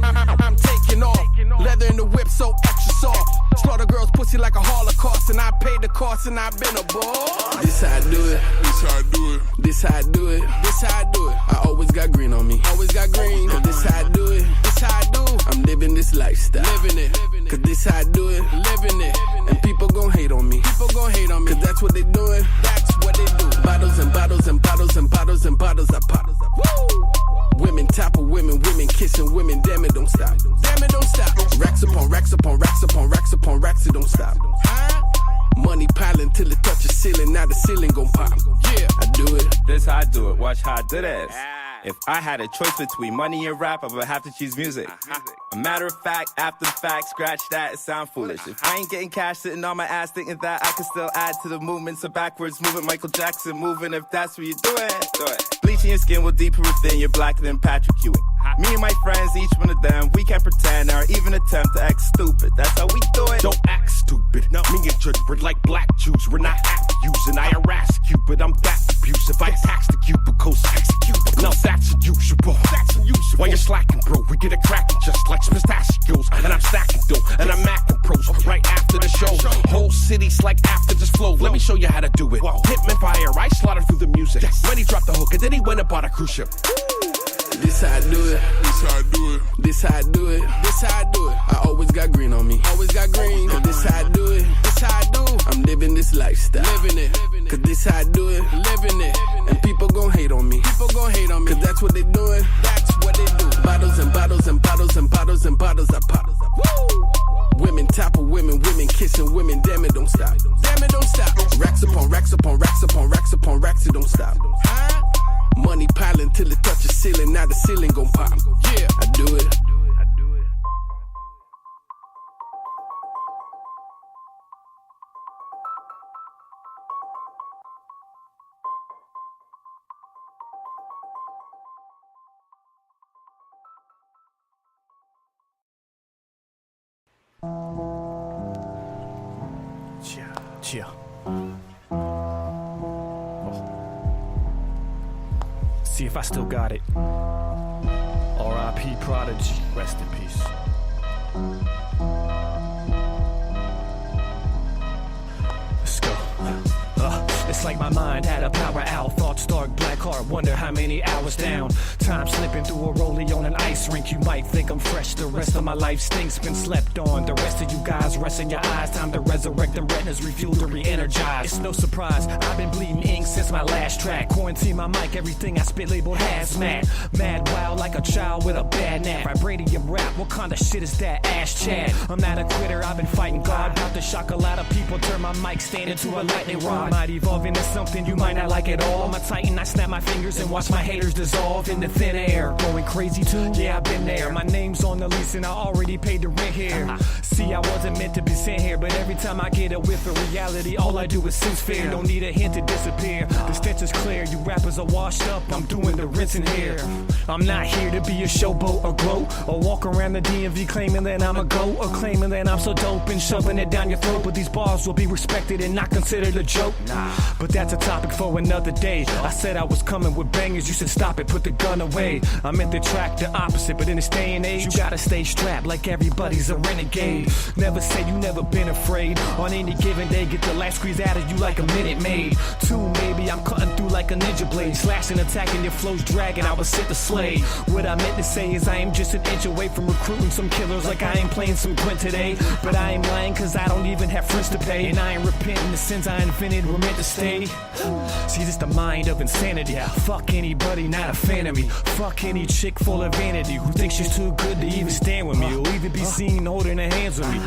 I'm taking off. Leather in the whip so extra soft. Slaughter girls pussy like a holocaust, and I paid the cost and I've been a boss. This how I do it. This how I do it. This how I do it. This how I do it. I always got green on me. Always got green. Cause this how I do it. This how I do. I'm living this lifestyle. Living it. Cause this how I do it. Living it. And people gon' hate on me. People gon' hate on me. Cause that's what they doing. That's what they do. Bottles and bottles and bottles and bottles and bottles. I pop. Woo! Women top of women, women kissing women. Damn it, don't stop. Damn it, don't stop. Racks upon racks upon racks upon racks upon racks. It don't stop. Money piling till it touches the ceiling. Now the ceiling gon' pop. Yeah, I do it. This how I do it. Watch how I do this. If I had a choice between money and rap, I would have to choose music. A matter of fact, after the fact, scratch that, it sound foolish. If I ain't getting cash sitting on my ass thinking that I can still add to the movement, so backwards moving, Michael Jackson moving, if that's what you're doing, do it. Bleaching your skin will deeper within, you're blacker than Patrick Ewing. Me and my friends, each one of them, we can't pretend or even attempt to act stupid. That's how we do it. Don't act stupid. No. Me and Judge, we're like black Jews. We're not act using. I harass Cupid. I'm that abusive. I tax the cubicles. No, that's unusual. That's unusual. While you're slacking, bro, we get it cracking just like pistachios. And I'm stacking dough. And I'm acting pros right after the show. Whole city's like after this flow. Let me show you how to do it. Hitman fire. I slaughter through the music. When he dropped the hook and then he went and bought a cruise ship. This how I do it. This how I do it. This how I do it. This how I do it. I always got green on me. Always got green. Cause this how I do it. This how I do. I'm living this lifestyle. Living it. Cause this how I do it. Living it. And people gon' hate on me. People gon' hate on me. Cause that's what they doing. That's what they do. Bottles and bottles and bottles and bottles and bottles. I pop. Woo! Women top of women, women kissing women. Damn it, don't stop. Damn it, don't stop. Racks upon racks upon racks upon racks upon racks. It don't stop. Money piling till it touches the ceiling. Now the ceiling gon' pop. Yeah, I do it. Yeah. See if I still got it. R.I.P. Prodigy. Rest in peace. Let's go. It's like my mind had a power out. Thoughts dark, black heart, wonder how many hours down. Time slipping through a rollie on an ice rink. You might think I'm fresh, the rest of my life stinks. Been slept on, the rest of you guys rest in your eyes. Time to resurrect them retinas, refuel to re-energize. It's no surprise, I've been bleeding ink since my last track. Quarantine my mic, everything I spit labeled hazmat. Mad wild like a child with a bad nap. Vibranium rap, what kind of shit is that? Ash Chad, I'm not a quitter, I've been fighting God. About to shock a lot of people, turn my mic stand into a lightning rod. Might evolve into something you might not like at all. I'm a titan, I snap my fingers and watch my haters dissolve into thin air. Going crazy too? Yeah, I've been there. My name's on the lease and I already paid the rent here. See, I wasn't meant to be sent here, but every time I get a whiff of reality, all I do is sense fear. Don't need a hint to disappear. The stench is clear, you rappers are washed up. I'm doing the rinsing here. I'm not here to be a showboat or gloat, or walk around the DMV claiming that I'm a goat, or claiming that I'm so dope and shoving it down your throat. But these bars will be respected and not considered a joke. But that's a topic for another day. I said I was coming with bangers, you said stop it, put the gun away. I meant to track the opposite, but in this day and age, you gotta stay strapped like everybody's a renegade. Never say you never been afraid. On any given day, get the last squeeze out of you like a Minute Maid. 2, maybe I'm cutting through like a ninja blade, slashing, attacking, your flows dragging, I was sent to slay. What I meant to say is I am just an inch away from recruiting some killers like I ain't playing some Gwent today. But I ain't lying cause I don't even have friends to pay, and I ain't repenting the sins I invented were meant to stay. See, this the mind of insanity. Fuck anybody not a fan of me. Fuck any chick full of vanity who thinks she's too good to even stand with me, or even be seen holding her hands hands with me.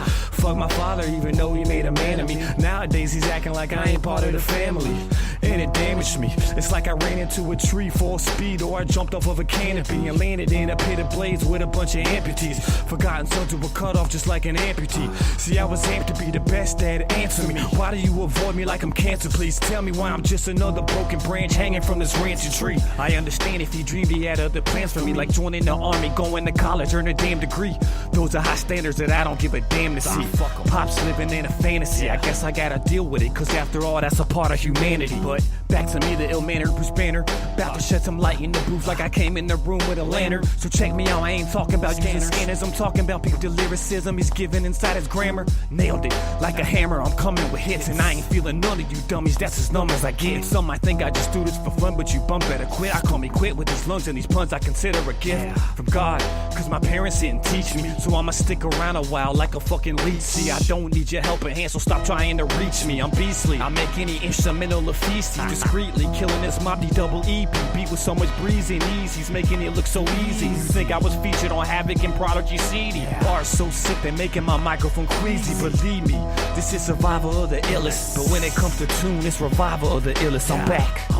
Fuck my father, even though he made a man of me. Nowadays he's acting like I ain't part of the family, and it damaged me. It's like I ran into a tree full speed, or I jumped off of a canopy and landed in a pit of blades with a bunch of amputees. Forgotten sons who were cut off just like an amputee. See, I was amped to be the best, Dad, answer me. Why do you avoid me like I'm cancer? Please tell me why I'm just another broken branch hanging from this rancid tree. I understand if he dreamed he had other plans for me, like joining the army, going to college, earn a damn degree. Those are high standards that I don't give a damn to see. Pop's living in a fantasy. I guess I gotta deal with it, cause after all, that's a part of humanity. But back to me, the ill-mannered Bruce Banner, about to shed some light in the booth like I came in the room with a lantern. So check me out, I ain't talking about using scanners. I'm talking about people, the lyricism he's giving inside his grammar. Nailed it, like a hammer, I'm coming with hits. And I ain't feeling none of you dummies, that's as numb as I get. Some might think I just do this for fun, but you bum better quit. I call me quit with these lungs and these puns I consider a gift from God, cause my parents didn't teach me. So I'ma stick around a while like a fucking leech. See, I don't need your helping hand, so stop trying to reach me. I'm beastly, I make any instrumental a feasty. Discreetly killing this mob double EP beat with so much breeze and ease. He's making it look so easy. You think I was featured on Havoc and Prodigy CD? Bars so sick they making my microphone queasy. Believe me, this is survival of the illest. But when it comes to tune, it's revival of the illest. I'm back.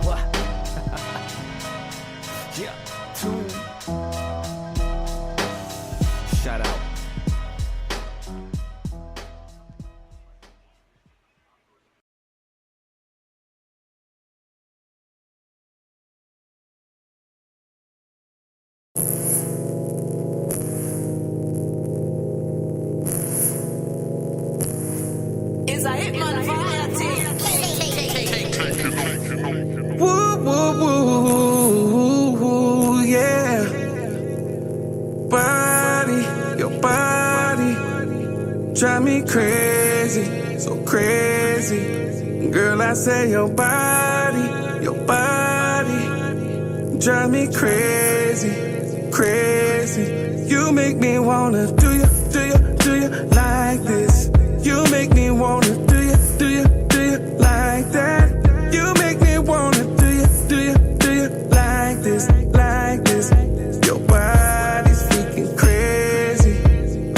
What? Yeah, tune. Shout out. Is a hitman variety. Woo, woo, woo, yeah. Body, your body, drive me crazy, so crazy. Girl, I say your body, drive me crazy, crazy. You make me wanna do you like this. You make me wanna do you like that. You make me wanna do you like this, like this. Your body's freaking crazy.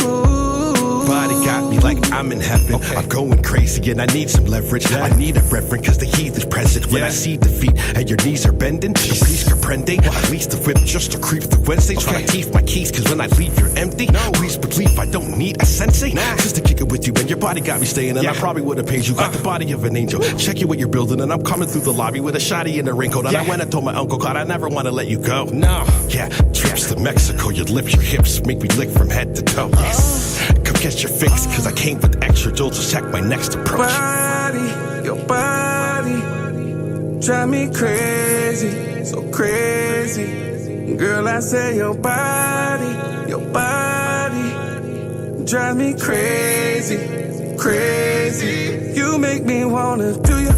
Ooh. Body got me like I'm in heaven. I'm going crazy and I need some leverage. I need a reverend cause the heat is present. When I see defeat and your knees are bending, please comprende. At least the whip just to creep the Wednesday. Try to teeth my keys cause when I leave you're empty. Please believe I don't need a sensei. Just to kick it with you and your body got me staying. And I probably would have paid you. Got the body of an angel. Check you what you're building and I'm coming through the lobby with a shotty in a raincoat. And I went and told my uncle God I never want to let you go. No. Yeah, trips to Mexico. Your lips, your hips make me lick from head to toe. Yes. Come get your fix cause I came with extra jewels to check my next approach. Your body, drive me crazy, so crazy. Girl, I say your body, drive me crazy, crazy. You make me wanna do you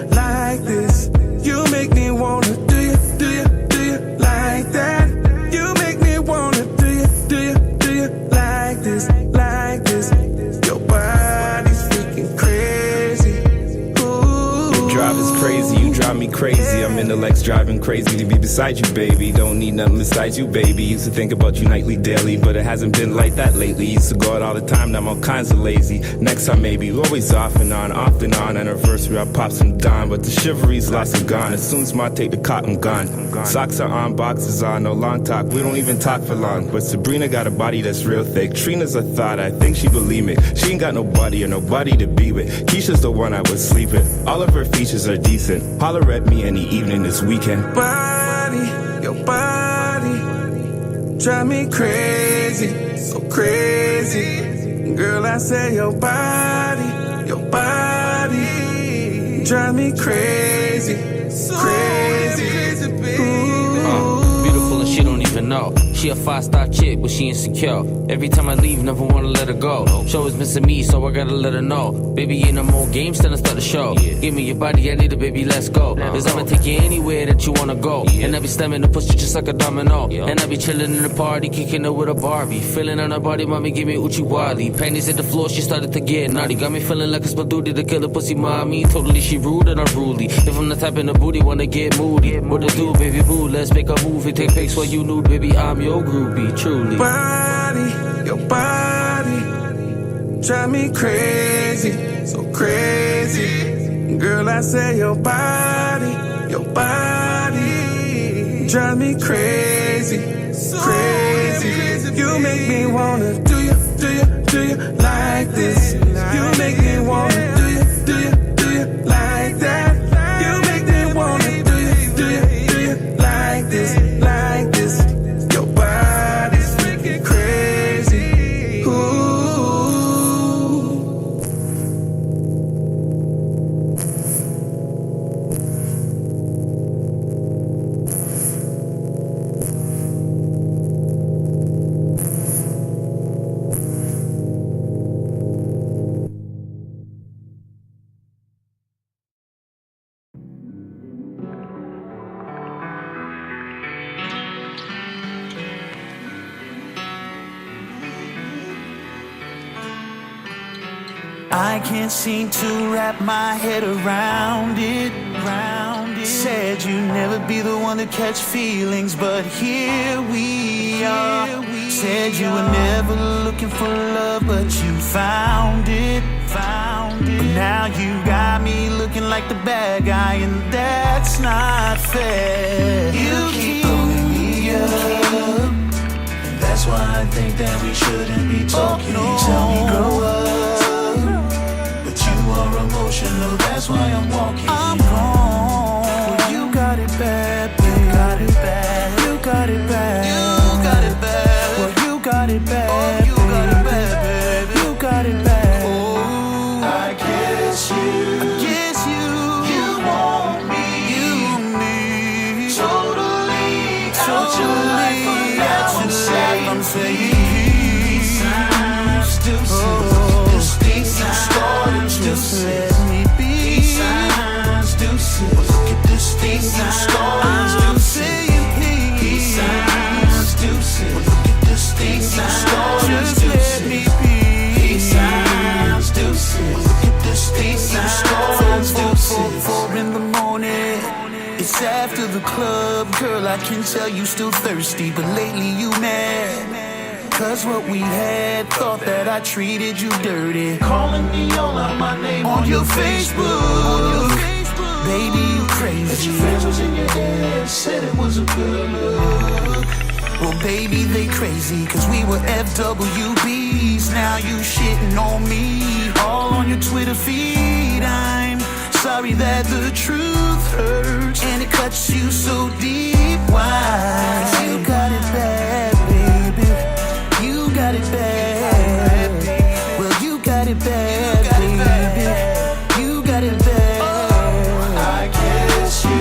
like this. You make me wanna do you like that. You make me wanna do you like this, like this. Your body's freaking crazy. Ooh. Your drive is crazy, you drive me crazy. I'm intellects driving crazy to be beside you, baby. Don't need nothing besides you, baby. Used to think about you nightly, daily, but it hasn't been like that lately. Used to go out all the time, now I'm all kinds of lazy. Next time maybe, always off and on. Anniversary, I pop some dime, but the chivalry's lost and gone. As soon as my take the cot, I'm gone. Socks are on, boxes on, no long talk. We don't even talk for long. But Sabrina got a body that's real thick. Trina's a thought, I think she believe me. She ain't got nobody or nobody to be with. Keisha's the one I would sleep with. All of her features are decent. Holler at me any evening this weekend. Your body, drive me crazy, so crazy. Girl, I say your body, drive me crazy, crazy. Beautiful and she don't even know. She a 5-star chick, but she insecure. Every time I leave, never wanna let her go. She always missing me, so I gotta let her know. Baby, ain't no more games, then I start the show. Give me your body, I need it, baby, let's go. Cause I'ma take you anywhere that you wanna go. And I be slamming the pussy just like a domino. And I be chilling in the party, kicking it with a Barbie. Feeling on her body, mommy, give me Uchi Wally. Panties at the floor, she started to get naughty. Got me feeling like a Spadooty, the killer pussy mommy. Totally, she rude and unruly. If I'm the type in the booty, wanna get moody. What to do, baby boo, let's make a movie. Take pics while you nude, baby, I'm your groupie, truly. Body, Your body drive me crazy, so crazy. Girl, I say your body drive me crazy, crazy. You make me wanna do you like this. You make me wanna do you like that. You make me wanna do you like this, like this. Your body's freaking crazy. Ooh. I can't seem to wrap my head around it. Said you'd never be the one to catch feelings, but here we are. Said you were never looking for love, but you found it. But now you got me looking like the bad guy, and that's not fair. You keep pulling me up, and that's why I think that we shouldn't be talking. Tell me grow up. You are emotional, that's why I'm walking. I'm gone. Well, you got it bad, babe. You got it bad. You got it bad. You got it bad. Well, you got it bad. Oh, you got it bad, baby. You got it bad. Oh, I guess you want me. You need totally out your life. I'm saying peace. Just let me be. Signs do see. Look at this thing you started. I'm saying peace. Signs do see. Look at this thing you started. Just let me be. Signs do see. Look at this thing you started. 4 in the morning. It's after the club, girl. I can tell you still thirsty, but lately you mad. Cause what we had, thought that I treated you dirty. Calling me all out my name on your Facebook. Baby, you crazy. That your friends was in your head, said it was a good look. Well, baby, they crazy, cause we were FWBs. Now you shitting on me, all on your Twitter feed. I'm sorry that the truth hurts, and it cuts you so deep. Why? Cause you got it bad, baby. You got it bad. Well, you got it bad, baby. You got it bad. I guess you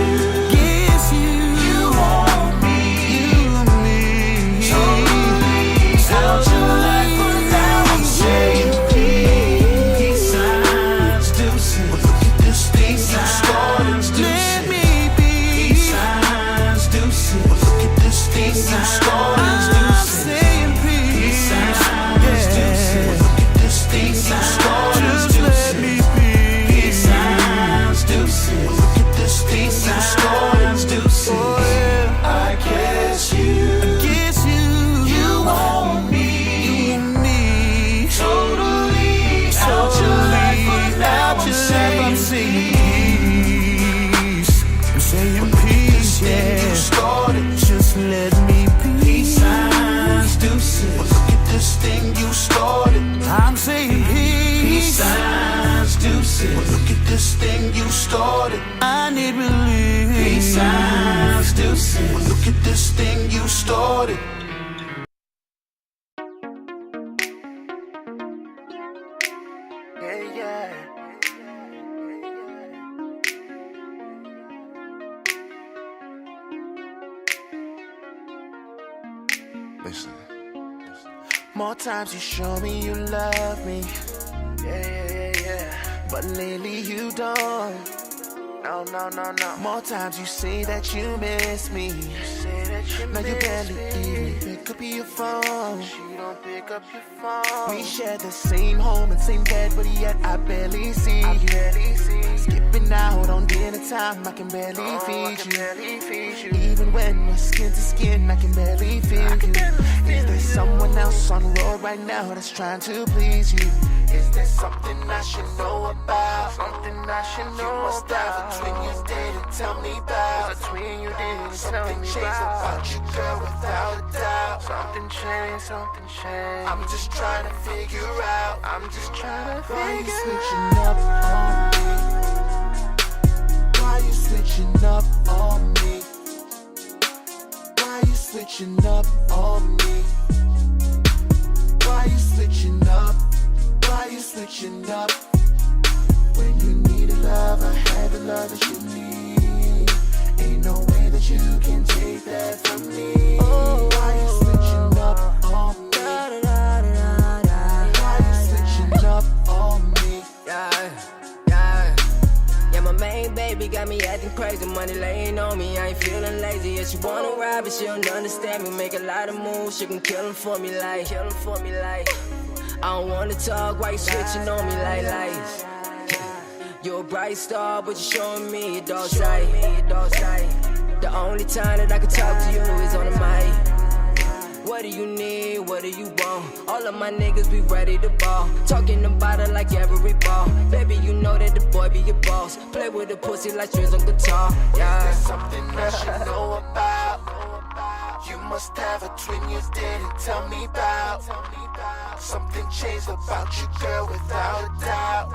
want me. You and me. Totally out your life, but now I'm saying peace. Signs do see. Look at this thing you started. Let me be. Signs do see. Look at this thing you started. Started. I need relief. Peace signs do see. Well, look at this thing you started. Yeah. Listen. More times you show me you love me. Yeah. But lately you don't. No. More times you say that you miss me. Now you barely even pick up your phone. She don't pick up your phone. We share the same home and same bed, but yet I barely see you. Skipping out on dinner time, I can barely feed you. Even when we're skin to skin, I can barely feel you. Is there someone else else on the road right now that's trying to please you? Is there something I should know about? Something I should know about. You must have a twin you didn't tell me about. A twin you didn't tell me about. You, girl, without a doubt. Something changed, something changed. I'm just trying to figure out. I'm just trying to figure out. Why you switching up on me? Why you switching up on me? Why you switching up on me? Why you switching up? Why you switching up? When you needed love, I had the love that you need. Ain't no way that you can take that from me. Why you switching up on me? Why you switching up on me? Yeah, my main baby got me acting crazy. Money laying on me, I ain't feeling lazy. Yeah, she wanna ride, but she don't understand me. Make a lot of moves, she can kill him for me like. I don't wanna talk, why you switching on me like. You're a bright star, but you're showing me your dark side. The only time that I can talk to you is on the mic. What do you need? What do you want? All of my niggas be ready to ball. Talking about it like every ball. Baby, you know that the boy be your boss. Play with the pussy like strings on guitar. Yeah. Is there something I should know about? You must have a twin you didn't tell me about. Something changed about you, girl, without a doubt.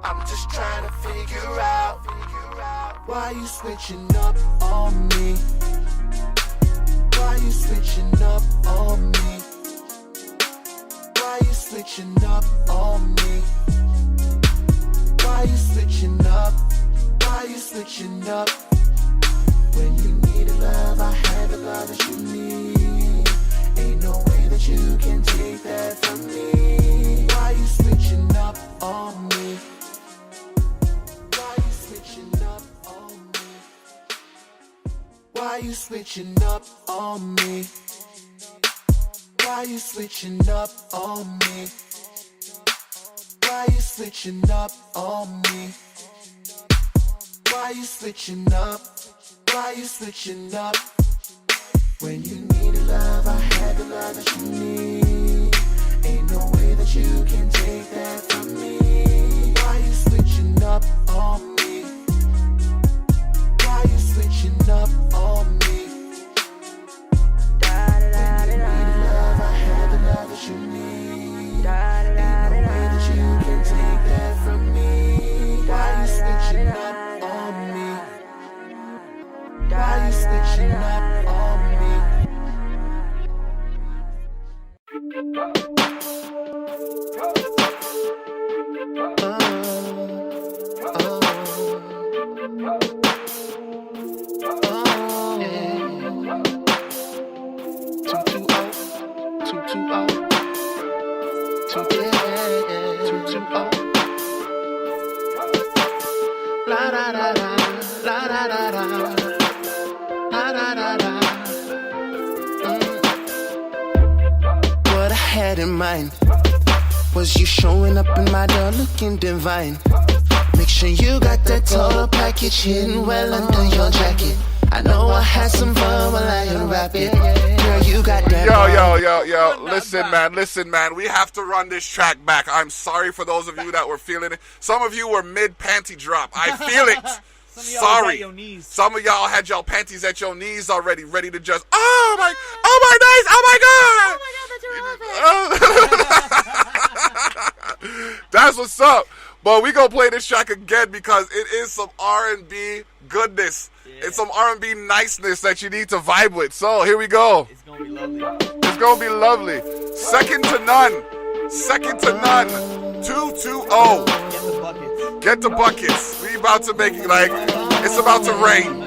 I'm just trying to figure out why you switching up on me. Why you switching up on me? Why you switching up on me? Why you switching up? Why you switching up? When you needed love, I had the love that you need. Ain't no way that you can take that from me. Why you switching up on me? Why you switching up on me? Why you switching up on me? Why you switching up on me? Why you switching up on me? Why you switching up? Why you switching up? When you needed love, I had the love that you need. Ain't no way that you can take that from me. Why you switching up on me? Why you switching up on me? When you needed love, I had the love that you need. Ain't no way that you can take that from me. Why you switching up on me? Why you switching up on me? What I had in mind was you showing up in my door looking divine. Make sure you got that total package hidden well under your jacket. I know I had some fun while I unwrap it. Girl, you got that. Yo. Listen, man. We have to run this track back. I'm sorry for those of you that were feeling it. Some of you were mid panty drop. I feel it. Sorry. Some of y'all had y'all panties at your knees already, ready to just, oh my God. That's what's up. But we gonna play this track again because it is some R&B goodness. Yeah. It's some R&B niceness that you need to vibe with. So here we go. It's gonna be lovely. Second to none. 2-2-0. Get the buckets. We about to make it like it's about to rain.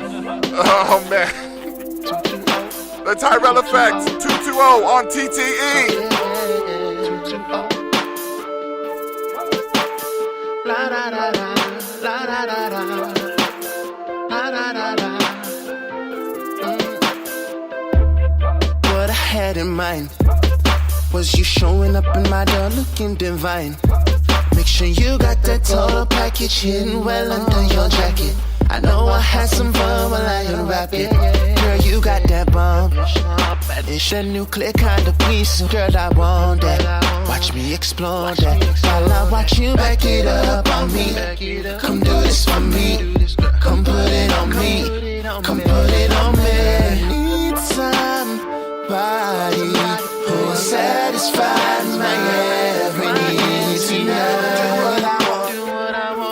Oh man. The Tyrell effect. 2-2-0 on TTE. La da da da, la da da da, la da da da. What I had in mind was you showing up in my door looking divine. Make sure you got that total package hidden well under your jacket. I know I had some fun while I unwrap it. Girl, you got that bomb. It's a nuclear kind of piece. Girl, I want that. Watch me explore that. While I watch you back it up on me. Come do this for me. Come put it on me. Come put it on me. Need somebody who will satisfy my every need tonight.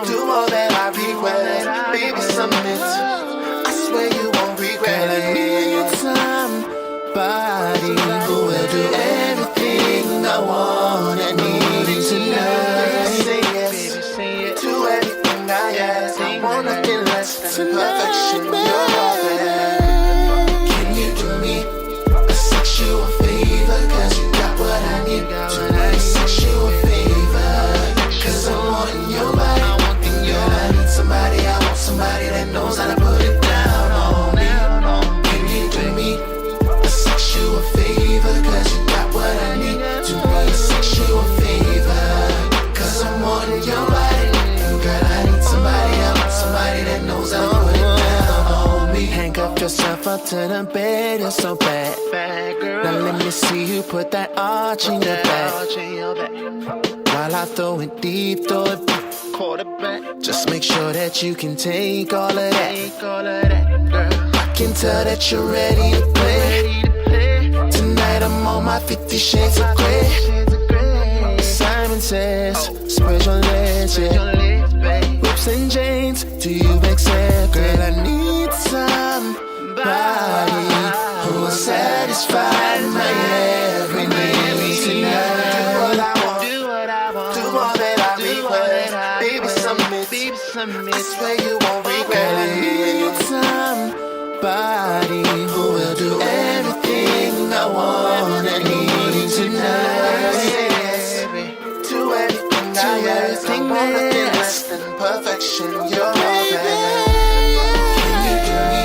Do all that I request. Baby, submit. I swear you won't regret it. I need somebody who will do everything I want and need tonight. Say yes to everything I ask. I want nothing less than perfection. You're all that. Can you do me a sexual favor? Cause you got what I need. Do me a sexual favor. Cause I'm wanting your body. I need somebody, I want somebody that knows how to put it down on me. Can you do me a sexual favor? Cause you got what I need. Do me a sexual favor. Cause I'm wanting your body. Girl, I need somebody, I want somebody that knows how to put it down on me. Handcuff yourself up to the bed, you're so bad. Now let me see you put that arch in your back. While I throw it deep, throw it back. Just make sure that you can take all of that. Girl, I can tell that you're ready to play. Tonight I'm on my 50 shades of grey. Simon says, spread your legs, yeah. Whips and chains, do you accept? Girl, I need somebody who will satisfy my every need tonight. I swear you won't regret it. I need somebody who will do everything I want and need tonight. Yes, to everything I ask. I want nothing less than perfection. You're all that. Can you do me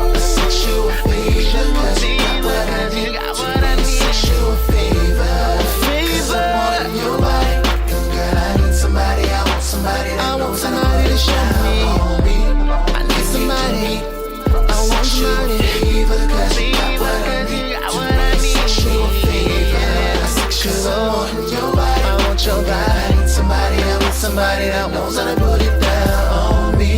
a sexual favor? Cause you got what I need. Do me a sexual favor. Cause I'm wanting your body. Girl, I need somebody. I want somebody that knows how to put it down on me. I need somebody. I want somebody. Cause you got what I need. Do me a sexual favor. Cause I want your body. I want your body. I need somebody. I want somebody that knows how to put it down on me.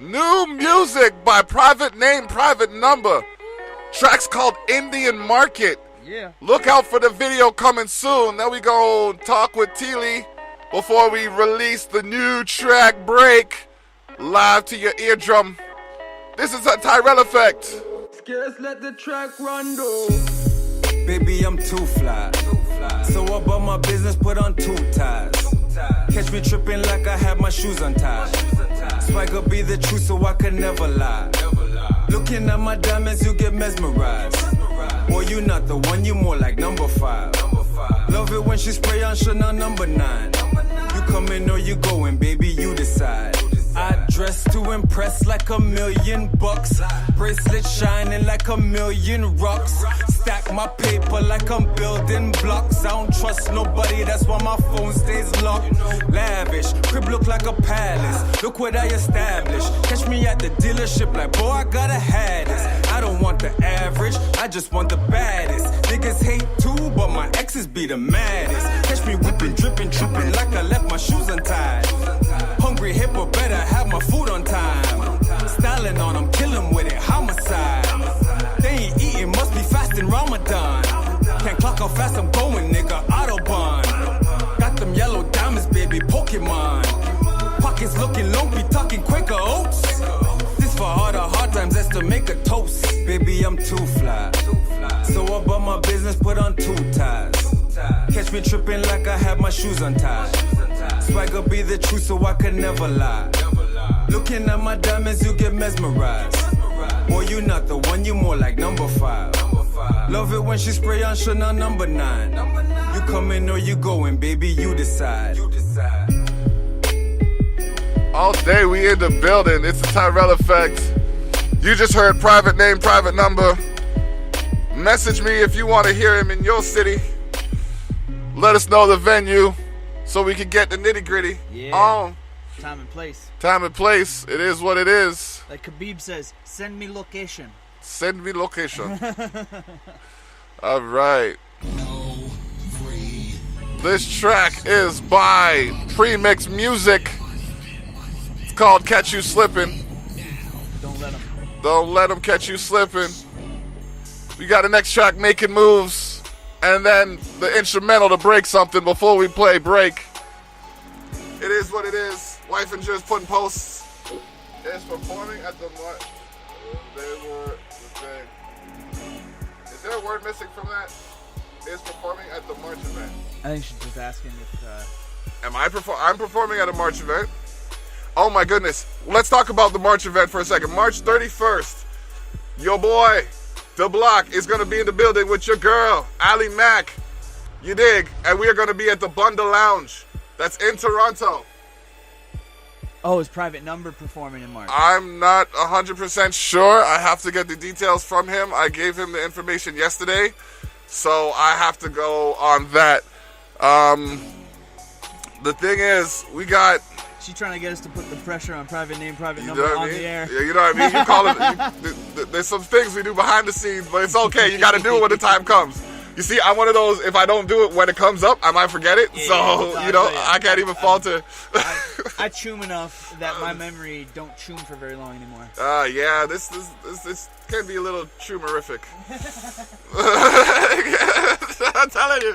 New music by Private Name, Private Number. Track's called Indian Market. Yeah. Look out for the video coming soon. Then we go talk with Thili before we release the new track Break live to your eardrum. This is a Tyrell effect. Scarce let the track run though. Baby, I'm too fly. So about my business, put on 2 ties. Catch me tripping like I had my shoes untied. Spike up be the truth so I can never lie. Looking at my diamonds, you get mesmerized. Boy, you not the one, you more like number 5. Love it when she spray on Chanel number 9. You coming or you going, baby, you decide. I dress to impress like $1,000,000. Bracelet shining like $1,000,000 rocks. Stack my paper like I'm building blocks. I don't trust nobody, that's why my phone stays locked. Lavish, crib look like a palace. Look what I established. Catch me at the dealership like, boy, I gotta have this. I don't want the average, I just want the baddest. Niggas hate too, but my exes be the maddest. Catch me whipping, dripping, tripping like I left my shoes untied. Hungry hipper, better have my food on time. Styling on them, kill 'em with it, homicide. They ain't eating, must be fasting Ramadan. Can't clock how fast I'm going, nigga, Autobahn. Got them yellow diamonds, baby, Pokemon. Pockets looking lumpy, talking Quaker Oats. This for all the hard times, that's to make a toast. Baby, I'm too fly. So about my business, put on 2 ties. Catch me tripping like I had my shoes untied. Swagger be the truth so I can never lie. Looking at my diamonds, you get mesmerized. Boy, you not the one, you more like number 5. Love it when she spray on Chanel number 9. You coming or you going, baby, you decide. All day we in the building. It's the Tyrell effect. You just heard private name, private number. Message me if you want to hear him in your city. Let us know the venue so we can get the nitty gritty on. Time and place. Time and place. It is what it is. Like Khabib says, send me location. Send me location. All right. This track is by Premix Music. It's called Catch You Slippin'. Don't let them catch you slipping. We got the next track, Making Moves, and then the instrumental to break something before we play break. It is what it is. Wife and just putting posts. Is performing at the march. Is there a word missing from that? Is performing at the March event. I think she's just asking if... I'm performing at a March event. Oh my goodness. Let's talk about the March event for a second. March 31st. Your boy, Dablock, is going to be in the building with your girl, Ali Mack. You dig? And we are going to be at the Bunda Lounge. That's in Toronto. Oh, is Private Number performing in March? I'm not 100% sure. I have to get the details from him. I gave him the information yesterday. So I have to go on that. The thing is, we got... She's trying to get us to put the pressure on Private Name, Private Number on the air. Yeah, you know what I mean? You call it... there's some things we do behind the scenes, but it's okay. You got to do it when the time comes. You see, I'm one of those, if I don't do it when it comes up, I might forget it. Yeah, so, you know, I can't even falter. I choom enough that my memory don't choom for very long anymore. Yeah, this can be a little choomerific. I'm telling you.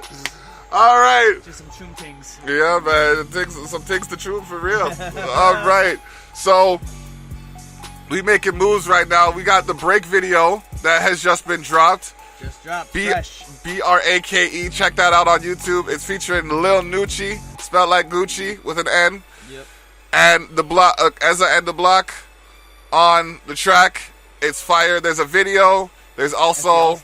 All right. Just some choom things. Yeah, man. Some things to choom for real. All right. So, we making moves right now. We got the break video that has just been dropped. Just dropped. Fresh. Brake. Check that out on YouTube. It's featuring Lil Nucci, spelled like Gucci with an N. Yep. And the block, Ezza and the block on the track. It's fire. There's a video. There's also,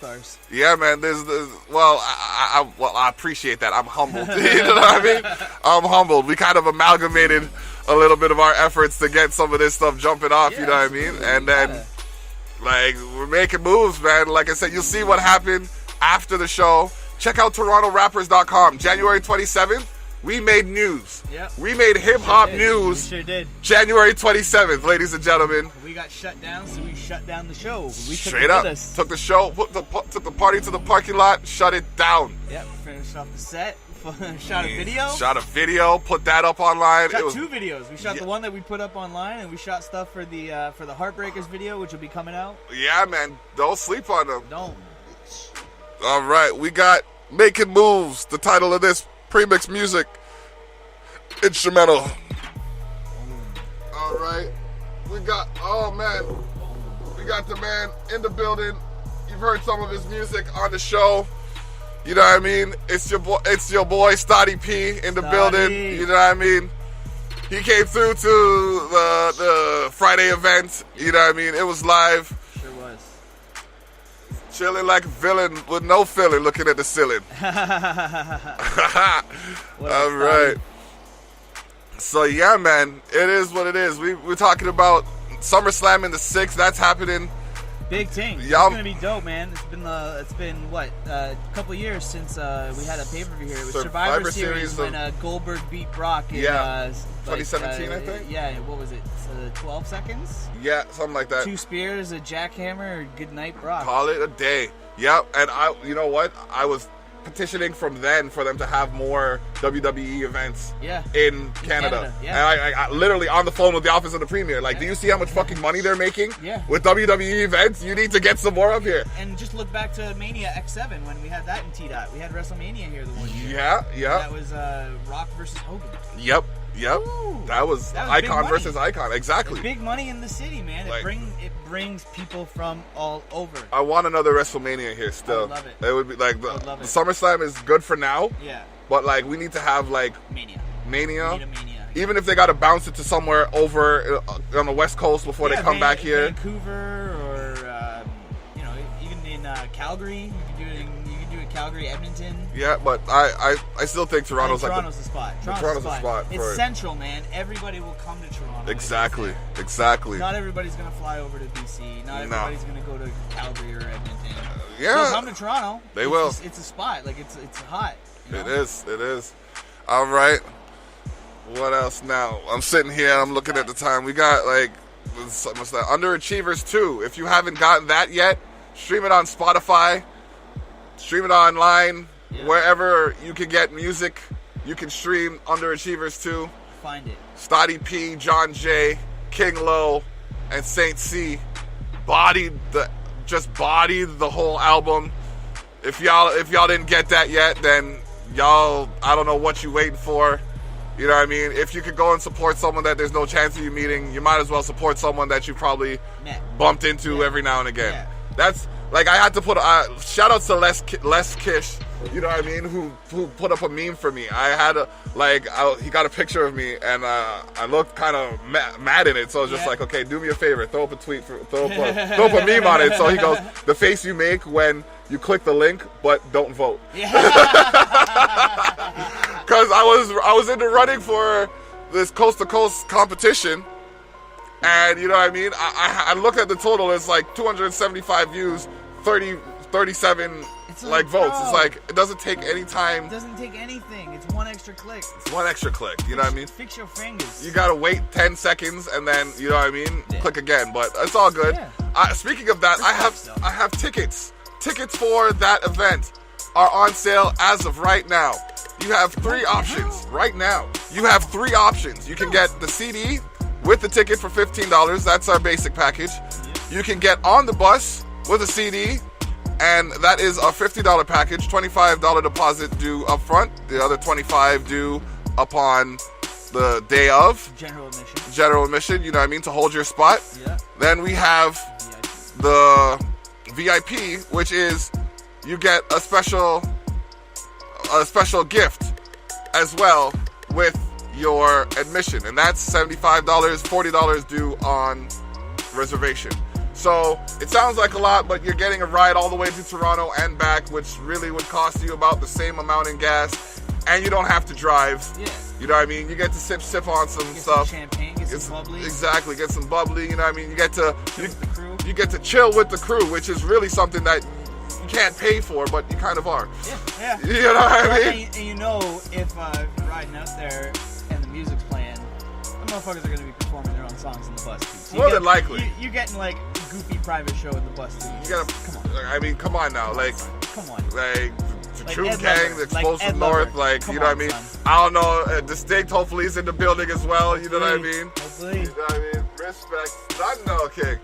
yeah, man. I appreciate that. I'm humbled. You know what I mean? I'm humbled. We kind of amalgamated a little bit of our efforts to get some of this stuff jumping off. You know what I mean? And then, like, we're making moves, man. Like I said, you'll see what happened after the show. Check out TorontoRappers.com. January 27th. We made news. Yep. We made hip-hop news. We sure did. January 27th, ladies and gentlemen. We got shut down, so we shut down the show. We Straight up. Took the show, took the party to the parking lot, shut it down. Yep, finished off the set. Shot a video. Shot a video, put that up online. Shot two videos. We shot the one that we put up online, and we shot stuff for the Heartbreakers video, which will be coming out. Yeah, man. Don't sleep on them. Don't. All right, we got Making Moves, the title of this Premix Music instrumental. All right, we got we got the man in the building. You've heard some of his music on the show. You know what I mean? It's your boy Stotty P in the building. You know what I mean? He came through to the Friday event. You know what I mean? It was live. Sure was. Chilling like a villain with no feeling, looking at the ceiling. All right. So yeah, man, it is what it is. We're talking about SummerSlam in the 6th. That's happening. Big thing. It's gonna be dope, man. It's been what a couple years since we had a pay-per-view here. It was Survivor Series when Goldberg beat Brock in 2017, I think. Yeah, what was it? 12 seconds? Yeah, something like that. 2 spears, a jackhammer, good night, Brock. Call it a day. Yep, and you know what? I was petitioning from then for them to have more WWE events in Canada. Yeah. And I literally on the phone with the office of the premier, like, do you see how much fucking money they're making with WWE events? You need to get some more up here. And just look back to Mania X7 when we had that in T-Dot. We had WrestleMania here the one year. Yeah. That was Rock versus Hogan. Yep. Ooh, that was icon versus icon. Exactly. It's big money in the city, man. It brings people from all over. I want another WrestleMania here still. I love it. It would be like the SummerSlam is good for now. Yeah. But like we need to have like Mania. We need a Mania. Even if they got to bounce it to somewhere over on the West Coast before they come back here. Vancouver or even in Calgary, you can do do it Calgary, Edmonton. Yeah, but I still think Toronto's like Toronto's the spot. Toronto's the spot. It's central, man. Everybody will come to Toronto. Exactly. Not everybody's gonna fly over to BC. Not everybody's gonna go to Calgary or Edmonton. Yeah. They'll come to Toronto. They will. It's a spot. Like it's hot. You know? It is. All right. What else now? I'm sitting here. I'm looking at the time. We got like what's that? Underachievers 2. If you haven't gotten that yet, stream it on Spotify. Stream it online. Wherever you can get music, you can stream Underachievers 2. Find it. Stotty P, John J, King Lo, and Saint C bodied the whole album. If y'all didn't get that yet, then y'all, I don't know what you waiting for. You know what I mean? If you could go and support someone that there's no chance of you meeting, you might as well support someone that you probably bumped into every now and again. Yeah. That's like, I had to put shout out to Les Kish, you know what I mean, who put up a meme for me. I had he got a picture of me, and I looked kind of mad in it, so I was just like, okay, do me a favor, throw up a tweet, throw up a meme on it. So he goes, the face you make when you click the link, but don't vote. Because I was in the running for this coast to coast competition, and you know what I mean. I look at the total; it's like 275 views, 37 votes. Bro, it's like it doesn't take any time. It doesn't take anything. It's one extra click. It's one extra click. You know what I mean? Fix your fingers. You gotta wait 10 seconds and then you know what I mean. Click again, but it's all good. Yeah. Speaking of that, I have tickets. Tickets for that event are on sale as of right now. You have 3 options right now. You have 3 options. You can get the CD with the ticket for $15. That's our basic package. You can get on the bus with a CD, and that is a $50 package. $25 deposit due up front. The other $25 due upon the day of. General admission, you know what I mean, to hold your spot. Yeah. Then we have the VIP, which is you get a special gift as well with your admission, and that's $75, $40 due on reservation. So it sounds like a lot, but you're getting a ride all the way to Toronto and back, which really would cost you about the same amount in gas, and you don't have to drive. Yeah. You know what I mean? You get to sip on some stuff. Some champagne, get some bubbly. Exactly, get some bubbly. You know what I mean? You get to you get to chill with the crew, which is really something that you can't pay for, but you kind of are. Yeah. You know what I mean? And you know, if you're riding out there and the music's playing, the motherfuckers are going to be performing their own songs in the bus too. So more than likely. You're getting like a goofy private show in the bus too. Come on. I mean, come on now. Come on. Like the Choom Gang, the Explosive North, like, you know what I mean? Son. I don't know. Distinct, hopefully, is in the building as well. You know what I mean? Hopefully. You know what I mean? Respect. Not no king.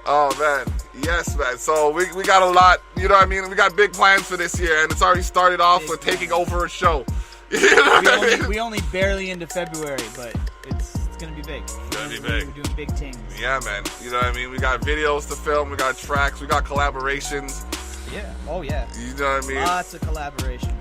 Oh, man. Yes, man. So we got a lot. You know what I mean? We got big plans for this year, and it's already started off with taking over a show. You know what I mean? We only barely into February, but it's going to be big. It's going to be big. We're doing big things. Yeah, man. You know what I mean? We got videos to film. We got tracks. We got collaborations. Yeah. Oh, yeah. You know what I mean? Lots of collaborations.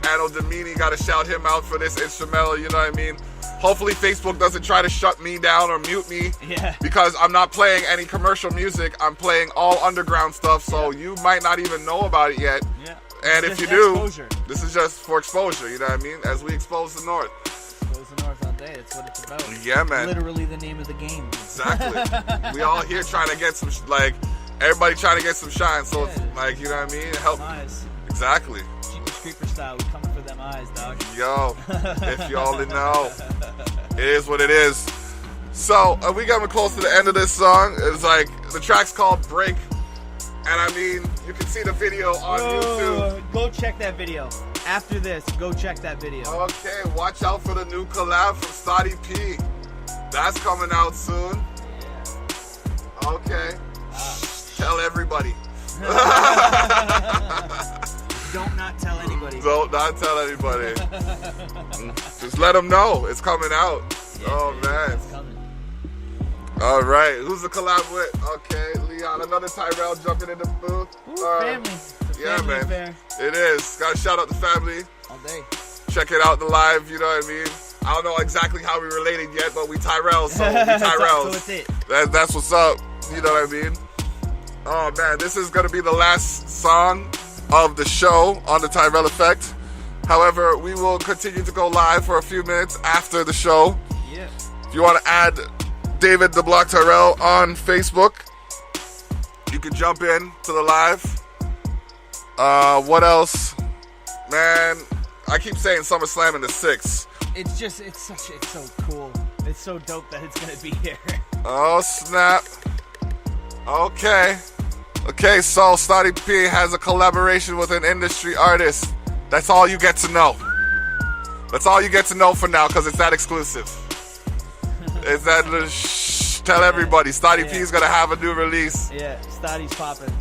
Anno Domini, got to shout him out for this instrumental. You know what I mean? Hopefully Facebook doesn't try to shut me down or mute me. Yeah. Because I'm not playing any commercial music. I'm playing all underground stuff, so you might not even know about it yet. Yeah. And if you do, this is just for exposure, you know what I mean? As we expose the North. Expose the North all day, that's what it's about. Yeah, man. Literally the name of the game. Exactly. We all here trying to get some, everybody trying to get some shine, so it's like, you know what I mean? Help. Eyes. Exactly. Creeper style, we coming for them eyes, dog. Yo, if you only know. It is what it is. So, we coming close to the end of this song. It's like, the track's called Break. And I mean, you can see the video on YouTube. Go check that video. After this, go check that video. Okay, watch out for the new collab from Stotty P. That's coming out soon. Yeah. Okay. Tell everybody. Don't not tell anybody. Don't not tell anybody. Just let them know it's coming out. Yeah, oh, man. It's coming. All right. Who's the collab with? Okay, Leon. Another Tyrell jumping in the booth. Ooh, family. Yeah, family man. Affair. It is. Got to shout out the family. All day. Check it out the live, you know what I mean? I don't know exactly how we related yet, but we Tyrell, so we Tyrell. So it's it. That's what's up. You know what I mean? Oh, man. This is going to be the last song of the show on the Tyrell Effect. However, we will continue to go live for a few minutes after the show. Yeah. If you want to add David the Block Tyrell on Facebook, you can jump in to the live. What else? Man, I keep saying SummerSlam in the 6th. It's so cool. It's so dope that it's gonna be here. Oh, snap. Okay, so Stotty P has a collaboration with an industry artist. That's all you get to know. That's all you get to know for now, because it's that exclusive. It's that, tell everybody, Stotty P is going to have a new release. Yeah, Stotty's popping.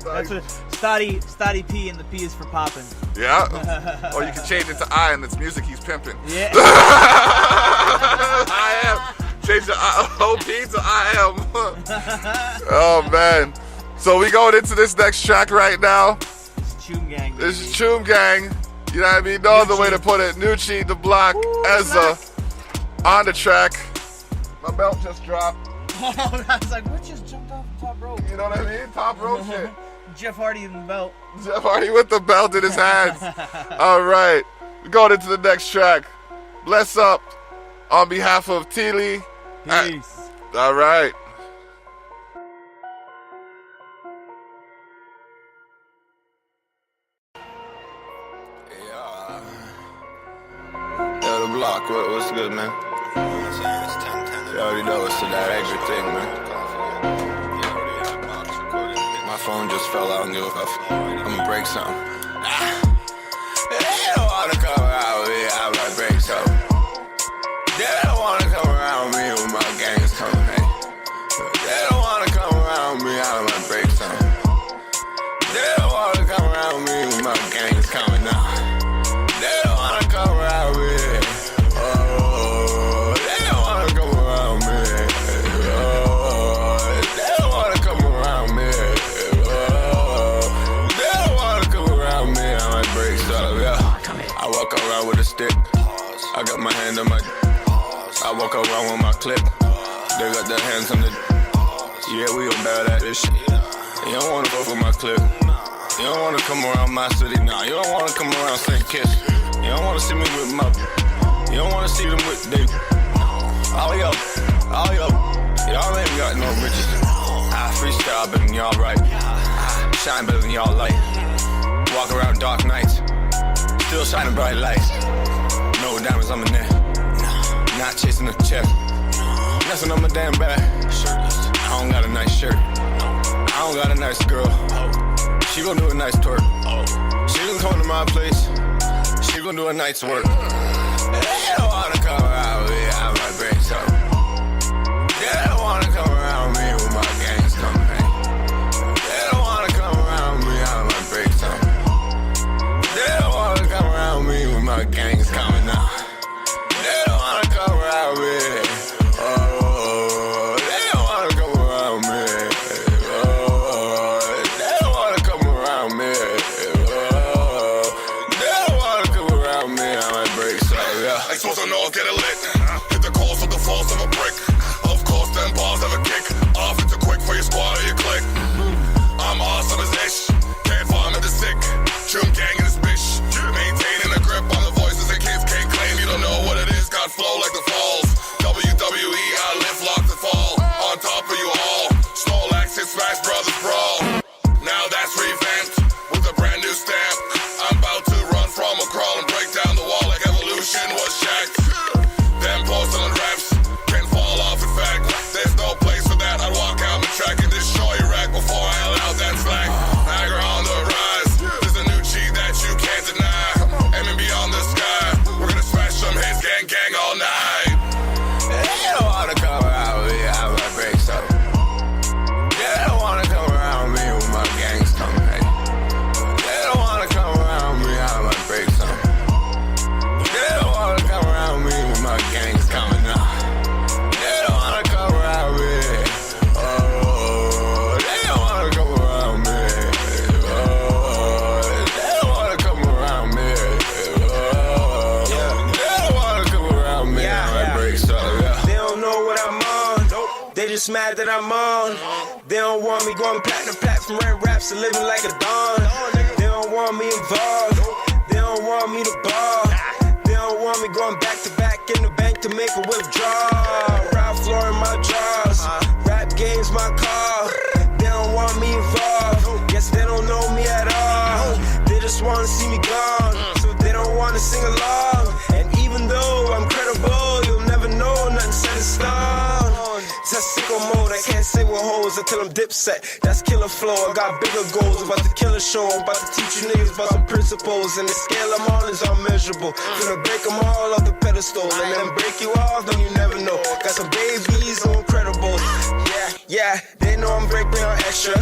That's what, Stotty P, and the P is for popping. Yeah, or you can change it to I, and it's music he's pimping. Yeah. I am. Change the OP to I am. Oh, man. So we going into this next track right now. It's Choom Gang. Baby. This is Choom Gang. You know what I mean? No other way to put it. Nucci, the Block, Ezza on the track. My belt just dropped. Oh, I was like, what just jumped off the top rope? You know what I mean? Top rope shit. Jeff Hardy in the belt. Jeff Hardy with the belt in his hands. All right. We're going into the next track. Bless up on behalf of Thili. Peace. All right. Yo, the Block, what's good, man? You already know it's that extra thing, man. My phone just fell out and give a fuck. I'ma break something. They don't wanna come around with me, I might break something. They don't wanna come around with me when my gang is coming, hey. They don't wanna come around with me, I might break something. They don't wanna come around with me when my gang is coming now. They don't wanna come around with me. Oh, they don't wanna come around me. Oh, they don't wanna come around me. Oh, they don't wanna come around me. I might break something, yeah. I walk around with a stick. I got my hand on my. I walk around with my clip. They got their hands on the. Yeah, we gon' bad at this shit. You don't wanna go for my clip. You don't wanna come around my city now. You don't wanna come around St. Kitts. You don't wanna see me with my. You don't wanna see them with they. All yo. Y'all ain't got no riches. I freestyle better than y'all right. I shine better than y'all light. Walk around dark nights. Still shining bright lights. No diamonds on my neck. Not chasing a check. Nothing on my damn back. I don't got a nice shirt. I don't got a nice girl. She gon' do a nice twerk. She gon' come to my place. She gon' do a night's work. They don't wanna come around with me, I might break something. They don't wanna come around me when my gang's coming, hey. They don't wanna come around me, I might break something. They don't wanna come around me when my gang's coming now. They don't wanna come around me. Oh, they don't wanna come around me. Oh, they don't wanna come around me. Oh, they don't wanna come around me. I might break something, yeah. I suppose I know I'll get it lit. Hit the course with the force of a brick. Of course, them balls have a kick. Off into quick for your squad or your click. I'm awesome as ish. Can't farm in the sick. Choom Gang in this bitch. Maintaining a grip on the voices and kids can't claim you don't know what it is. Got flow like the falls. WWE, I live, lock the fall. On top of you all. Small axis, Smash Brothers brawl. Now that's revamped with a brand new stamp. I'm about to run from a crawl and break down the wall like evolution was Shaq. Them porcelain raps can fall off. In fact, there's no place for that. I'd walk out and track and destroy your rack before I allow that flag. Niagara on the rise. There's a new cheat that you can't deny. Aiming beyond the sky. We're gonna smash some hits, gang all night. They don't wanna come around me, I might break something. They don't wanna come around me when my gang's coming, hey. They don't wanna come around me, I might break something. They don't wanna come around me when my gang's coming now. They don't wanna come around me. Oh, they don't wanna come around me. Oh, they don't wanna come around me. Oh, they don't wanna come around me, I might break something, yeah. They don't know what I'm on. They just mad that I'm on. They don't want me going platinum from rap raps and living like a don. They don't don't want me involved. They don't want me to ball. They don't want me going back to back in the bank to make a withdrawal. Ralph Lauren my jaws. Rap games my call. They don't want me involved. Guess they don't know me at all. They just wanna see me gone, so they don't wanna sing along. And even though I'm credible, you'll never know nothing set in stone. It's that sicko mode, I can't say what hoes until I'm dipset. That's killer flow, I got bigger goals, about to kill a show. I'm about to teach you niggas about some principles, and the scale I'm on is unmeasurable. Gonna break them all off the pedestal, and then break you off, then you never know. Got some babies on credibles, yeah, they know I'm breaking on extra.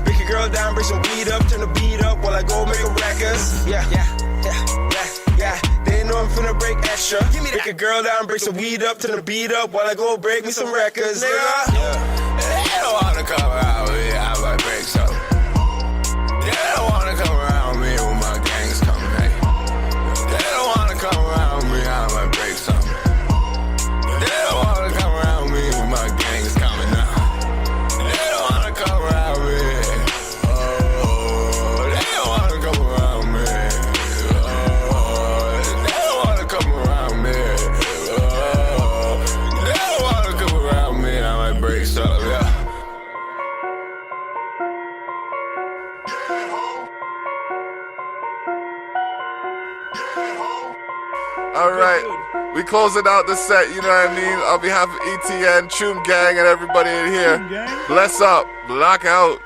Break a girl down, break some weed up, turn the beat up while I go make a records. Yeah. They know I'm finna break extra. Break a girl down, break some weed up, turn the beat up while I go break me some records, nigga. They don't wanna come around with me, I might break something. They don't wanna come around with me when my gang's coming, hey. They don't wanna come around with me, I might break something. They don't wanna come around with me when my gang's coming now. They don't wanna come around with me. Oh, they don't wanna come around with me. Oh, they don't wanna come around me. Oh, they don't wanna come around me, I might break something, yeah. Alright, we closing out the set, you know what I mean? On behalf of ETN, Choom Gang, and everybody in here, bless up, block out.